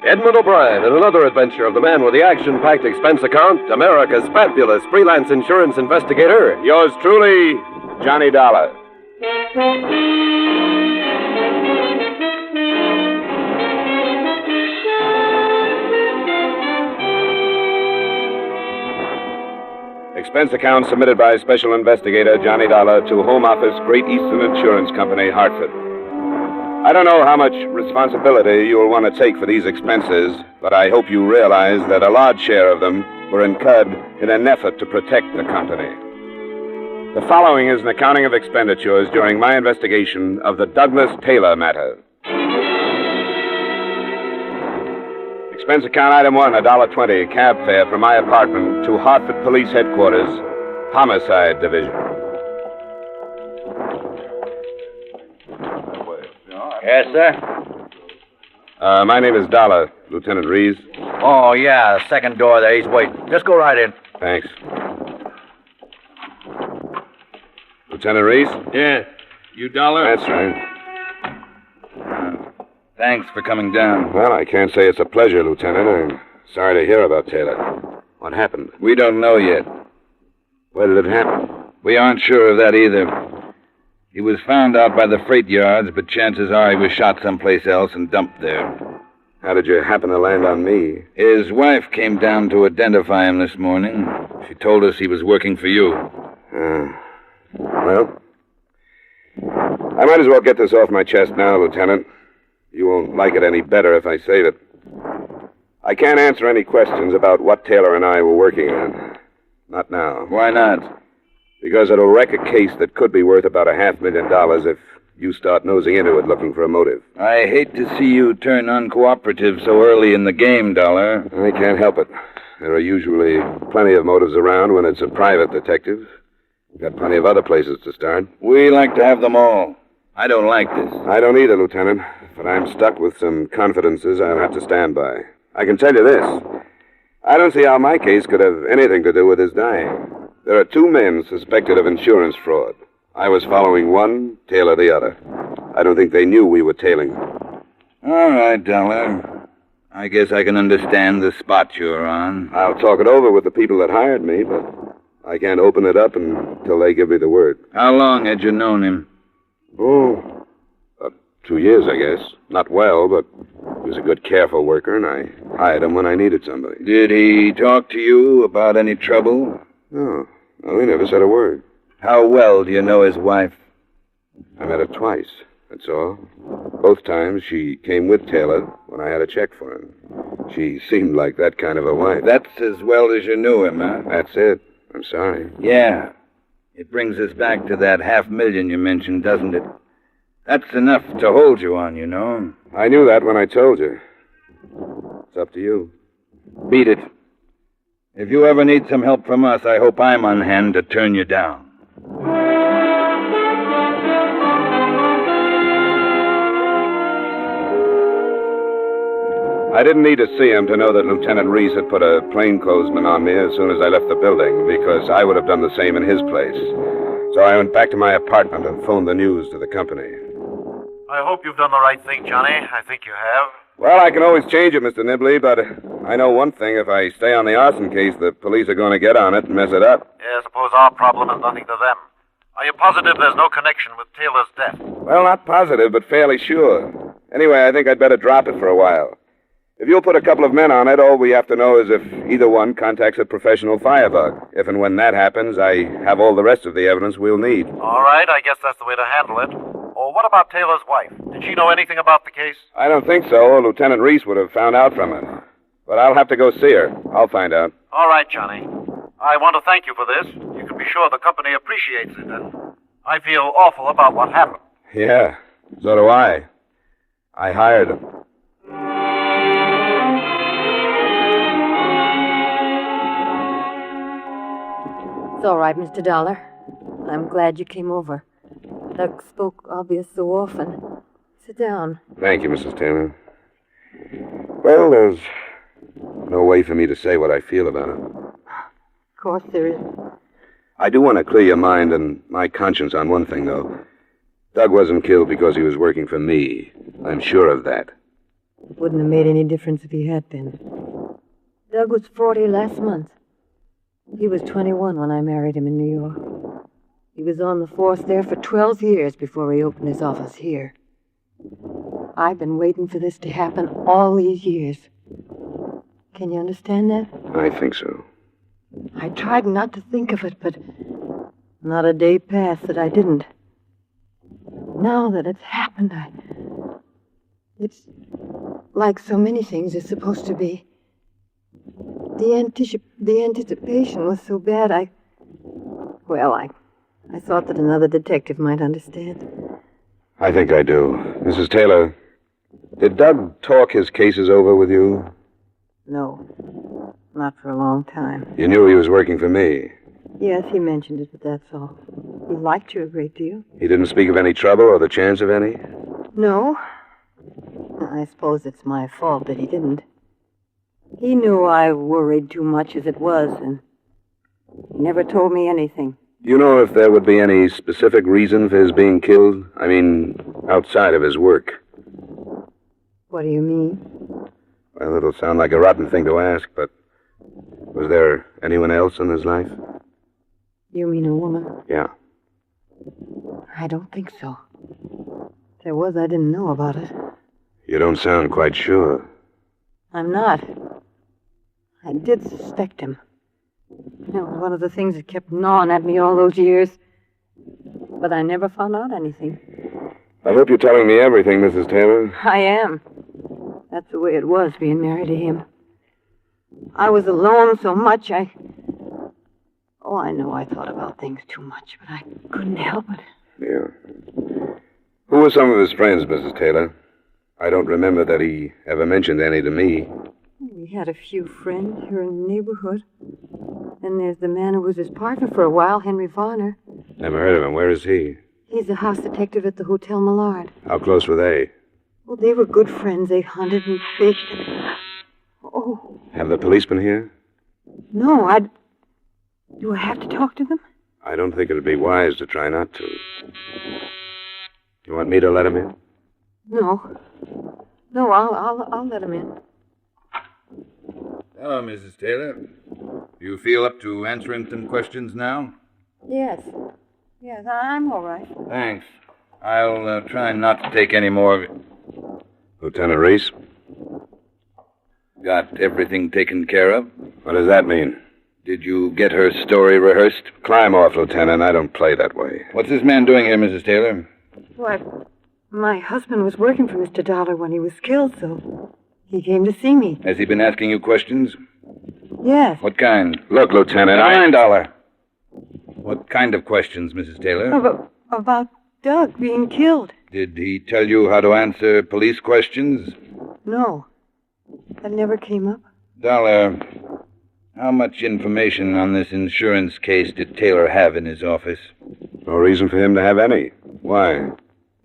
U: Edmund O'Brien in another adventure of the man with the action-packed expense account, America's fabulous freelance insurance investigator, yours truly,
V: Johnny Dollar. Expense account submitted by Special Investigator Johnny Dollar to Home Office, Great Eastern Insurance Company, Hartford. I don't know how much responsibility you will want to take for these expenses, but I hope you realize that a large share of them were incurred in an effort to protect the company. The following is an accounting of expenditures during my investigation of the Douglas Taylor matter. Expense account item 1, $1.20, cab fare from my apartment to Hartford Police Headquarters, Homicide Division.
G: Yes, sir?
V: My name is Dollar, Lieutenant Reese.
G: Oh, yeah, second door there. He's waiting. Just go right in.
V: Thanks. Lieutenant Reese?
E: Yeah. You Dollar?
V: That's right.
G: Thanks for coming down.
V: Well, I can't say it's a pleasure, Lieutenant. I'm sorry to hear about Taylor. What happened?
G: We don't know yet.
V: Where did it happen?
G: We aren't sure of that either. He was found out by the freight yards, but chances are he was shot someplace else and dumped there.
V: How did you happen to land on me?
G: His wife came down to identify him this morning. She told us he was working for you.
V: Well, I might as well get this off my chest now, Lieutenant. You won't like it any better if I save it. I can't answer any questions about what Taylor and I were working on. Not now.
G: Why not?
V: Because it'll wreck a case that could be worth about $500,000 if you start nosing into it looking for a motive.
G: I hate to see you turn uncooperative so early in the game, Dollar.
V: I can't help it. There are usually plenty of motives around when it's a private detective. Got plenty of other places to start.
G: We like to have them all. I don't like this.
V: I don't either, Lieutenant. But I'm stuck with some confidences I'll have to stand by. I can tell you this. I don't see how my case could have anything to do with his dying. There are 2 men suspected of insurance fraud. I was following one, Taylor the other. I don't think they knew we were tailing them.
G: All right, Dollar. I guess I can understand the spot you're on.
V: I'll talk it over with the people that hired me, but I can't open it up until they give me the word.
G: How long had you known him?
V: Oh, about 2 years, I guess. Not well, but he was a good, careful worker, and I hired him when I needed somebody.
G: Did he talk to you about any trouble?
V: No, he never said a word.
G: How well do you know his wife?
V: I met her twice. That's all. Both times she came with Taylor when I had a check for him. She seemed like that kind of a wife.
G: That's as well as you knew him, huh?
V: That's it. I'm sorry.
G: Yeah. It brings us back to that $500,000 you mentioned, doesn't it? That's enough to hold you on, you know.
V: I knew that when I told you. It's up to you.
G: Beat it. If you ever need some help from us, I hope I'm on hand to turn you down.
V: I didn't need to see him to know that Lieutenant Reese had put a plainclothesman on me as soon as I left the building, because I would have done the same in his place. So I went back to my apartment and phoned the news to the company.
A: I hope you've done the right thing, Johnny. I think you have.
V: Well, I can always change it, Mr. Nibley, but I know one thing. If I stay on the arson case, the police are going to get on it and mess it up.
A: Yeah, I suppose our problem is nothing to them. Are you positive there's no connection with Taylor's death?
V: Well, not positive, but fairly sure. Anyway, I think I'd better drop it for a while. If you'll put a couple of men on it, all we have to know is if either one contacts a professional firebug. If and when that happens, I have all the rest of the evidence we'll need.
A: All right, I guess that's the way to handle it. Or what about Taylor's wife? Did she know anything about the case?
V: I don't think so, or Lieutenant Reese would have found out from her. But I'll have to go see her. I'll find out.
A: All right, Johnny. I want to thank you for this. You can be sure the company appreciates it, and I feel awful about what happened.
V: Yeah, so do I. I hired him.
B: It's all right, Mr. Dollar. I'm glad you came over. Doug spoke obvious so often. Sit down.
V: Thank you, Mrs. Taylor. Well, there's no way for me to say what I feel about it.
B: Of course there is.
V: I do want to clear your mind and my conscience on one thing, though. Doug wasn't killed because he was working for me. I'm sure of that.
B: It wouldn't have made any difference if he had been. Doug was 40 last month. He was 21 when I married him in New York. He was on the force there for 12 years before he opened his office here. I've been waiting for this to happen all these years. Can you understand that?
V: I think so.
B: I tried not to think of it, but not a day passed that I didn't. Now that it's happened, it's like so many things are supposed to be. The anticipation was so bad, I thought that another detective might understand.
V: I think I do. Mrs. Taylor, did Doug talk his cases over with you?
B: No, not for a long time.
V: You knew he was working for me.
B: Yes, he mentioned it, but that's all. He liked you a great deal.
V: He didn't speak of any trouble or the chance of any?
B: No. I suppose it's my fault that he didn't. He knew I worried too much as it was, and he never told me anything.
V: Do you know if there would be any specific reason for his being killed? I mean, outside of his work.
B: What do you mean?
V: Well, it'll sound like a rotten thing to ask, but was there anyone else in his life?
B: You mean a woman?
V: Yeah.
B: I don't think so. If there was, I didn't know about it.
V: You don't sound quite sure.
B: I'm not. I did suspect him. It was one of the things that kept gnawing at me all those years. But I never found out anything.
V: I hope you're telling me everything, Mrs. Taylor.
B: I am. That's the way it was, being married to him. I was alone so much, I know I thought about things too much, but I couldn't help it.
V: Yeah. Who were some of his friends, Mrs. Taylor? I don't remember that he ever mentioned any to me.
B: He had a few friends here in the neighborhood. Then there's the man who was his partner for a while, Henry Varner.
V: Never heard of him. Where is he?
B: He's a house detective at the Hotel Millard.
V: How close were they?
B: Well, they were good friends. They hunted and fished. Oh.
V: Have the police been here?
B: No, do I have to talk to them?
V: I don't think it'd be wise to try not to. You want me to let him in?
B: No. No, I'll let him in.
G: Hello, Mrs. Taylor. You feel up to answering some questions now?
B: Yes. Yes, I'm all right.
G: Thanks. I'll try not to take any more of it.
V: Lieutenant Reese?
G: Got everything taken care of?
V: What does that mean?
G: Did you get her story rehearsed?
V: Climb off, Lieutenant. I don't play that way.
G: What's this man doing here, Mrs. Taylor?
B: My husband was working for Mr. Dollar when he was killed, so he came to see me.
G: Has he been asking you questions?
B: Yes.
G: What kind?
V: Look, Lieutenant,
G: $9. What kind of questions, Mrs. Taylor?
B: About Doug being killed.
G: Did he tell you how to answer police questions?
B: No. That never came up.
G: Dollar, how much information on this insurance case did Taylor have in his office?
X: No reason for him to have any. Why?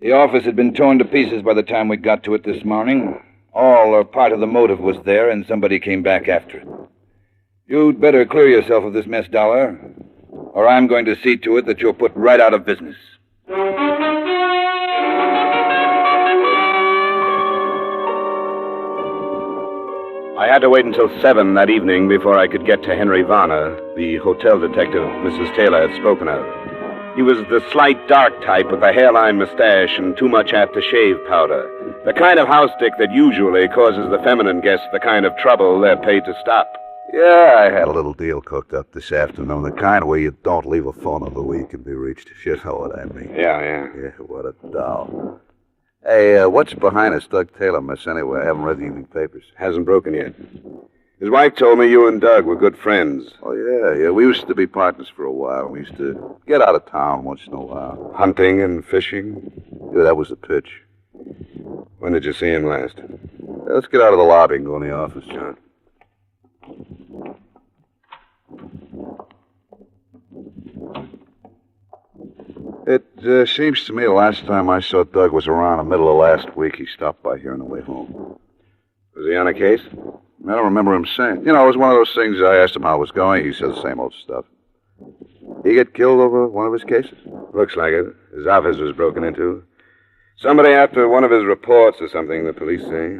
G: The office had been torn to pieces by the time we got to it this morning. All or part of the motive was there, and somebody came back after it. You'd better clear yourself of this mess, Dollar, or I'm going to see to it that you're put right out of business.
X: I had to wait until 7 that evening before I could get to Henry Varner, the hotel detective Mrs. Taylor had spoken of. He was the slight, dark type with a hairline mustache and too much aftershave powder. The kind of house dick that usually causes the feminine guests the kind of trouble they're paid to stop.
N: Yeah, I had a little deal cooked up this afternoon. The kind where you don't leave a phone number where you can be reached. You know what I mean.
X: Yeah.
N: Yeah, what a doll. Hey, what's behind this Doug Taylor mess anyway? I haven't read the evening papers.
X: Hasn't broken yet. His wife told me you and Doug were good friends.
N: Oh, yeah. We used to be partners for a while. We used to get out of town once in a while.
X: Hunting and fishing?
N: Yeah, that was the pitch.
X: When did you see him last?
N: Yeah, let's get out of the lobby and go in the office, John. It seems to me the last time I saw Doug was around the middle of last week. He stopped by here on the way home.
X: Was he on a case?
N: I don't remember him saying. You know, it was one of those things I asked him how it was going. He said the same old stuff. He get killed over one of his cases?
X: Looks like it. His office was broken into. Somebody after one of his reports or something, the police say.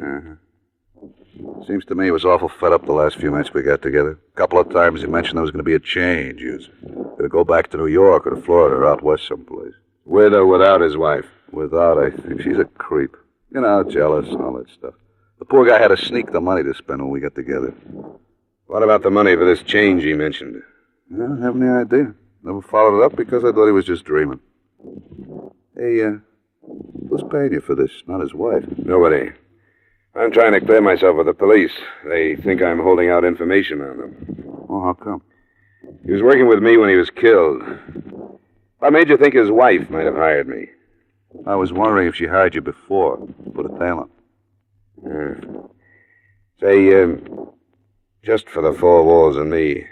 N: Seems to me he was awful fed up the last few nights we got together. A couple of times he mentioned there was going to be a change. He was going to go back to New York or to Florida or out west someplace.
X: With or without his wife?
N: Without, I think. She's a creep. You know, jealous and all that stuff. The poor guy had to sneak the money to spend when we got together.
X: What about the money for this change he mentioned?
N: I don't have any idea. Never followed it up because I thought he was just dreaming. Hey, who's paying you for this? Not his wife.
X: Nobody. I'm trying to clear myself with the police. They think I'm holding out information on them.
N: Oh, how come?
X: He was working with me when he was killed. What made you think his wife might have hired me?
N: I was wondering if she hired you before. Put a tail on.
X: Say, just for the four walls and me,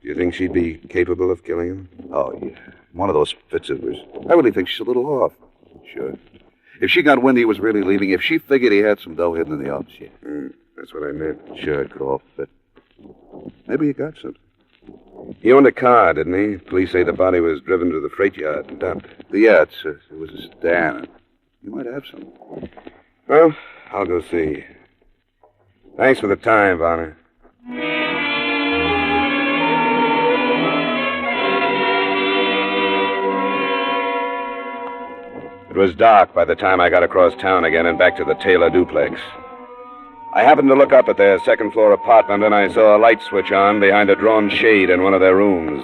X: do you think she'd be capable of killing him?
N: Oh, yeah. One of those fits of hers. I really think she's a little off. Sure. If she got wind he was really leaving, if she figured he had some dough hidden in the office, yeah.
X: That's what I meant.
N: Sure, it could all fit. Maybe you got something.
X: He owned a car, didn't he? Police say the body was driven to the freight yard and dumped.
N: Yeah, it was a sedan. You might have some.
X: Well, I'll go see. Thanks for the time, Varner. It was dark by the time I got across town again and back to the Taylor duplex. I happened to look up at their second-floor apartment, and I saw a light switch on behind a drawn shade in one of their rooms.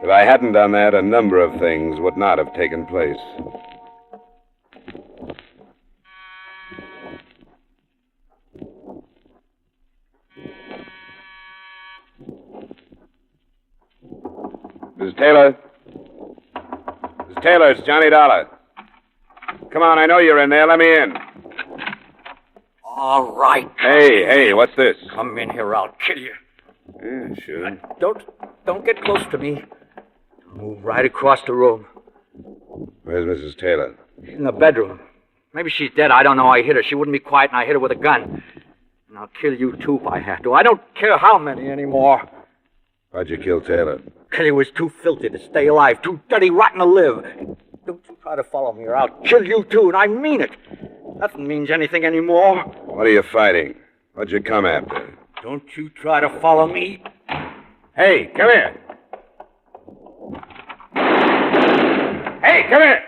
X: If I hadn't done that, a number of things would not have taken place. Mrs. Taylor? Mrs. Taylor, it's Johnny Dollar. Come on, I know you're in there. Let me in.
H: All right.
X: Hey, what's this?
H: Come in here, I'll kill you.
X: Yeah, sure.
H: Don't get close to me. Move right across the room.
X: Where's Mrs. Taylor?
H: She's in the bedroom. Maybe she's dead. I don't know. I hit her. She wouldn't be quiet, and I hit her with a gun. And I'll kill you, too, if I have to. I don't care how many anymore.
X: Why'd you kill Taylor?
H: Because he was too filthy to stay alive, too dirty rotten to live. Don't you try to follow me, or I'll kill you, too, and I mean it. Nothing means anything anymore.
X: What are you fighting? What'd you come after?
H: Don't you try to follow me.
X: Hey, come here. Hey, come here.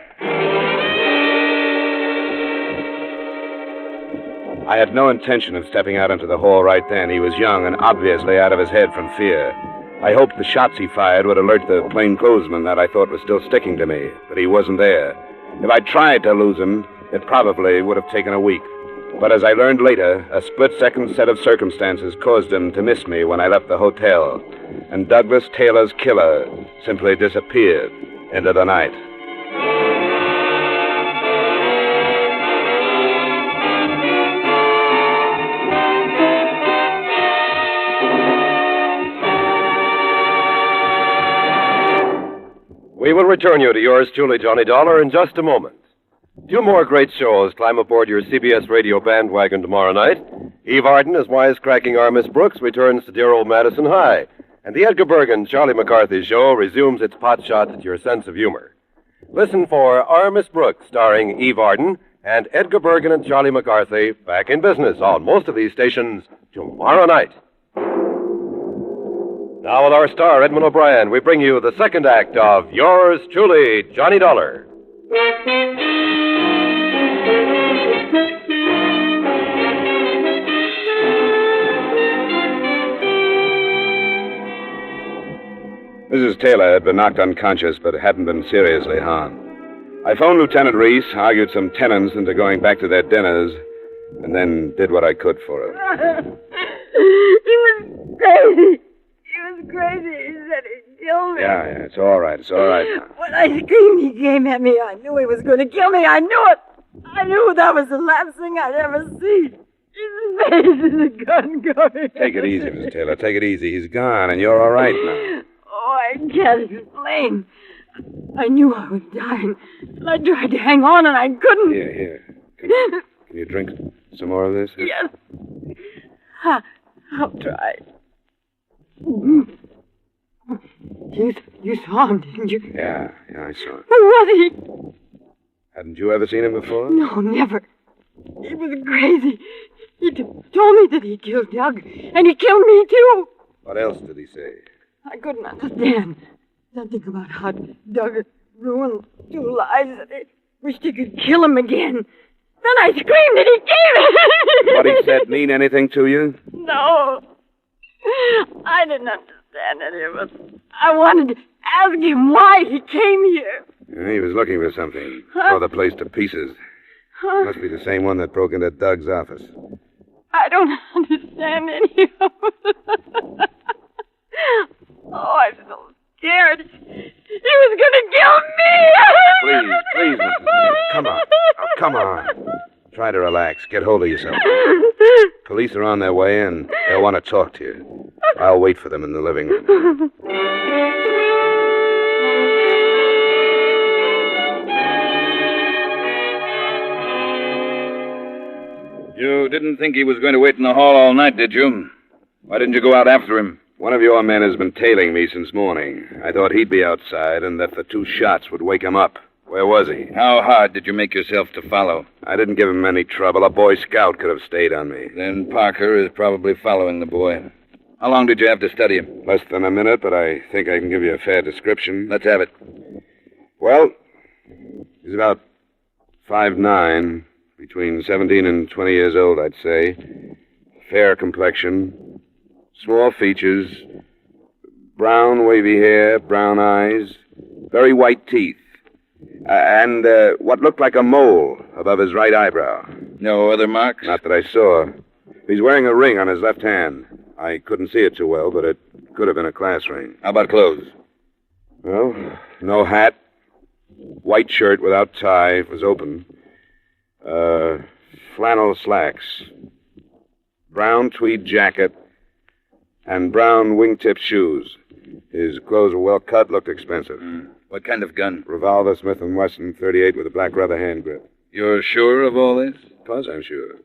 X: I had no intention of stepping out into the hall right then. He was young and obviously out of his head from fear. I hoped the shots he fired would alert the plainclothesman that I thought was still sticking to me, but he wasn't there. If I tried to lose him, It probably would have taken a week. But as I learned later, a split-second set of circumstances caused him to miss me when I left the hotel. And Douglas Taylor's killer simply disappeared into the night.
U: We will return you to yours truly, Johnny Dollar, in just a moment. 2 more great shows climb aboard your CBS radio bandwagon tomorrow night. Eve Arden as wisecracking our Miss Brooks returns to dear old Madison High. And the Edgar Bergen Charlie McCarthy show resumes its pot shots at your sense of humor. Listen for Our Miss Brooks, starring Eve Arden, and Edgar Bergen and Charlie McCarthy back in business on most of these stations tomorrow night. Now with our star, Edmund O'Brien, we bring you the second act of yours truly, Johnny Dollar.
X: Mrs. Taylor had been knocked unconscious, but hadn't been seriously harmed. I phoned Lieutenant Reese, argued some tenants into going back to their dinners, and then did what I could for her.
B: He was crazy. He was crazy. He said he'd kill me.
X: Yeah, it's all right. It's all right.
B: When I screamed, he came at me. I knew he was going to kill me. I knew it. I knew that was the last thing I'd ever see. His face and the gun going.
X: Take it easy, Mrs. Taylor. Take it easy. He's gone, and you're all right now.
B: Oh, I can't explain. I knew I was dying. And I tried to hang on, and I couldn't.
X: Here. Can you drink some more of this?
B: Yes. I'll try. You saw him, didn't you?
X: Yeah, I saw him.
B: Who was he?
X: Hadn't you ever seen him before?
B: No, never. He was crazy. He told me that he killed Doug, and he killed me, too.
X: What else did he say?
B: I couldn't understand. Something about how Doug had ruined 2 lives, and I wished he could kill him again. Then I screamed, and he came.
X: What he said mean anything to you?
B: No. I didn't understand any of it. I wanted to ask him why he came here.
X: He was looking for something. Tore the place to pieces. Must be the same one that broke into Doug's office.
B: I don't understand any of it. Oh, I'm so scared. He was going to kill me.
X: Please, Mrs. Come on. Oh, come on. Try to relax. Get hold of yourself. Police are on their way, and they'll want to talk to you. I'll wait for them in the living room.
N: You didn't think he was going to wait in the hall all night, did you? Why didn't you go out after him?
X: One of your men has been tailing me since morning. I thought he'd be outside and that the 2 shots would wake him up. Where was he?
N: How hard did you make yourself to follow?
X: I didn't give him any trouble. A Boy Scout could have stayed on me.
N: Then Parker is probably following the boy. How long did you have to study him?
X: Less than a minute, but I think I can give you a fair description.
N: Let's have it.
X: Well, he's about 5'9", between 17 and 20 years old, I'd say. Fair complexion, small features, brown wavy hair, brown eyes, very white teeth, and what looked like a mole above his right eyebrow.
N: No other marks?
X: Not that I saw. He's wearing a ring on his left hand. I couldn't see it too well, but it could have been a class ring.
N: How about clothes?
X: Well, no hat, white shirt without tie, it was open. Flannel slacks, brown tweed jacket, and brown wingtip shoes. His clothes were well cut, looked expensive.
N: What kind of gun?
X: Revolver, Smith & Wesson, .38 with a black rubber hand grip.
N: You're sure of all this?
X: Of course I'm sure.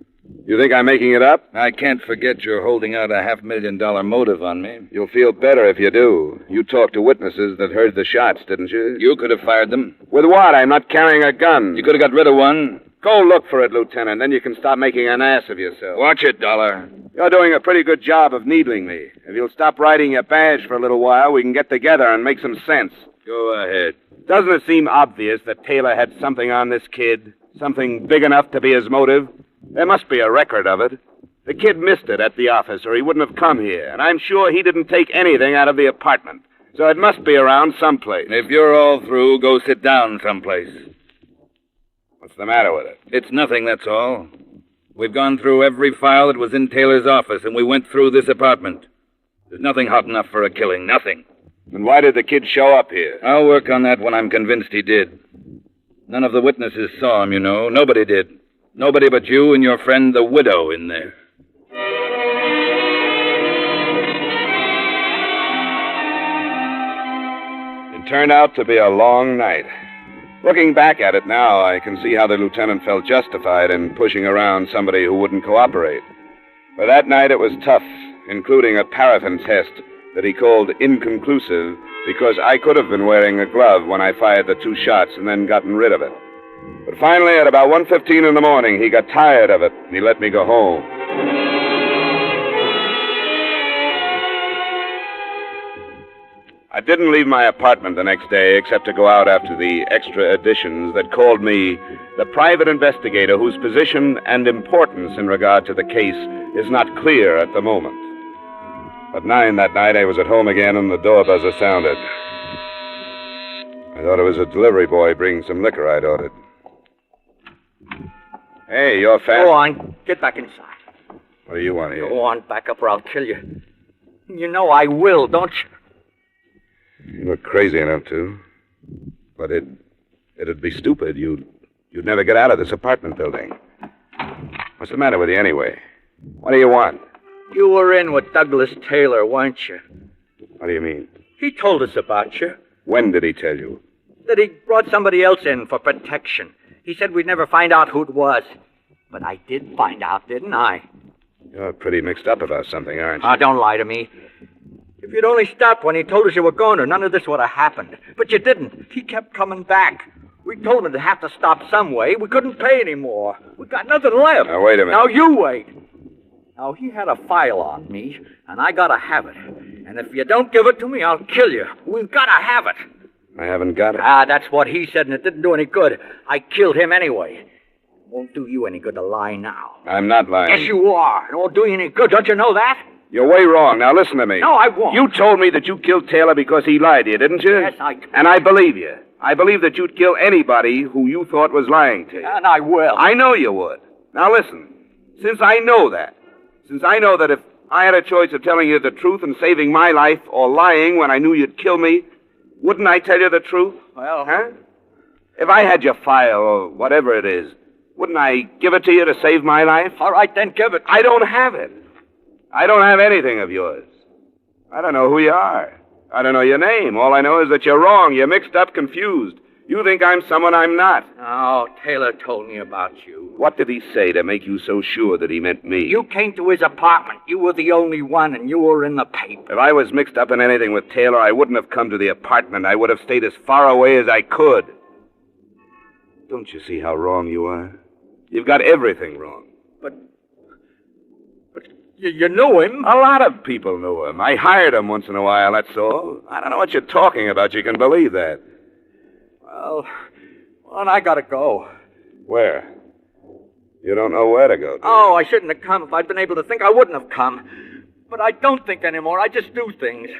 X: You think I'm making it up?
N: I can't forget you're holding out a $500,000 motive on me.
X: You'll feel better if you do. You talked to witnesses that heard the shots, didn't you?
N: You could have fired them.
X: With what? I'm not carrying a gun.
N: You could have got rid of one.
X: Go look for it, Lieutenant. Then you can stop making an ass of yourself.
N: Watch it, Dollar.
X: You're doing a pretty good job of needling me. If you'll stop riding your badge for a little while, we can get together and make some sense.
N: Go ahead.
X: Doesn't it seem obvious that Taylor had something on this kid? Something big enough to be his motive? There must be a record of it. The kid missed it at the office, or he wouldn't have come here. And I'm sure he didn't take anything out of the apartment. So it must be around someplace.
N: If you're all through, go sit down someplace.
X: What's
V: the matter with it?
G: It's nothing, that's all. We've gone through every file that was in Taylor's office, and we went through this apartment. There's nothing hot enough for a killing, nothing.
V: Then why did the kid show up here?
G: I'll work on that when I'm convinced he did. None of the witnesses saw him, you know. Nobody did. Nobody but you and your friend, the widow, in there.
V: It turned out to be a long night. Looking back at it now, I can see how the lieutenant felt justified in pushing around somebody who wouldn't cooperate. But that night it was tough, including a paraffin test that he called inconclusive because I could have been wearing a glove when I fired the 2 shots and then gotten rid of it. But finally, at about 1:15 in the morning, he got tired of it and he let me go home. I didn't leave my apartment the next day except to go out after the extra editions that called me the private investigator whose position and importance in regard to the case is not clear at the moment. At 9 that night, I was at home again and the door buzzer sounded. I thought it was a delivery boy bringing some liquor I'd ordered. Hey, you're fat.
H: Go on. Get back inside.
V: What do you want here?
H: Go on back up or I'll kill you. You know I will, don't you?
V: You look crazy enough to. But it'd be stupid. You'd never get out of this apartment building. What's the matter with you anyway? What do you want?
H: You were in with Douglas Taylor, weren't you?
V: What do you mean?
H: He told us about you.
V: When did he tell you?
H: That he brought somebody else in for protection. He said we'd never find out who it was. But I did find out, didn't I?
V: You're pretty mixed up about something, aren't you?
H: Ah, don't lie to me. If you'd only stopped when he told us you were going, none of this would have happened. But you didn't. He kept coming back. We told him to have to stop some way. We couldn't pay anymore. We got nothing left.
V: Now, wait a minute.
H: Now, you wait. Now, he had a file on me, and I gotta have it. And if you don't give it to me, I'll kill you. We've gotta have it.
V: I haven't got it.
H: Ah, that's what he said, and it didn't do any good. I killed him anyway. Won't do you any good to lie now.
V: I'm not lying.
H: Yes, you are. It won't do you any good. Don't you know that?
V: You're way wrong. Now, listen to me.
H: No, I won't.
V: You told me that you killed Taylor because he lied to you, didn't you?
H: Yes, I did.
V: And I believe you. I believe that you'd kill anybody who you thought was lying to you.
H: And I will.
V: I know you would. Now, listen. Since I know that if I had a choice of telling you the truth and saving my life or lying when I knew you'd kill me, wouldn't I tell you the truth?
H: Well,
V: huh? If I had your file or whatever it is, wouldn't I give it to you to save my life?
H: All right, then give it.
V: I don't have it. I don't have anything of yours. I don't know who you are. I don't know your name. All I know is that you're wrong. You're mixed up, confused. You think I'm someone I'm not.
H: Oh, Taylor told me about you.
V: What did he say to make you so sure that he meant me?
H: You came to his apartment. You were the only one, and you were in the paper.
V: If I was mixed up in anything with Taylor, I wouldn't have come to the apartment. I would have stayed as far away as I could. Don't you see how wrong you are? You've got everything wrong.
H: But you knew him.
V: A lot of people knew him. I hired him once in a while, that's all. I don't know what you're talking about. You can believe that.
H: Well, I gotta go.
V: Where? You don't know where to go, do you?
H: Oh, I shouldn't have come. If I'd been able to think, I wouldn't have come. But I don't think anymore. I just do things.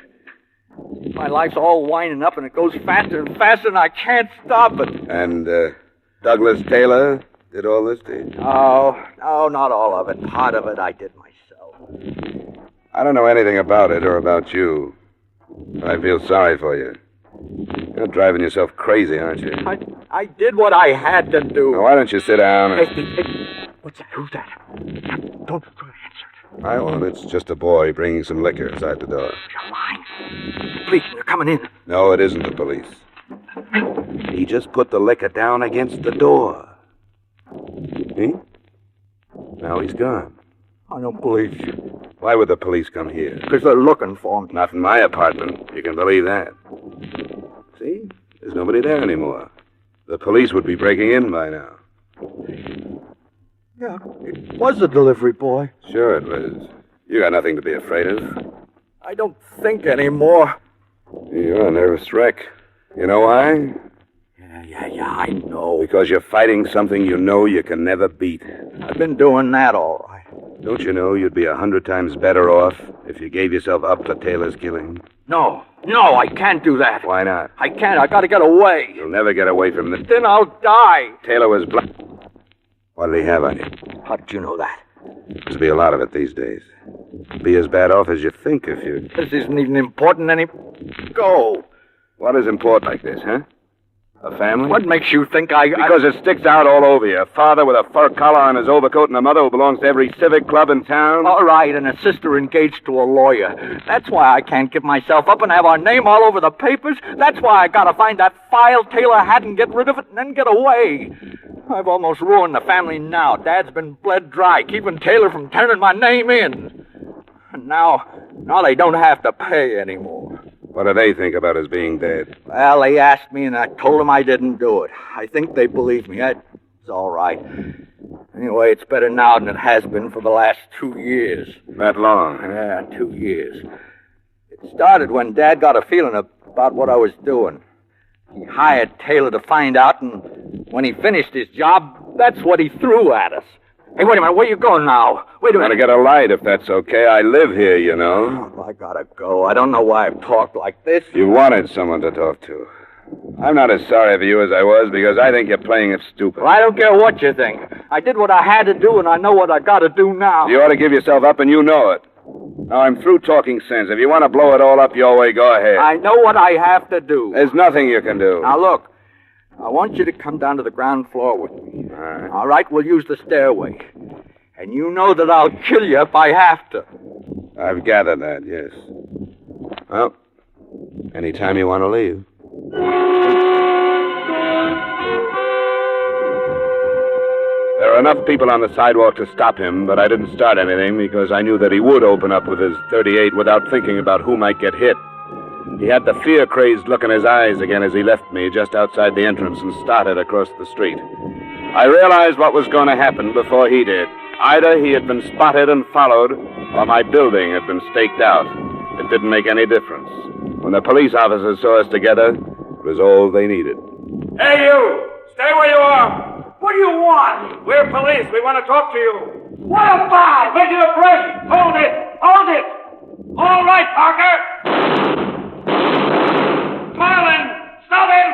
H: My life's all winding up, and it goes faster and faster, and I can't stop it.
V: And, Douglas Taylor did all this to you?
H: No, not all of it. Part of it I did myself.
V: I don't know anything about it or about you. But I feel sorry for you. You're driving yourself crazy, aren't you?
H: I did what I had to do.
V: Now, why don't you sit down and...
H: Hey, what's that? Who's that? Don't answer it.
V: I won't. It's just a boy bringing some liquor outside the door.
H: You're lying. Please, they're coming in.
V: No, it isn't the police. He just put the liquor down against the door. See? Now he's gone.
H: I don't believe you.
V: Why would the police come here?
H: Because they're looking for me.
V: Not in my apartment. You can believe that. See? There's nobody there anymore. The police would be breaking in by now.
H: Yeah, it was a delivery boy.
V: Sure it was. You got nothing to be afraid of.
H: I don't think anymore.
V: You're a nervous wreck. You know why?
H: Yeah, I know.
V: Because you're fighting something you know you can never beat.
H: I've been doing that all right.
V: Don't you know you'd be 100 times better off if you gave yourself up to Taylor's killing?
H: No, I can't do that.
V: Why not?
H: I can't. I gotta get away.
V: You'll never get away from this.
H: Then I'll die.
V: Taylor was black.
X: What did he have on you?
H: How did you know that?
X: There's be a lot of it these days. Be as bad off as you think if you...
H: This isn't even important any... Go!
X: What is important like this, huh? A family?
H: What makes you think I...
X: Because it sticks out all over you. A father with a fur collar on his overcoat and a mother who belongs to every civic club in town.
H: All right, and a sister engaged to a lawyer. That's why I can't give myself up and have our name all over the papers. That's why I gotta find that file Taylor had and get rid of it and then get away. I've almost ruined the family now. Dad's been bled dry, keeping Taylor from turning my name in. And now they don't have to pay anymore.
X: What do they think about his being dead?
H: Well, they asked me, and I told them I didn't do it. I think they believe me. It's all right. Anyway, it's better now than it has been for the last 2 years.
X: That long?
H: Yeah, 2 years. It started when Dad got a feeling about what I was doing. He hired Taylor to find out, and when he finished his job, that's what he threw at us. Hey, wait a minute. Where you going now? Wait a minute.
X: Gotta get a light if that's okay. I live here, you know.
H: Oh, I gotta go. I don't know why I've talked like this.
X: You wanted someone to talk to. I'm not as sorry for you as I was because I think you're playing it stupid.
H: Well, I don't care what you think. I did what I had to do, and I know what I gotta do now.
X: You ought to give yourself up, and you know it. Now, I'm through talking sense. If you want to blow it all up your way, go ahead.
H: I know what I have to do.
X: There's nothing you can do.
H: Now, look. I want you to come down to the ground floor with me. All right, we'll use the stairway. And you know that I'll kill you if I have to.
X: I've gathered that, yes. Well, anytime you want to leave. There are enough people on the sidewalk to stop him, but I didn't start anything because I knew that he would open up with his .38 without thinking about who might get hit. He had the fear-crazed look in his eyes again as he left me just outside the entrance and started across the street. I realized what was going to happen before he did. Either he had been spotted and followed, or my building had been staked out. It didn't make any difference. When the police officers saw us together, it was all they needed.
C: Hey, you! Stay where you are! What do you want? We're police. We want to talk to you. What about? Make it a break! Hold it! Hold it! All right, Parker! Marlin! Stop him!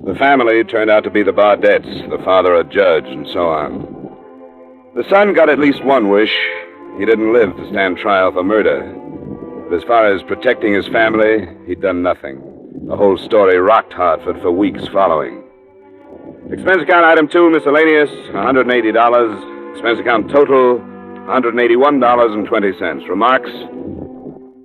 X: The family turned out to be the Bardettes, the father a judge, and so on. The son got at least one wish. He didn't live to stand trial for murder. But as far as protecting his family, he'd done nothing. The whole story rocked Hartford for weeks following. Expense account item 2, miscellaneous, $180. Expense account total, $181.20. Remarks?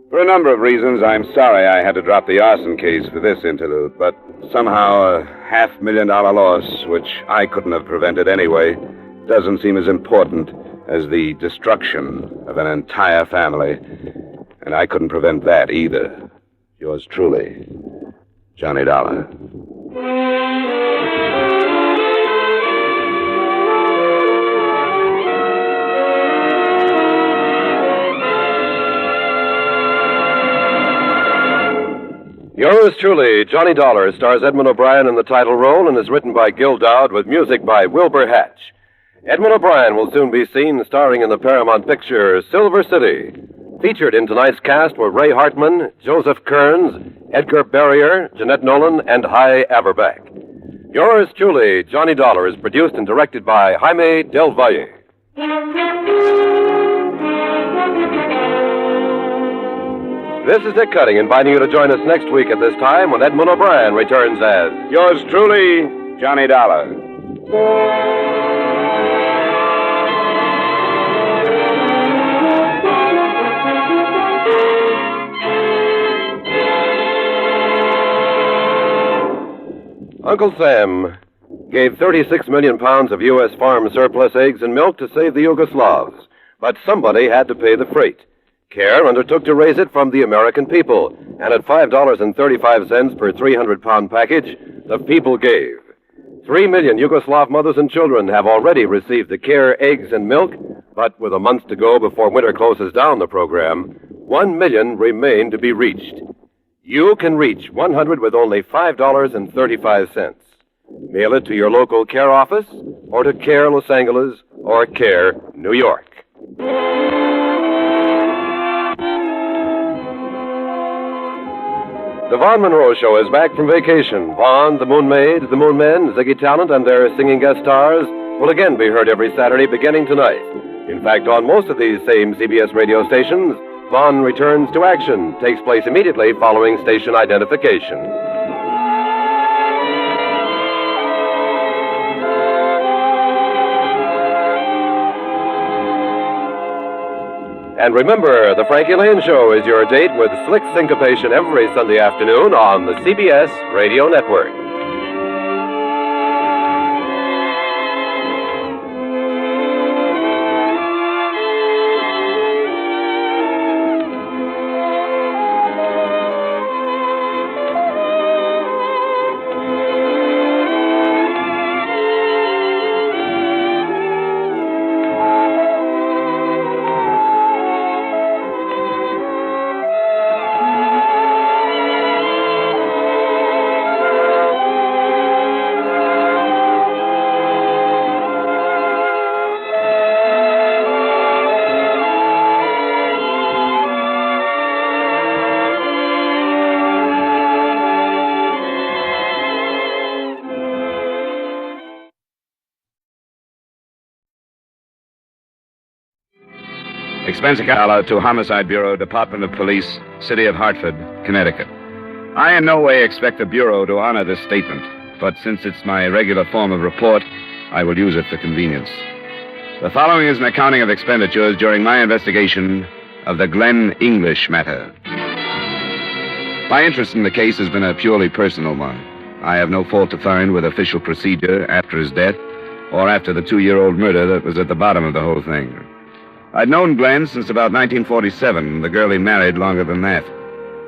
X: For a number of reasons, I'm sorry I had to drop the arson case for this interlude, but somehow a $500,000 loss, which I couldn't have prevented anyway, doesn't seem as important as the destruction of an entire family. And I couldn't prevent that either. Yours truly, Johnny Dollar.
U: Yours truly, Johnny Dollar, stars Edmund O'Brien in the title role and is written by Gil Dowd with music by Wilbur Hatch. Edmund O'Brien will soon be seen starring in the Paramount picture Silver City. Featured in tonight's cast were Ray Hartman, Joseph Kearns, Edgar Barrier, Jeanette Nolan, and Hy Averback. Yours truly, Johnny Dollar, is produced and directed by Jaime Del Valle. This is Dick Cutting, inviting you to join us next week at this time when Edmund O'Brien returns as
X: Yours truly, Johnny Dollar.
U: Uncle Sam gave 36 million pounds of U.S. farm surplus eggs and milk to save the Yugoslavs, but somebody had to pay the freight. CARE undertook to raise it from the American people, and at $5.35 per 300-pound package, the people gave. 3 million Yugoslav mothers and children have already received the CARE eggs and milk, but with a month to go before winter closes down the program, 1 million remain to be reached.
L: You can reach 100 with only $5.35. Mail it to your local care office, or to Care Los Angeles, or Care New York. The Vaughn Monroe Show is back from vacation. Vaughn, the Moon Maid, the Moon Men, Ziggy Talent, and their singing guest stars will again be heard every Saturday beginning tonight. In fact, on most of these same CBS radio stations, Vaughn returns to action, takes place immediately following station identification. And remember, the Frankie Lane Show is your date with slick syncopation every Sunday afternoon on the CBS Radio Network.
P: Expense account to Homicide Bureau, Department of Police, City of Hartford, Connecticut. I in no way expect the Bureau to honor this statement, but since it's my regular form of report, I will use it for convenience. The following is an accounting of expenditures during my investigation of the Glenn English matter. My interest in the case has been a purely personal one. I have no fault to find with official procedure after his death or after the 2-year-old murder that was at the bottom of the whole thing. I'd known Glenn since about 1947, the girl he married longer than that.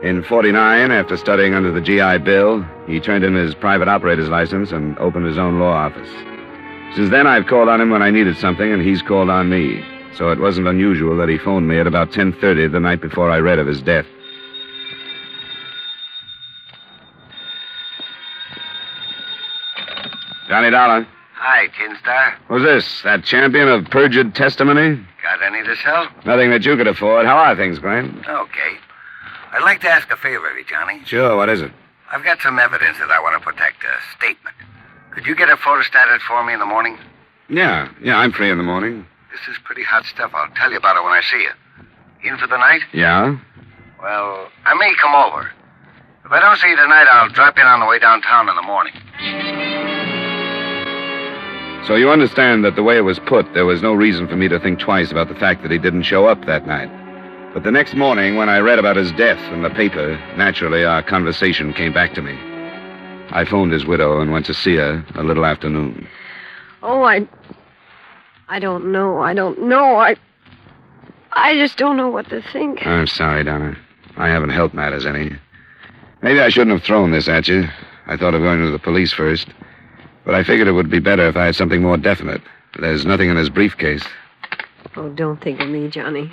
P: In 49, after studying under the GI Bill, he turned in his private operator's license and opened his own law office. Since then, I've called on him when I needed something, and he's called on me. So it wasn't unusual that he phoned me at about 10:30 the night before I read of his death. Johnny Dollar.
O: Hi, Tin Star.
P: Who's this? That champion of perjured testimony?
O: Got any to sell?
P: Nothing that you could afford. How are things, Glenn?
O: Okay. I'd like to ask a favor of you, Johnny.
P: Sure, what is it?
O: I've got some evidence that I want to protect, a statement. Could you get it photostated for me in the morning?
P: Yeah, I'm free in the morning.
O: This is pretty hot stuff. I'll tell you about it when I see you. In for the night?
P: Yeah?
O: Well, I may come over. If I don't see you tonight, I'll drop in on the way downtown in the morning.
P: So you understand that the way it was put, there was no reason for me to think twice about the fact that he didn't show up that night. But the next morning, when I read about his death in the paper, naturally our conversation came back to me. I phoned his widow and went to see her a little after noon.
Q: Oh, I don't know. I just don't know what to think.
P: I'm sorry, Donna. I haven't helped matters any. Maybe I shouldn't have thrown this at you. I thought of going to the police first. But I figured it would be better if I had something more definite. There's nothing in his briefcase.
Q: Oh, don't think of me, Johnny.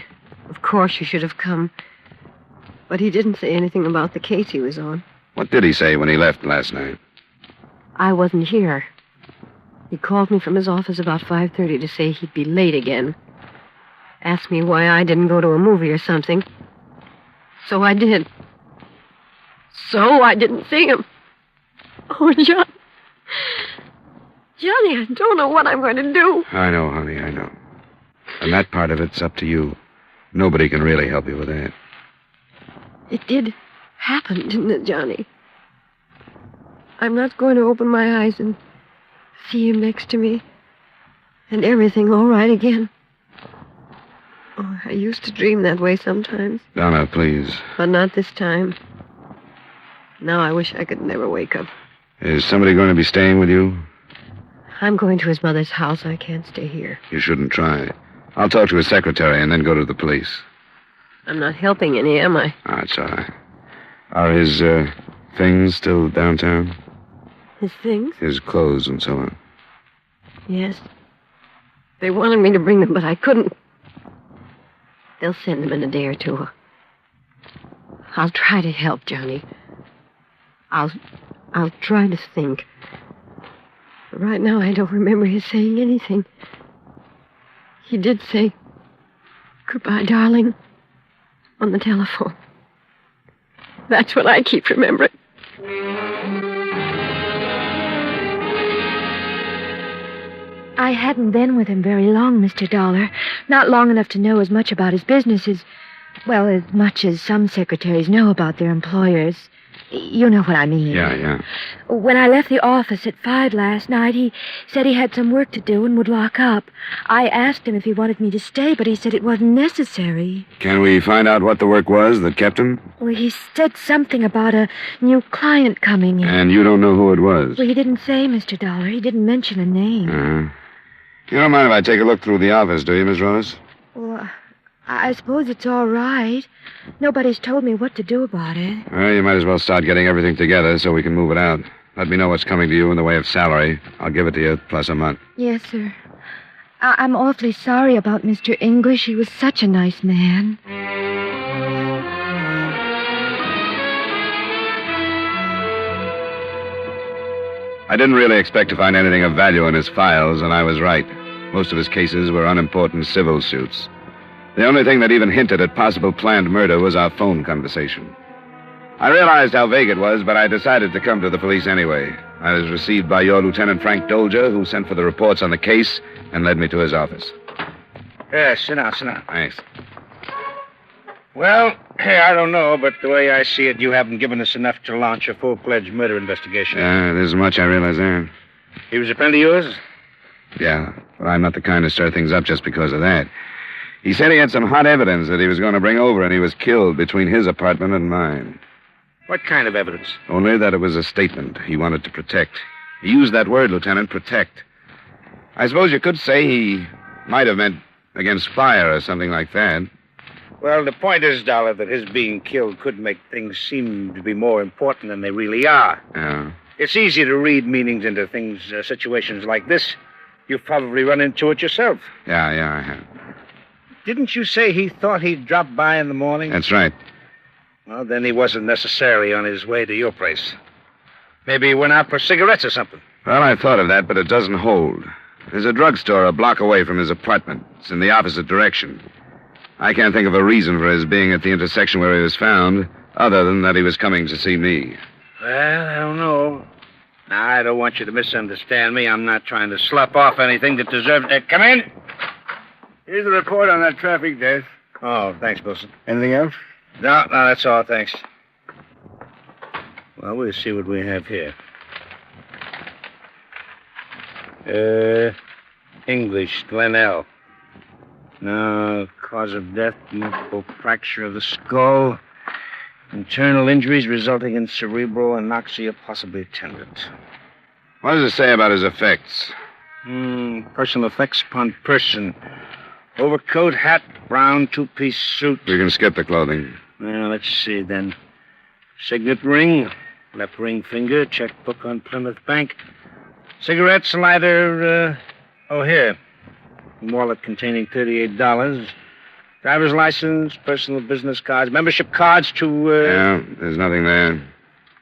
Q: Of course you should have come. But he didn't say anything about the case he was on.
P: What did he say when he left last night?
Q: I wasn't here. He called me from his office about 5:30 to say he'd be late again. Asked me why I didn't go to a movie or something. So I did. So I didn't see him. Oh, John. Johnny, I don't know what I'm going to do.
P: I know, honey, I know. And that part of it's up to you. Nobody can really help you with that.
Q: It did happen, didn't it, Johnny? I'm not going to open my eyes and see him next to me. And everything all right again. Oh, I used to dream that way sometimes.
P: Donna, please.
Q: But not this time. Now I wish I could never wake up.
P: Is somebody going to be staying with you?
Q: I'm going to his mother's house. I can't stay here.
P: You shouldn't try. I'll talk to his secretary and then go to the police.
Q: I'm not helping any, am I?
P: Oh, it's all right. Are his, things still downtown?
Q: His things?
P: His clothes and so on.
Q: Yes. They wanted me to bring them, but I couldn't. They'll send them in a day or two. I'll try to help, Johnny. I'll try to think. But right now, I don't remember his saying anything. He did say, "Goodbye, darling," on the telephone. That's what I keep remembering.
F: I hadn't been with him very long, Mr. Dollar. Not long enough to know as much about his business as much as some secretaries know about their employers. You know what I mean.
V: Yeah.
F: When I left the office at 5 last night, he said he had some work to do and would lock up. I asked him if he wanted me to stay, but he said it wasn't necessary.
V: Can we find out what the work was that kept him?
F: Well, he said something about a new client coming in.
V: And you don't know who it was?
F: Well, he didn't say, Mr. Dollar. He didn't mention a name.
V: You don't mind if I take a look through the office, do you, Miss Rose?
F: Well, I suppose it's all right. Nobody's told me what to do about it.
V: Well, you might as well start getting everything together so we can move it out. Let me know what's coming to you in the way of salary. I'll give it to you plus a month.
F: Yes, sir. I'm awfully sorry about Mr. English. He was such a nice man.
V: I didn't really expect to find anything of value in his files, and I was right. Most of his cases were unimportant civil suits. The only thing that even hinted at possible planned murder was our phone conversation. I realized how vague it was, but I decided to come to the police anyway. I was received by your Lieutenant Frank Dolger, who sent for the reports on the case and led me to his office.
D: Yeah, sit down.
V: Thanks.
D: Well, I don't know, but the way I see it, you haven't given us enough to launch a full-fledged murder investigation.
V: Yeah, there's much I realize there.
D: He was a friend of yours?
V: Yeah, but I'm not the kind to stir things up just because of that. He said he had some hot evidence that he was going to bring over, and he was killed between his apartment and mine.
D: What kind of evidence?
V: Only that it was a statement he wanted to protect. He used that word, Lieutenant, protect. I suppose you could say he might have meant against fire or something like that.
D: Well, the point is, Dollar, that his being killed could make things seem to be more important than they really are.
V: Yeah.
D: It's easy to read meanings into things, situations like this. You've probably run into it yourself.
V: Yeah, I have.
D: Didn't you say he thought he'd drop by in the morning?
V: That's right.
D: Well, then he wasn't necessarily on his way to your place. Maybe he went out for cigarettes or something.
V: Well, I thought of that, but it doesn't hold. There's a drugstore a block away from his apartment. It's in the opposite direction. I can't think of a reason for his being at the intersection where he was found, other than that he was coming to see me.
D: Well, I don't know. Now, I don't want you to misunderstand me. I'm not trying to slough off anything that deserves... come in!
M: Here's the report on that traffic death.
D: Oh, thanks, Wilson.
M: Anything else?
D: No, that's all, thanks. Well, we'll see what we have here. English, Glenell. No, cause of death, multiple fracture of the skull. Internal injuries resulting in cerebral anoxia, possibly tendons.
V: What does it say about his effects?
D: Personal effects upon person. Overcoat, hat, brown two-piece suit.
V: We can skip the clothing.
D: Well, let's see, then. Signet ring, left ring finger, checkbook on Plymouth Bank. Cigarettes, lighter, here. Wallet containing $38. Driver's license, personal business cards, membership cards to,
V: Yeah, there's nothing there.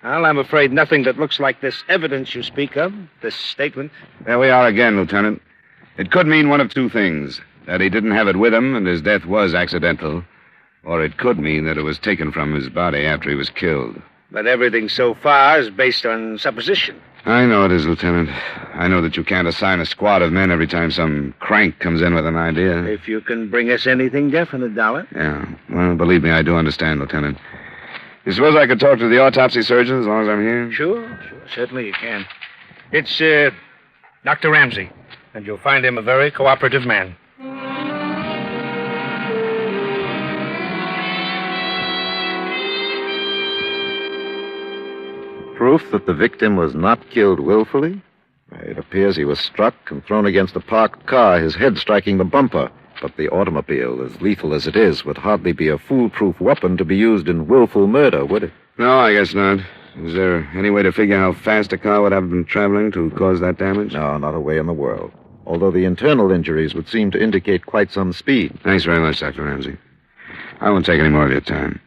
D: Well, I'm afraid nothing that looks like this evidence you speak of, this statement.
V: There we are again, Lieutenant. It could mean one of two things. That he didn't have it with him and his death was accidental. Or it could mean that it was taken from his body after he was killed.
D: But everything so far is based on supposition.
V: I know it is, Lieutenant. I know that you can't assign a squad of men every time some crank comes in with an idea.
D: If you can bring us anything definite, Dollar.
V: Yeah. Well, believe me, I do understand, Lieutenant. You suppose I could talk to the autopsy surgeon as long as I'm here?
D: Sure. Certainly you can. It's, Dr. Ramsey. And you'll find him a very cooperative man.
S: Proof that the victim was not killed willfully? It appears he was struck and thrown against a parked car, his head striking the bumper. But the automobile, as lethal as it is, would hardly be a foolproof weapon to be used in willful murder, would it?
V: No, I guess not. Is there any way to figure how fast a car would have been traveling to cause that damage?
S: No, not a way in the world. Although the internal injuries would seem to indicate quite some speed.
V: Thanks very much, Dr. Ramsey. I won't take any more of your time.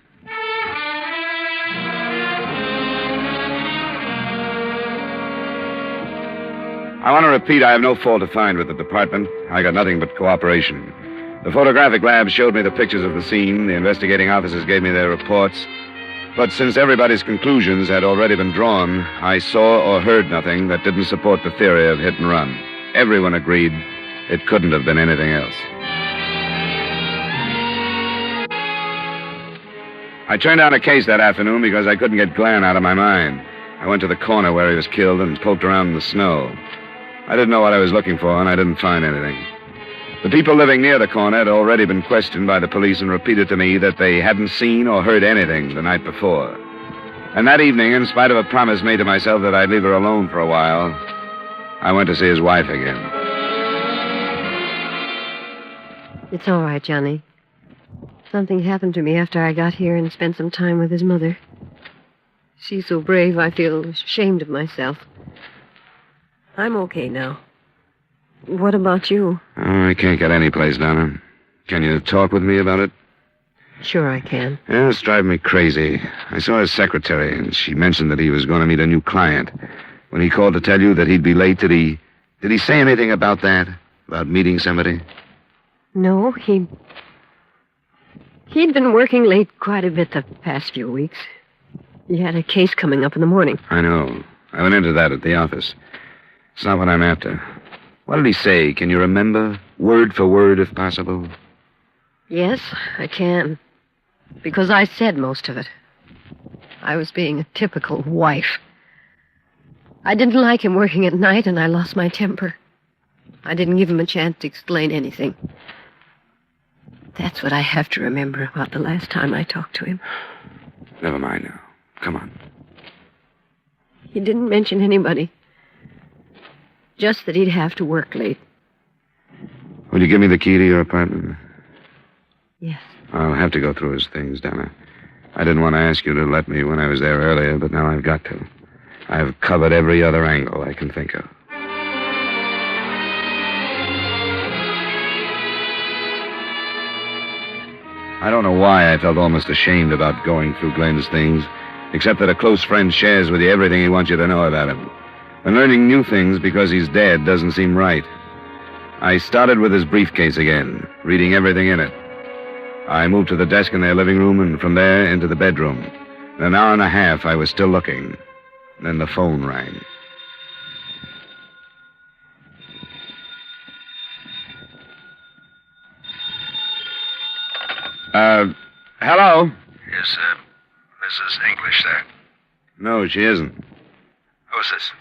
J: I want to repeat, I have no fault to find with the department. I got nothing but cooperation. The photographic lab showed me the pictures of the scene. The investigating officers gave me their reports. But since everybody's conclusions had already been drawn, I saw or heard nothing that didn't support the theory of hit and run. Everyone agreed it couldn't have been anything else. I turned down a case that afternoon because I couldn't get Glenn out of my mind. I went to the corner where he was killed and poked around in the snow. I didn't know what I was looking for, and I didn't find anything. The people living near the corner had already been questioned by the police and repeated to me that they hadn't seen or heard anything the night before. And that evening, in spite of a promise made to myself that I'd leave her alone for a while, I went to see his wife again.
Q: It's all right, Johnny. Something happened to me after I got here and spent some time with his mother. She's so brave, I feel ashamed of myself. I'm okay now. What about you?
J: Oh, I can't get any place, Donna. Can you talk with me about it?
Q: Sure I can.
J: Yeah, it's driving me crazy. I saw his secretary, and she mentioned that he was going to meet a new client. When he called to tell you that he'd be late, did he say anything about that? About meeting somebody?
Q: No, he'd been working late quite a bit the past few weeks. He had a case coming up in the morning.
J: I know. I went into that at the office. It's not what I'm after. What did he say? Can you remember? Word for word, if possible.
Q: Yes, I can. Because I said most of it. I was being a typical wife. I didn't like him working at night, and I lost my temper. I didn't give him a chance to explain anything. That's what I have to remember about the last time I talked to him.
J: Never mind now. Come on.
Q: He didn't mention anybody. Just that he'd have to work late.
J: Will you give me the key to your apartment?
Q: Yes.
J: I'll have to go through his things, Donna. I didn't want to ask you to let me when I was there earlier, but now I've got to. I've covered every other angle I can think of. I don't know why I felt almost ashamed about going through Glenn's things, except that a close friend shares with you everything he wants you to know about him. And learning new things because he's dead doesn't seem right. I started with his briefcase again, reading everything in it. I moved to the desk in their living room, and from there into the bedroom. In an hour and a half, I was still looking. Then the phone rang. Hello?
O: Is Mrs. English there?
J: No, she isn't.
O: Who's this?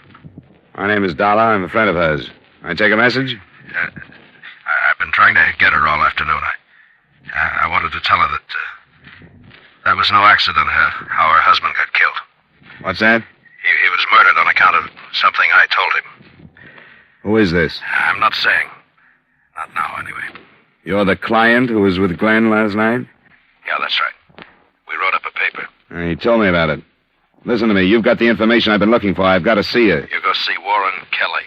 J: My name is Dalla. I'm a friend of hers. I take a message?
O: I've been trying to get her all afternoon. I wanted to tell her that was no accident, how her husband got killed.
J: What's that?
O: He was murdered on account of something I told him.
J: Who is this?
O: I'm not saying. Not now, anyway.
J: You're the client who was with Glenn last night?
O: Yeah, that's right. We wrote up a paper.
J: He told me about it. Listen to me. You've got the information I've been looking for. I've got to see you.
O: You go see Warren Kelly.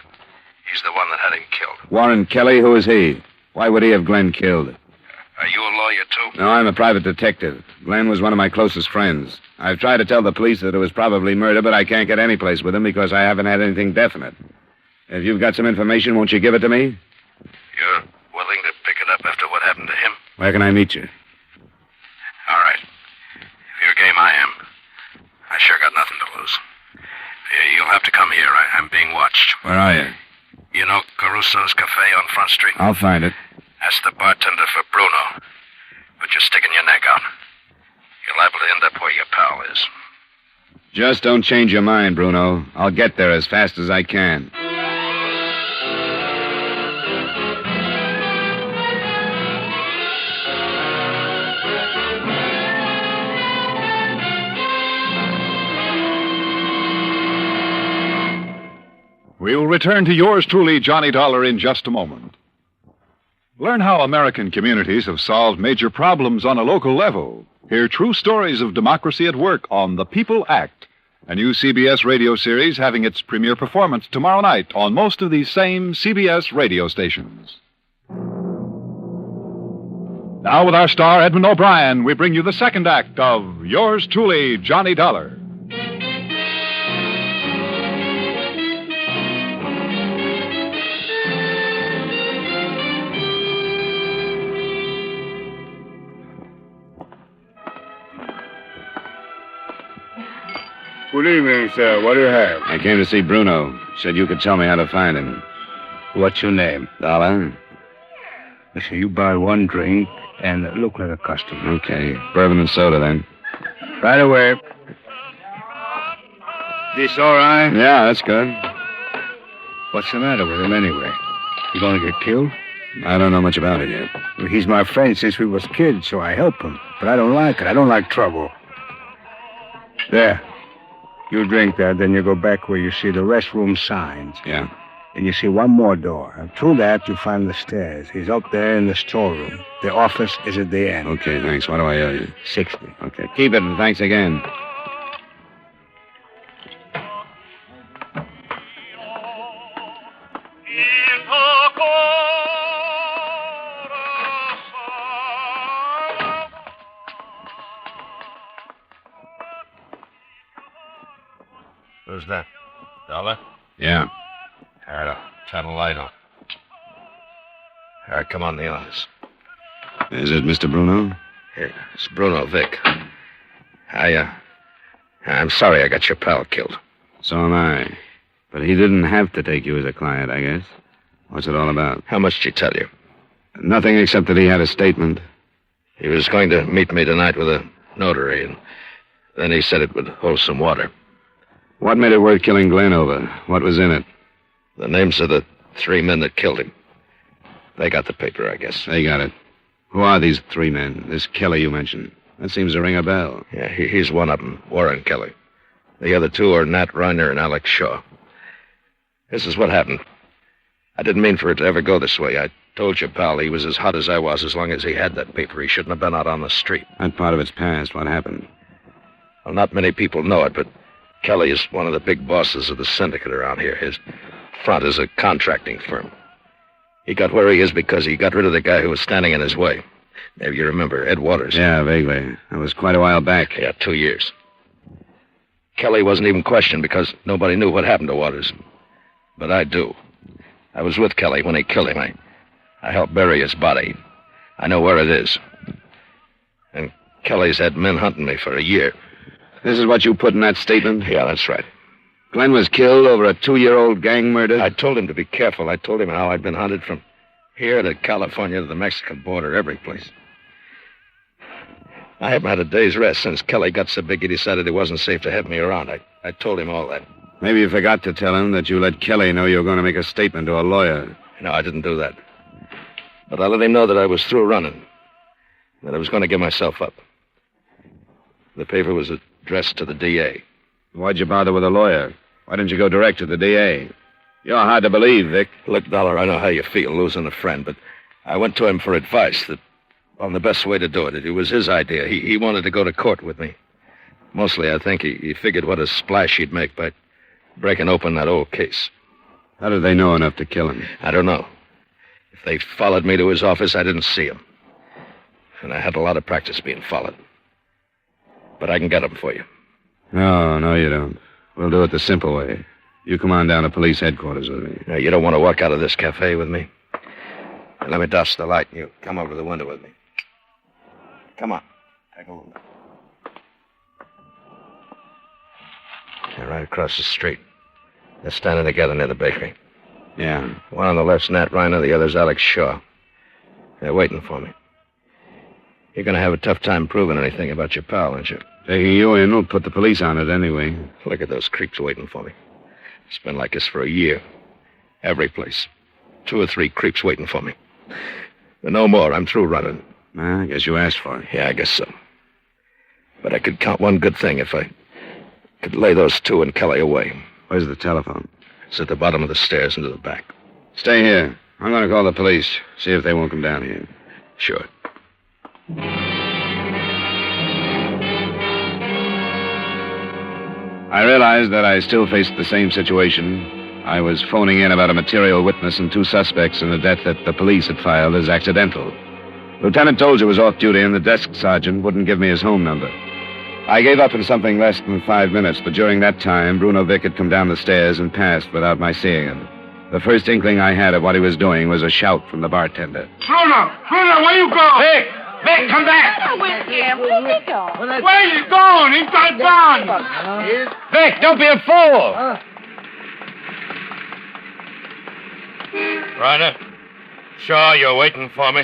O: He's the one that had him killed.
J: Warren Kelly? Who is he? Why would he have Glenn killed?
O: Are you a lawyer, too?
J: No, I'm a private detective. Glenn was one of my closest friends. I've tried to tell the police that it was probably murder, but I can't get any place with him because I haven't had anything definite. If you've got some information, won't you give it to me?
O: You're willing to pick it up after what happened to him?
J: Where can I meet you?
O: All right. If you're game, I am. I sure got nothing to lose. You'll have to come here. I'm being watched.
J: Where are you?
O: You know Caruso's Cafe on Front Street?
J: I'll find it.
O: Ask the bartender for Bruno. But you're sticking your neck out. You're liable to end up where your pal is.
J: Just don't change your mind, Bruno. I'll get there as fast as I can.
K: We'll return to yours truly, Johnny Dollar, in just a moment. Learn how American communities have solved major problems on a local level. Hear true stories of democracy at work on The People Act, a new CBS radio series having its premiere performance tomorrow night on most of these same CBS radio stations. Now, with our star, Edmund O'Brien, we bring you the second act of Yours Truly, Johnny Dollar.
M: Good evening, sir. What do you have?
J: I came to see Bruno. Said you could tell me how to find him.
D: What's your name?
J: Dollar?
D: Listen, you buy one drink and look like a customer.
J: Okay. Bourbon and soda, then.
D: Right away. This all right?
J: Yeah, that's good.
D: What's the matter with him anyway? He gonna get killed?
J: I don't know much about it yet.
D: Well, he's my friend since we was kids, so I help him. But I don't like it. I don't like trouble. There. You drink that, then you go back where you see the restroom signs.
J: Yeah.
D: And you see one more door. And through that, you find the stairs. He's up there in the storeroom. The office is at the end.
J: Okay, thanks. What do I owe you?
D: 60.
J: Okay, keep it, and thanks again.
I: Who's that? Dollar?
J: Yeah.
I: All right, I'll turn the light on. All right, come on in the office.
J: Is it Mr. Bruno?
I: Here, it's Bruno Vic. I'm sorry I got your pal killed.
J: So am I. But he didn't have to take you as a client, I guess. What's it all about?
I: How much did he tell you?
J: Nothing except that he had a statement.
I: He was going to meet me tonight with a notary, and then he said it would hold some water.
J: What made it worth killing Glenn over? What was in it?
I: The names of the 3 men that killed him. They got the paper, I guess.
J: They got it. Who are these 3 men? This Kelly you mentioned. That seems to ring a bell.
I: Yeah, he's one of them, Warren Kelly. The other 2 are Nat Reiner and Alex Shaw. This is what happened. I didn't mean for it to ever go this way. I told your pal he was as hot as I was as long as he had that paper. He shouldn't have been out on the street.
J: That part of it's past. What happened?
I: Well, not many people know it, but Kelly is one of the big bosses of the syndicate around here. His front is a contracting firm. He got where he is because he got rid of the guy who was standing in his way. Maybe you remember Ed Waters.
J: Yeah, vaguely. That was quite a while back.
I: Yeah, 2 years. Kelly wasn't even questioned because nobody knew what happened to Waters. But I do. I was with Kelly when he killed him. I helped bury his body. I know where it is. And Kelly's had men hunting me for a year.
J: This is what you put in that statement?
I: Yeah, that's right.
J: Glenn was killed over a 2-year-old gang murder?
I: I told him to be careful. I told him how I'd been hunted from here to California to the Mexican border, every place. I haven't had a day's rest since Kelly got so big he decided it wasn't safe to have me around. I told him all that.
J: Maybe you forgot to tell him that you let Kelly know you were going to make a statement to a lawyer.
I: No, I didn't do that. But I let him know that I was through running, that I was going to give myself up. The paper was addressed to the DA.
J: Why'd you bother with a lawyer? Why didn't you go direct to the DA? You're hard to believe, Vic.
I: Look, Dollar, I know how you feel losing a friend, but I went to him for advice on the best way to do it. It was his idea. He wanted to go to court with me. Mostly, I think he figured what a splash he'd make by breaking open that old case.
J: How did they know enough to kill him?
I: I don't know. If they followed me to his office, I didn't see him. And I had a lot of practice being followed. But I can get him for you.
J: No, you don't. We'll do it the simple way. You come on down to police headquarters with me.
I: Now, you don't want to walk out of this cafe with me? Now, let me douse the light and you come over to the window with me. Come on. Take a look. They're right across the street. They're standing together near the bakery.
J: Yeah.
I: One on the left's Nat Reiner, the other's Alex Shaw. They're waiting for me. You're going to have a tough time proving anything about your pal, aren't you?
J: Taking you in will put the police on it anyway.
I: Look at those creeps waiting for me. It's been like this for a year. Every place. 2 or 3 creeps waiting for me. But no more. I'm through running.
J: I guess you asked for it.
I: Yeah, I guess so. But I could count one good thing if I could lay those 2 and Kelly away.
J: Where's the telephone?
I: It's at the bottom of the stairs into the back.
J: Stay here. I'm going to call the police. See if they won't come down here.
I: Sure.
J: I realized that I still faced the same situation. I was phoning in about a material witness and 2 suspects in a death that the police had filed as accidental. Lieutenant Tolger was off duty, and the desk sergeant wouldn't give me his home number. I gave up in something less than 5 minutes, but during that time, Bruno Vic had come down the stairs and passed without my seeing him. The first inkling I had of what he was doing was a shout from the bartender.
M: Bruno, where you go?
D: Hey,
C: Vic, come back!
E: I'm with him. Where's he going?
C: Where are you going? He's got guns! Vic, don't be a fool! Ryder, sure you're waiting for me.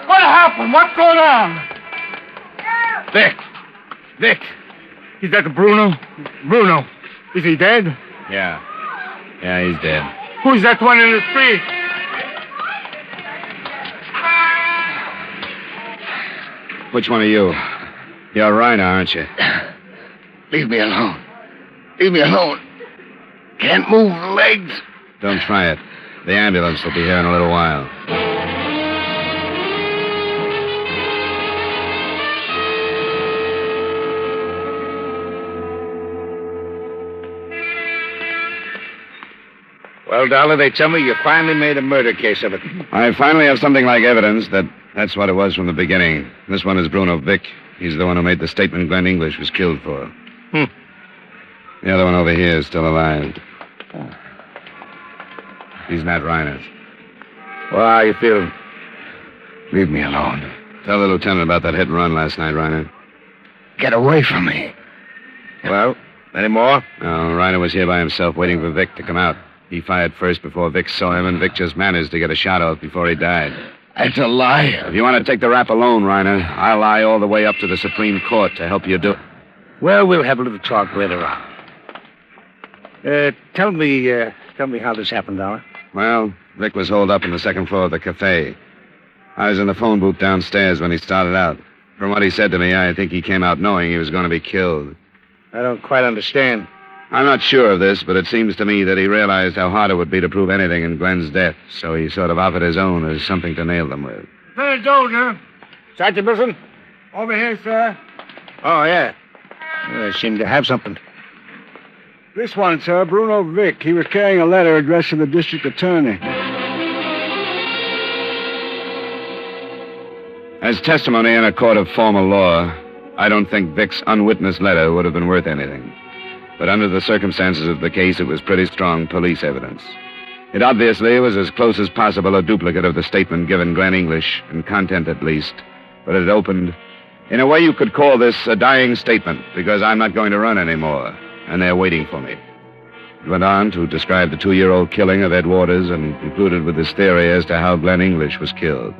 D: What happened? What's going on?
C: Vic, is that Bruno? Bruno, is he dead?
D: Yeah, he's dead.
C: Who's that one in the street?
D: Which one are you? You're Reiner, aren't you?
C: Leave me alone. Leave me alone. Can't move legs.
D: Don't try it. The ambulance will be here in a little while. Well, Dollar, they tell me you finally made a murder case of it.
J: I finally have something like evidence that's what it was from the beginning. This one is Bruno Vic. He's the one who made the statement Glenn English was killed for. The other one over here is still alive. He's Nat Reiner's.
D: Well, how you feeling?
C: Leave me alone.
J: Tell the lieutenant about that hit and run last night, Reiner.
C: Get away from me.
D: Well, any more?
J: No, Reiner was here by himself waiting for Vic to come out. He fired first before Vic saw him, and Vic just managed to get a shot off before he died.
C: That's a lie.
J: If you want to take the rap alone, Reiner, I'll lie all the way up to the Supreme Court to help you do it.
D: Well, we'll have a little talk later on. Tell me how this happened, Dollar.
J: Well, Vic was holed up on the second floor of the cafe. I was in the phone booth downstairs when he started out. From what he said to me, I think he came out knowing he was going to be killed.
D: I don't quite understand.
J: I'm not sure of this, but it seems to me that he realized how hard it would be to prove anything in Glenn's death, so he sort of offered his own as something to nail them with.
C: Lieutenant Dozier.
D: Sergeant Wilson?
C: Over here, sir.
D: Oh, yeah. I seem to have something.
R: This one, sir, Bruno Vic. He was carrying a letter addressed to the district attorney.
J: As testimony in a court of formal law, I don't think Vic's unwitnessed letter would have been worth anything. But under the circumstances of the case, it was pretty strong police evidence. It obviously was as close as possible a duplicate of the statement given Glenn English, in content at least. But it opened, in a way you could call this a dying statement, because I'm not going to run anymore, and they're waiting for me. It went on to describe the 2-year-old killing of Ed Waters and concluded with his theory as to how Glenn English was killed.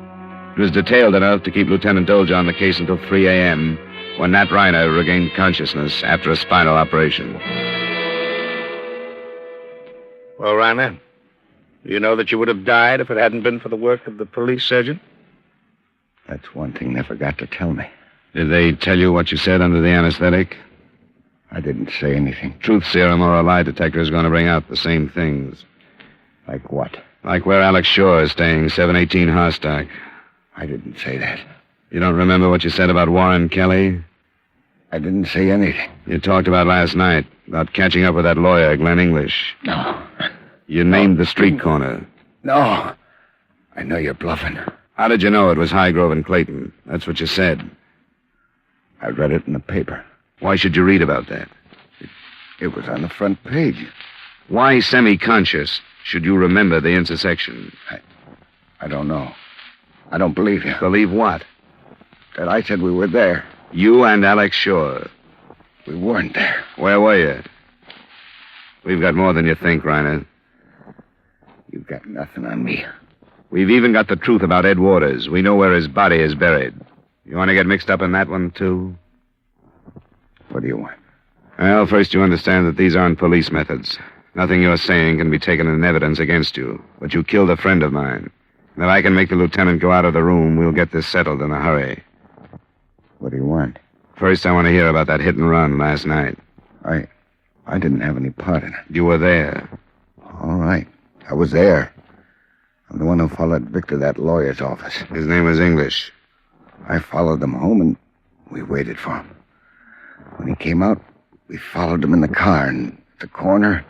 J: It was detailed enough to keep Lieutenant Dozier on the case until 3 a.m., when Nat Reiner regained consciousness after a spinal operation.
D: Well, Reiner, you know that you would have died if it hadn't been for the work of the police surgeon?
C: That's one thing they forgot to tell me.
J: Did they tell you what you said under the anesthetic?
C: I didn't say anything.
J: Truth serum or a lie detector is going to bring out the same things.
C: Like what?
J: Like where Alex Shore is staying, 718 Harstock.
C: I didn't say that.
J: You don't remember what you said about Warren Kelly?
C: I didn't say anything.
J: You talked about last night, about catching up with that lawyer, Glenn English.
C: No.
J: You named the street corner.
C: No. I know you're bluffing.
J: How did you know it was Highgrove and Clayton? That's what you said.
C: I read it in the paper.
J: Why should you read about that?
C: It was on the front page.
J: Why semi-conscious should you remember the intersection?
C: I don't know. I don't believe you.
J: Believe what?
C: That I said we were there.
J: You and Alex Shore.
C: We weren't there.
J: Where were you? We've got more than you think, Reiner.
C: You've got nothing on me.
J: We've even got the truth about Ed Waters. We know where his body is buried. You want to get mixed up in that one, too?
C: What do you want?
J: Well, first you understand that these aren't police methods. Nothing you're saying can be taken in evidence against you. But you killed a friend of mine. And if I can make the lieutenant go out of the room, we'll get this settled in a hurry.
C: What do you want?
J: First, I want to hear about that hit and run last night.
C: I didn't have any part in it.
J: You were there.
C: All right. I was there. I'm the one who followed Vic to that lawyer's office.
J: His name was English.
C: I followed them home, and we waited for him. When he came out, we followed him in the car, and at the corner,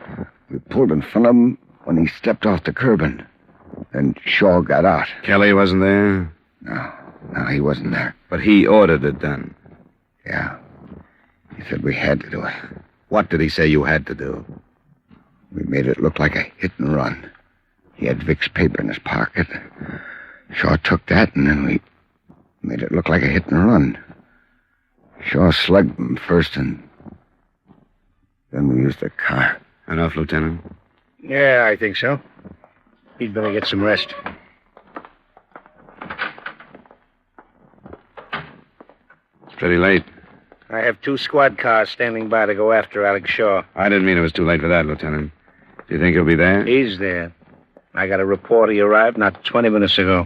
C: we pulled in front of him when he stepped off the curb, and then Shaw got out.
J: Kelly wasn't there?
C: No, he wasn't there.
J: But he ordered it done.
C: Yeah. He said we had to do it.
J: What did he say you had to do?
C: We made it look like a hit and run.
A: He had Vic's paper in his pocket. Shaw took that, and then we made it look like a hit and run. Shaw slugged him first, and then we used the car.
D: Enough, Lieutenant?
B: Yeah, I think so. He'd better get some rest.
D: It's pretty late.
B: I have 2 squad cars standing by to go after Alex Shaw.
D: I didn't mean it was too late for that, Lieutenant. Do you think he'll be there?
B: He's there. I got a report he arrived not 20 minutes ago.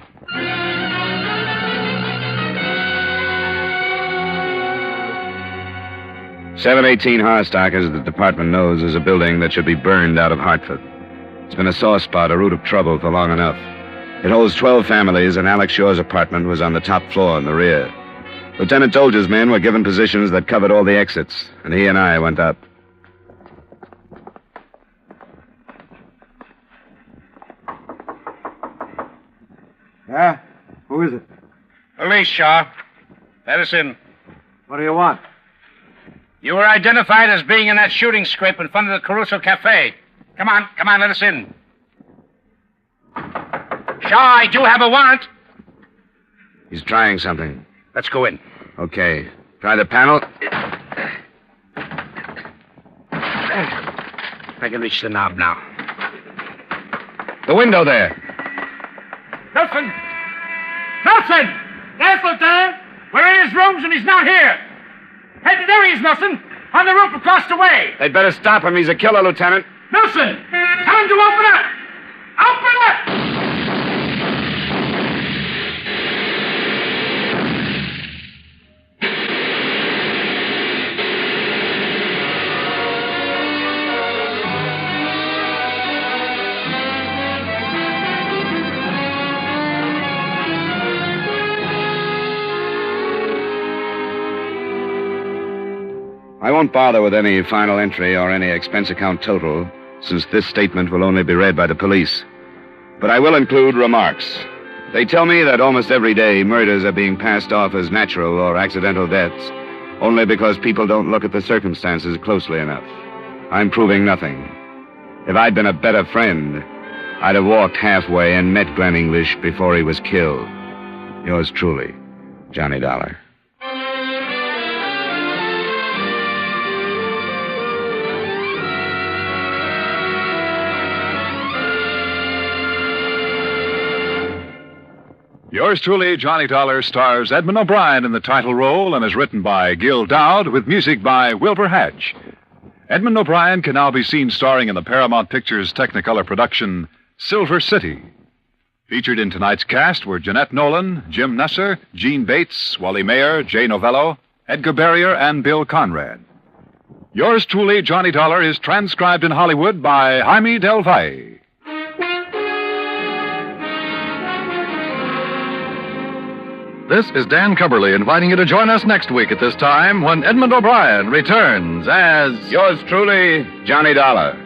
D: .718 Harstock, as the department knows, is a building that should be burned out of Hartford. It's been a sore spot, a root of trouble for long enough. It holds 12 families, and Alex Shaw's apartment was on the top floor in the rear. Lieutenant Tolger's men were given positions that covered all the exits, and he and I went up.
R: Yeah? Who is it?
B: Police, Shaw. Let us in.
R: What do you want?
B: You were identified as being in that shooting scrape in front of the Caruso Cafe. Come on, let us in. Shaw, I do have a warrant.
D: He's trying something.
B: Let's go in.
D: Okay. Try the panel.
B: I can reach the knob now.
D: The window there.
C: Nelson! Nelson! Yes, Lieutenant. We're in his rooms and he's not here. Hey, there he is, Nelson. On the roof across the way.
D: They'd better stop him. He's a killer, Lieutenant.
C: Nelson! Tell him to open up! Open up!
D: I won't bother with any final entry or any expense account total, since this statement will only be read by the police. But I will include remarks. They tell me that almost every day murders are being passed off as natural or accidental deaths, only because people don't look at the circumstances closely enough. I'm proving nothing. If I'd been a better friend, I'd have walked halfway and met Glenn English before he was killed. Yours truly, Johnny Dollar.
K: Yours truly, Johnny Dollar, stars Edmund O'Brien in the title role and is written by Gil Dowd with music by Wilbur Hatch. Edmund O'Brien can now be seen starring in the Paramount Pictures Technicolor production Silver City. Featured in tonight's cast were Jeanette Nolan, Jim Nusser, Gene Bates, Wally Mayer, Jay Novello, Edgar Barrier, and Bill Conrad. Yours truly, Johnny Dollar, is transcribed in Hollywood by Jaime Del Valle. This is Dan Cumberly inviting you to join us next week at this time when Edmund O'Brien returns as...
D: Yours truly, Johnny Dollar.